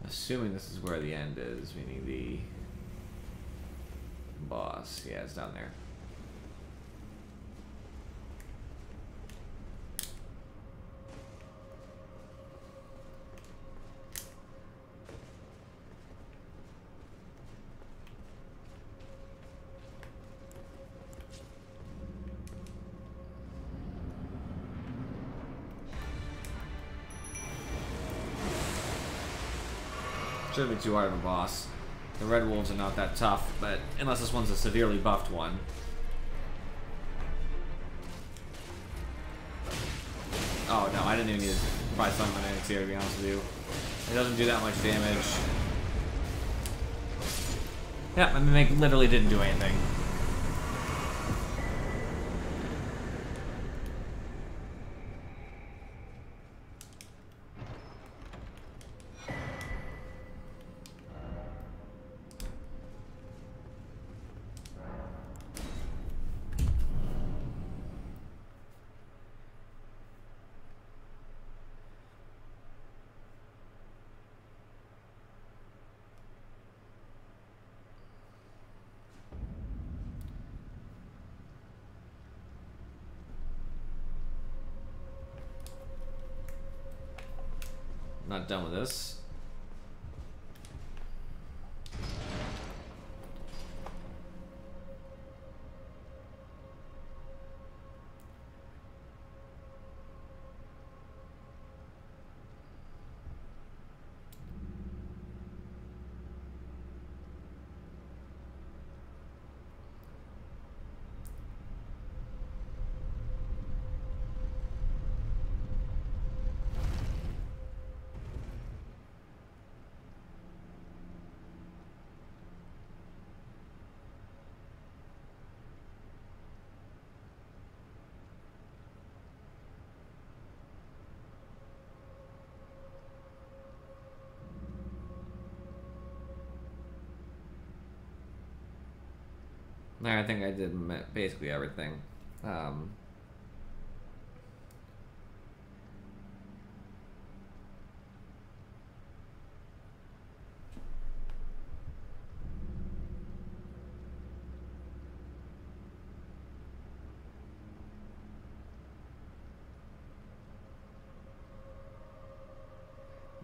Assuming this is where the end is, meaning the boss. Yeah, it's down there. Shouldn't be too hard of a boss. The red wolves are not that tough, but unless this one's a severely buffed one. Oh no, I didn't even need to probably summon an here, to be honest with you. It doesn't do that much damage. Yeah, my mimic literally didn't do anything. Not done with this. I think I did basically everything.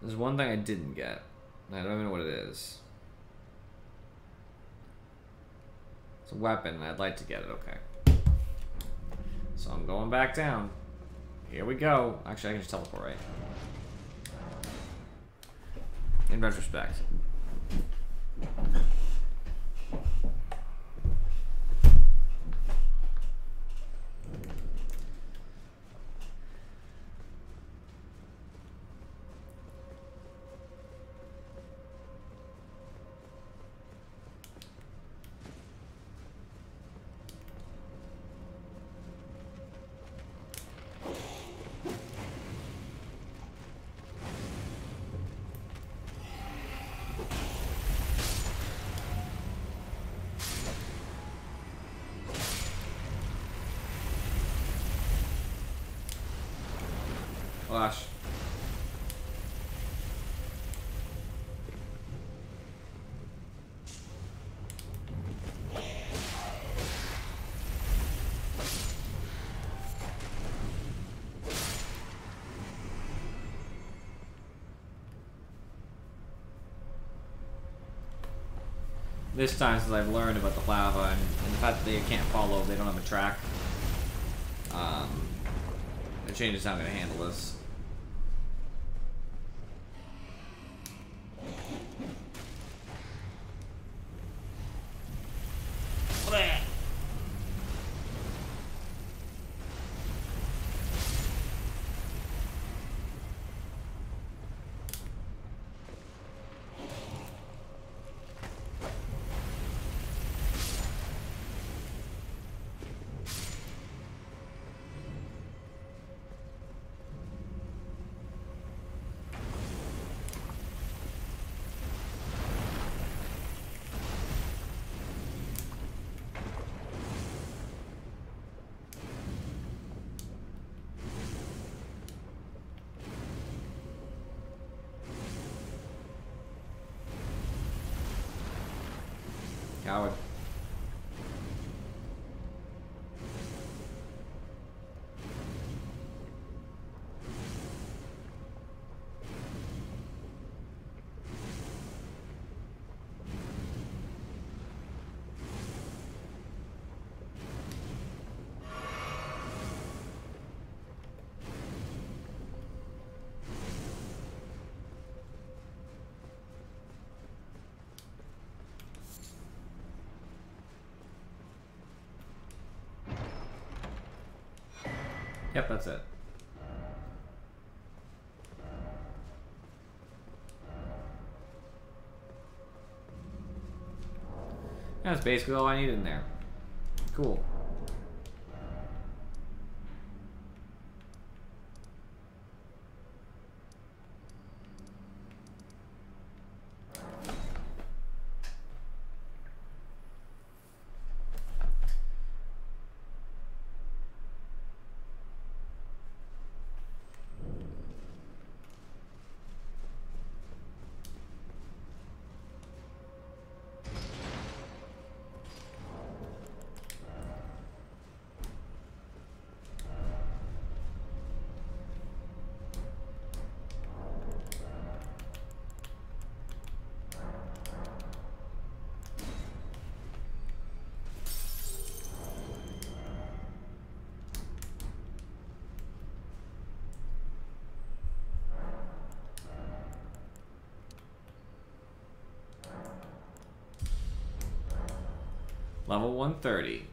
There's one thing I didn't get. I don't even know what it is. It's a weapon, and I'd like to get it, okay. So I'm going back down. Here we go. Actually, I can just teleport, right? In retrospect. Gosh. This time, since I've learned about the lava and the fact that they can't follow, they don't have a track, it changes how I'm going to handle this. Coward. Yep, that's it. That's basically all I need in there. Cool. Level 130.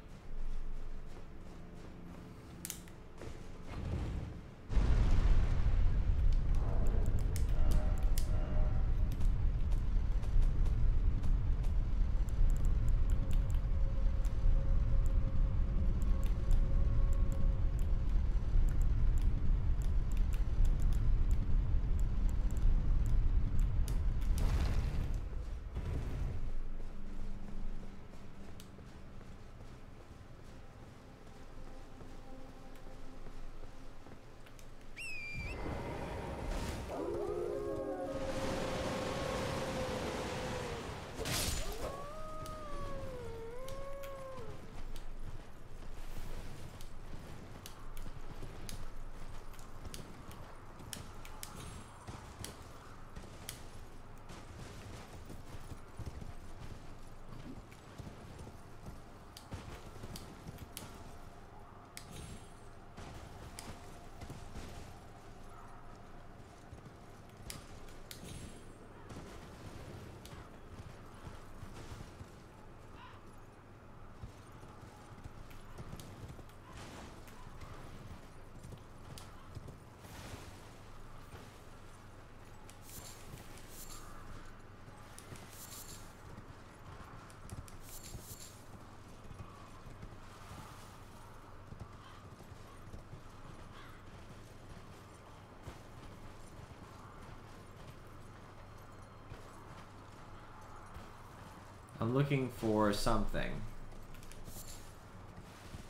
I'm looking for something.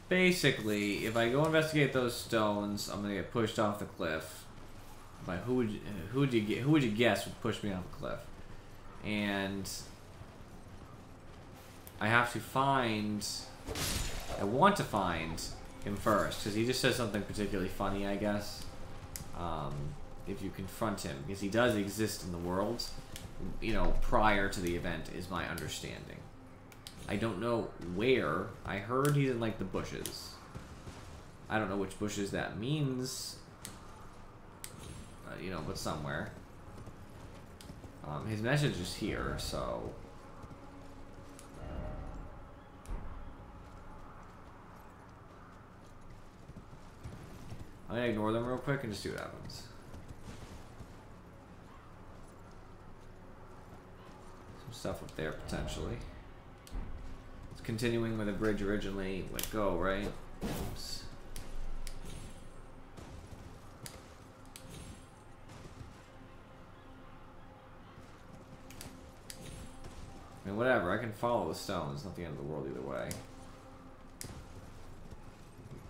Basically, if I go investigate those stones, I'm gonna get pushed off the cliff. But who would you guess would push me off a cliff? And I have to find. I want to find him first because he just says something particularly funny, I guess. If you confront him, because he does exist in the world, you know, prior to the event, is my understanding. I don't know where. I heard he's in like the bushes. I don't know which bushes that means. You know, but somewhere. His message is here, so. I'm gonna ignore them real quick and just see what happens. Some stuff up there potentially. It's continuing where the bridge originally went go, right? Oops. I mean, whatever, I can follow the stones, it's not the end of the world either way.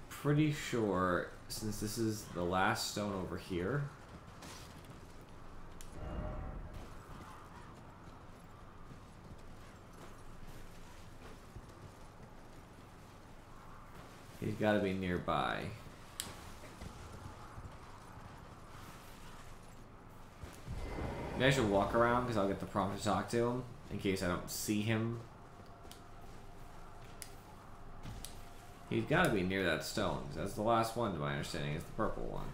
Pretty sure, since this is the last stone over here, he's got to be nearby. Maybe I should walk around because I'll get the prompt to talk to him in case I don't see him. He's got to be near that stone, because that's the last one, to my understanding, is the purple one.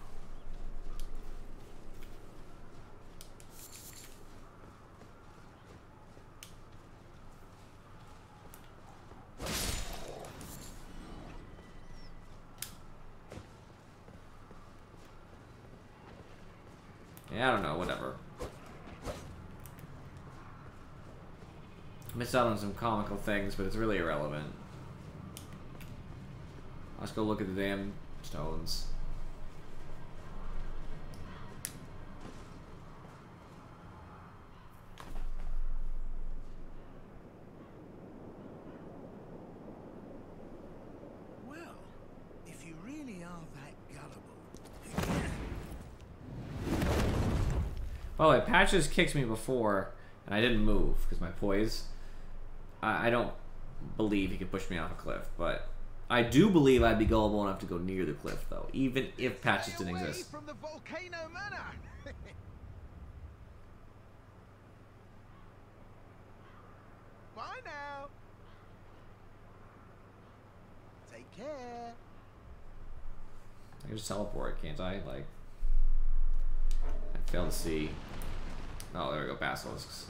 Yeah, I don't know, whatever. Missed out on some comical things, but it's really irrelevant. Let's go look at the damn stones. Well, if you really are that gullible. By the way, Patches kicked me before, and I didn't move because my poise. I don't believe he could push me off a cliff, but I do believe I'd be gullible enough to go near the cliff, though, even if Patches didn't exist. From the volcano manor. Bye now. Take care. I can just teleport, can't I? Like, I fail to see. Oh, there we go, basilisks.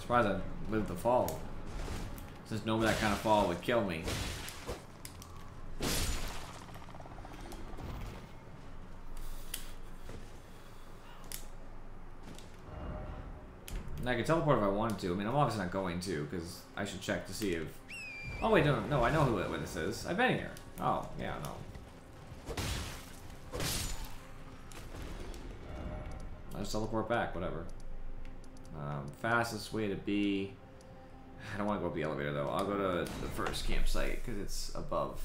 Surprised I lived the fall. Since knowing that kind of fall would kill me. And I could teleport if I wanted to. I mean, I'm obviously not going to, because I should check to see if... Oh, wait, no, I know who this is. I've been here. Oh, yeah, no. I'll just teleport back, whatever. Fastest way to be... I don't want to go up the elevator, though. I'll go to the first campsite, because it's above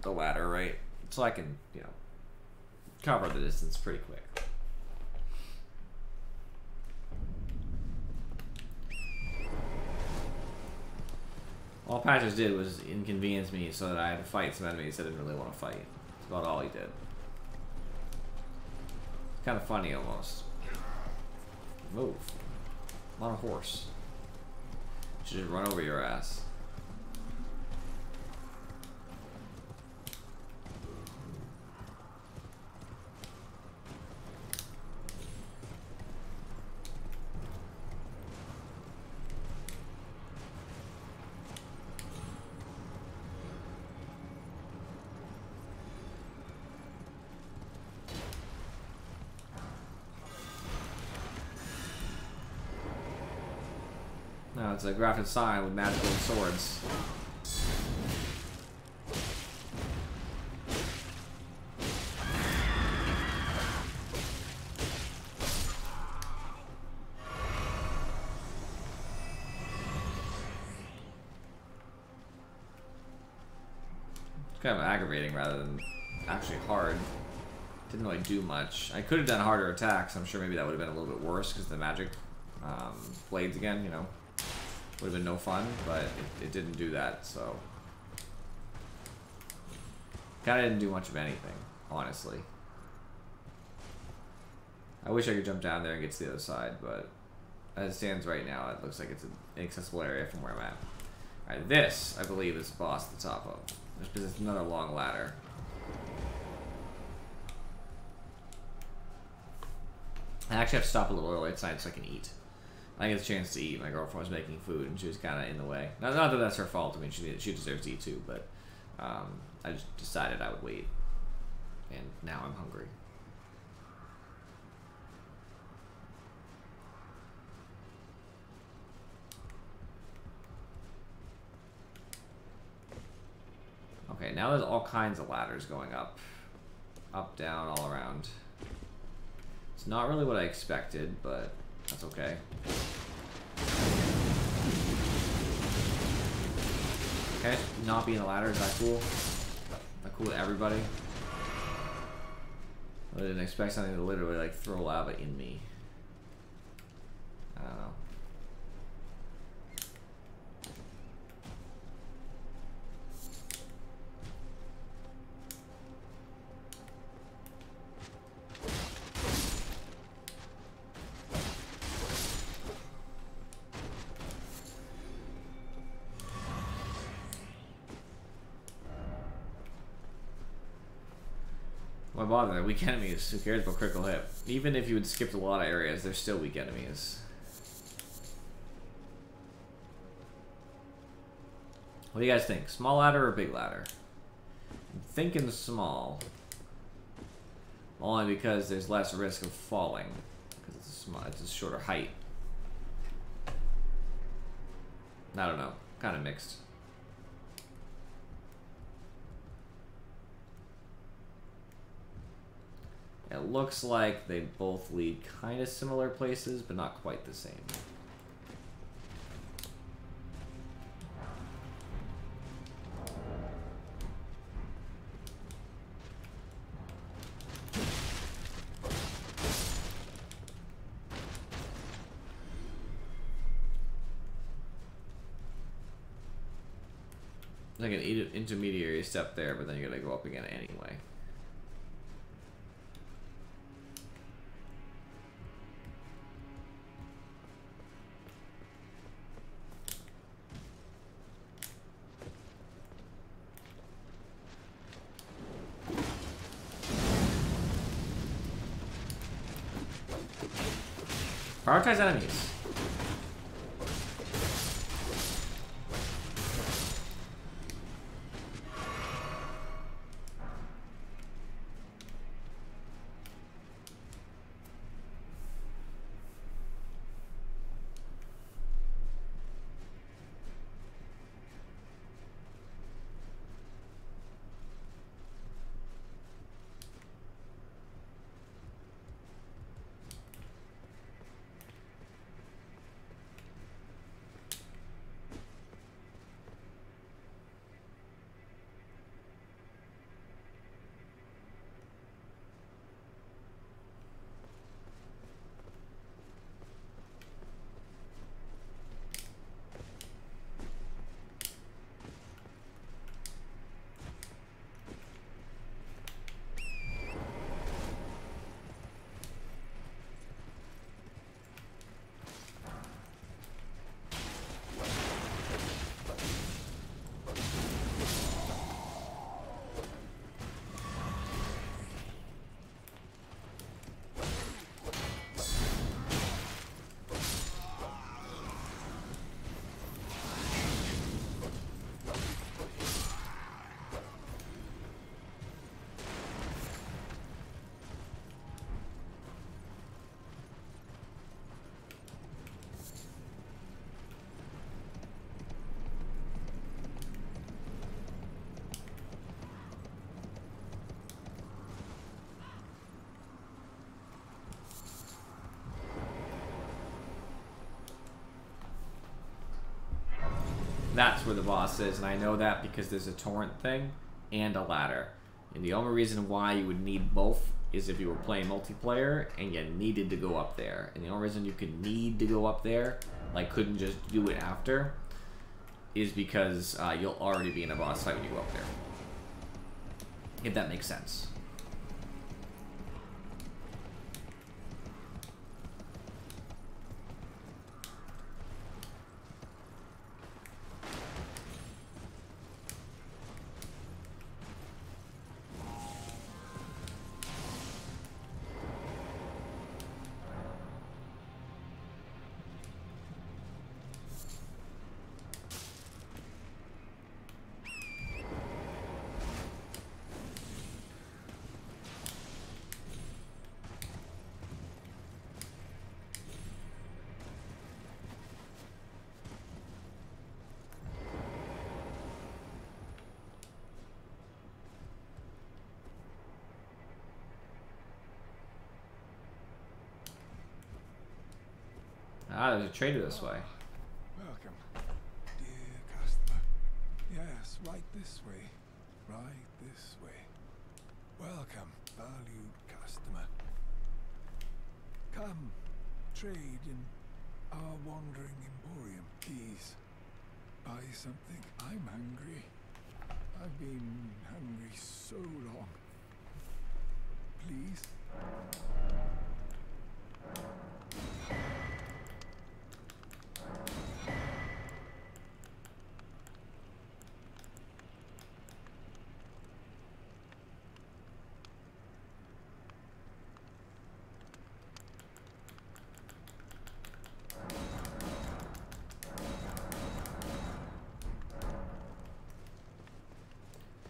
the ladder, right? So I can, you know, cover the distance pretty quick. All Patches did was inconvenience me so that I had to fight some enemies I didn't really want to fight. That's about all he did. It's kind of funny, almost. Move. I'm on a horse. Should just run over your ass. That's a graphic sign with magical swords. It's kind of aggravating rather than actually hard. Didn't really do much. I could have done harder attacks. I'm sure maybe that would have been a little bit worse because the magic blades again, you know, would have been no fun, but it didn't do that, so. Kind of didn't do much of anything, honestly. I wish I could jump down there and get to the other side, but as it stands right now, it looks like it's an inaccessible area from where I'm at. Alright, this, I believe, is the boss at the top of. There's another long ladder. I actually have to stop a little early tonight so I can eat. I get a chance to eat. My girlfriend was making food and she was kind of in the way. Not that that's her fault. I mean, she deserves to eat too, but I just decided I would wait. And now I'm hungry. Okay, now there's all kinds of ladders going up. Up, down, all around. It's not really what I expected, but that's okay. Can I just not be in the ladder? Is that cool? Is that cool with everybody? I didn't expect something to literally like throw lava in me. I don't know. Why bother? They're weak enemies. Who cares about critical hit? Even if you had skipped a lot of areas, they're still weak enemies. What do you guys think? Small ladder or big ladder? I'm thinking small. Only because there's less risk of falling. Because it's a shorter height. I don't know. Kind of mixed. It looks like they both lead kind of similar places, but not quite the same. Like an intermediary step there, but then you gotta go up again anyway. Prioritize enemies. That's where the boss is, and I know that because there's a torrent thing and a ladder. And the only reason why you would need both is if you were playing multiplayer and you needed to go up there. And the only reason you could need to go up there, like couldn't just do it after, is because you'll already be in a boss fight when you go up there. If that makes sense. Ah, there's a trader this way. Welcome, dear customer. Yes, right this way. Right this way. Welcome, valued customer. Come, trade in our wandering emporium. Please, buy something. I'm hungry. I've been hungry so long. Please?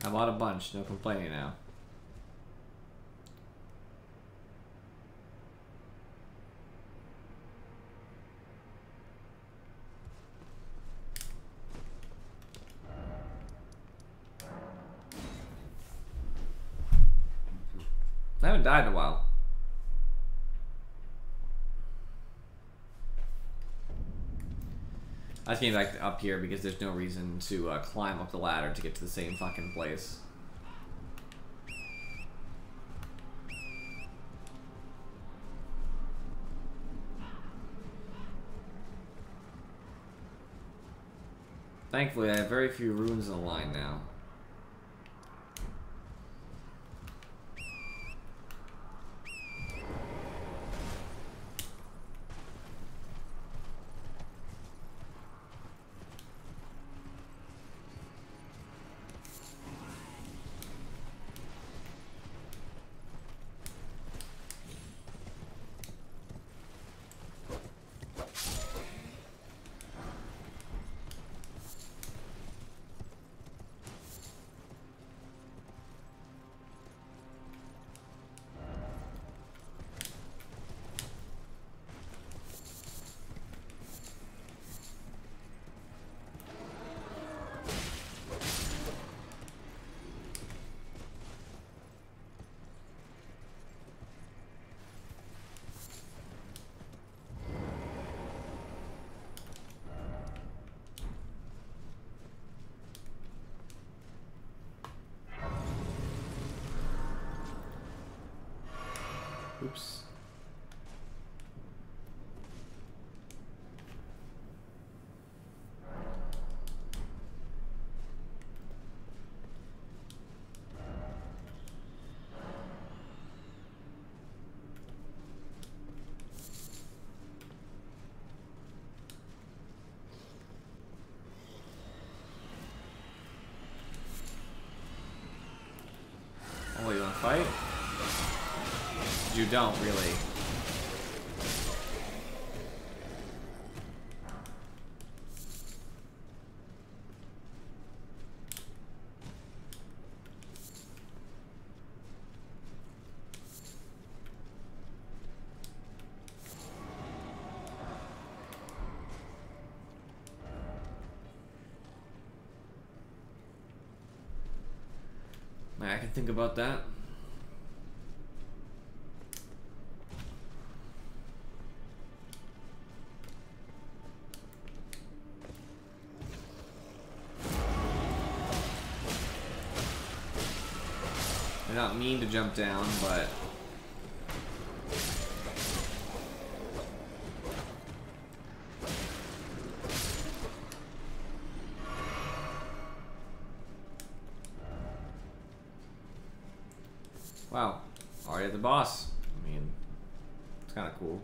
I bought a bunch, no complaining now. I haven't died in a while. I just came back up here because there's no reason to climb up the ladder to get to the same fucking place. Thankfully, I have very few runes in the line now. Oops. Oh, you wanna fight? You don't really. I can think about that. I don't mean to jump down, but... Wow, already at the boss. I mean, it's kind of cool.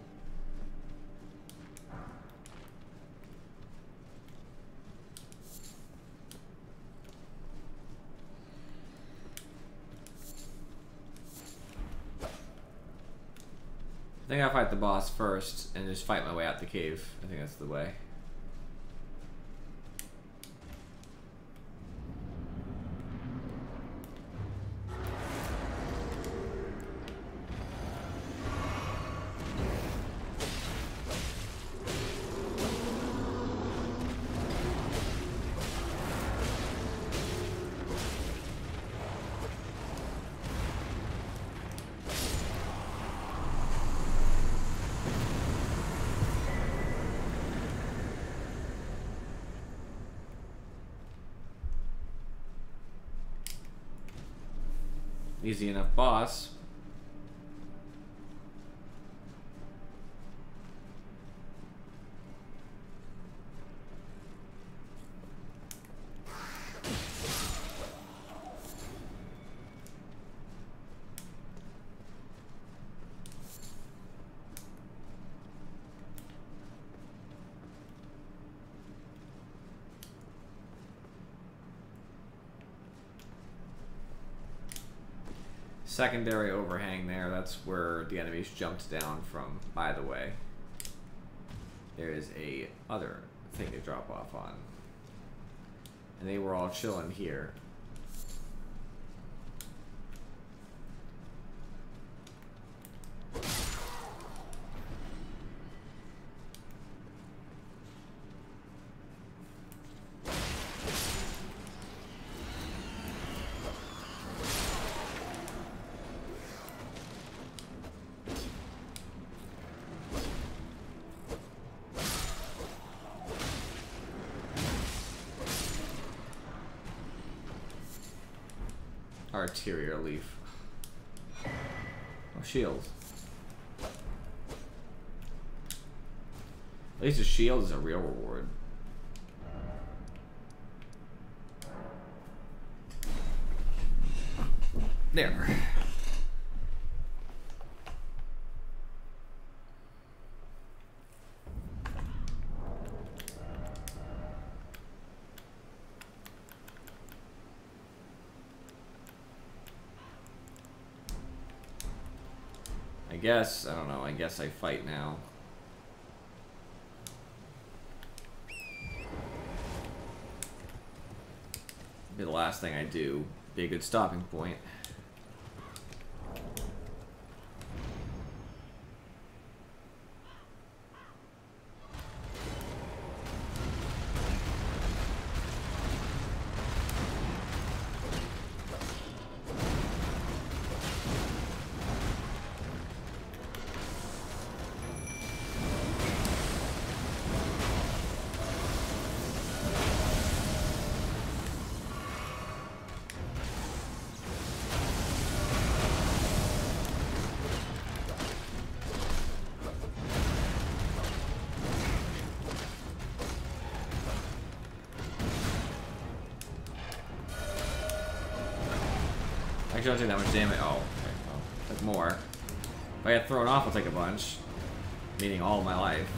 I think I'll fight the boss first and just fight my way out the cave. I think that's the way. Easy enough boss. Secondary overhang there, that's where the enemies jumped down from, by the way. There is a other thing to drop off on. And they were all chilling here. Arterial leaf. Oh, shield. At least a shield is a real reward. There. I don't know, I guess I fight now. Be the last thing I do. Be a good stopping point. Actually, I don't take that much damage. Oh, okay. Well, took more. If I get thrown off, I'll take a bunch. Meaning all of my life.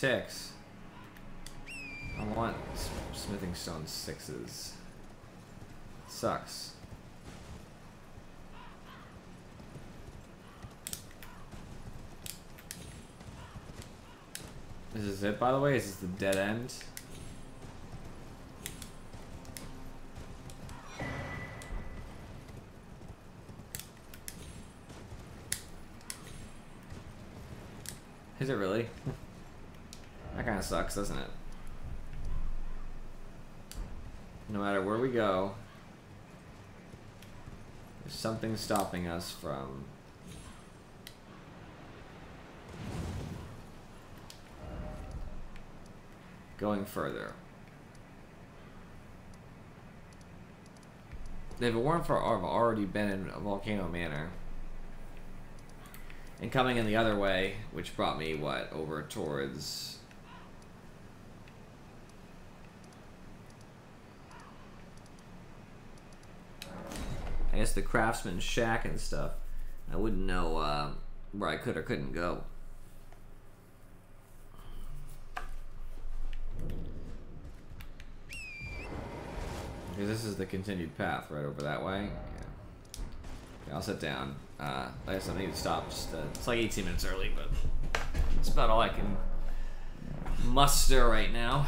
ticks. I want smithing stone 6s. Sucks. Is this it, by the way? Is this the dead end? Is it really? That kind of sucks, doesn't it? No matter where we go, there's something stopping us from going further. If it weren't for I've already been in a Volcano Manor and coming in the other way, which brought me what, over towards I guess the craftsman's shack and stuff, I wouldn't know where I could or couldn't go. Because this is the continued path right over that way. Yeah. Okay, I'll sit down. I guess I need to stop. Just, it's like 18 minutes early, but it's about all I can muster right now.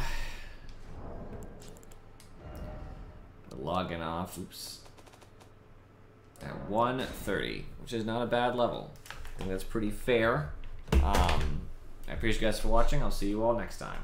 Logging off. Oops. At 1:30, which is not a bad level. I think that's pretty fair. I appreciate you guys for watching. I'll see you all next time.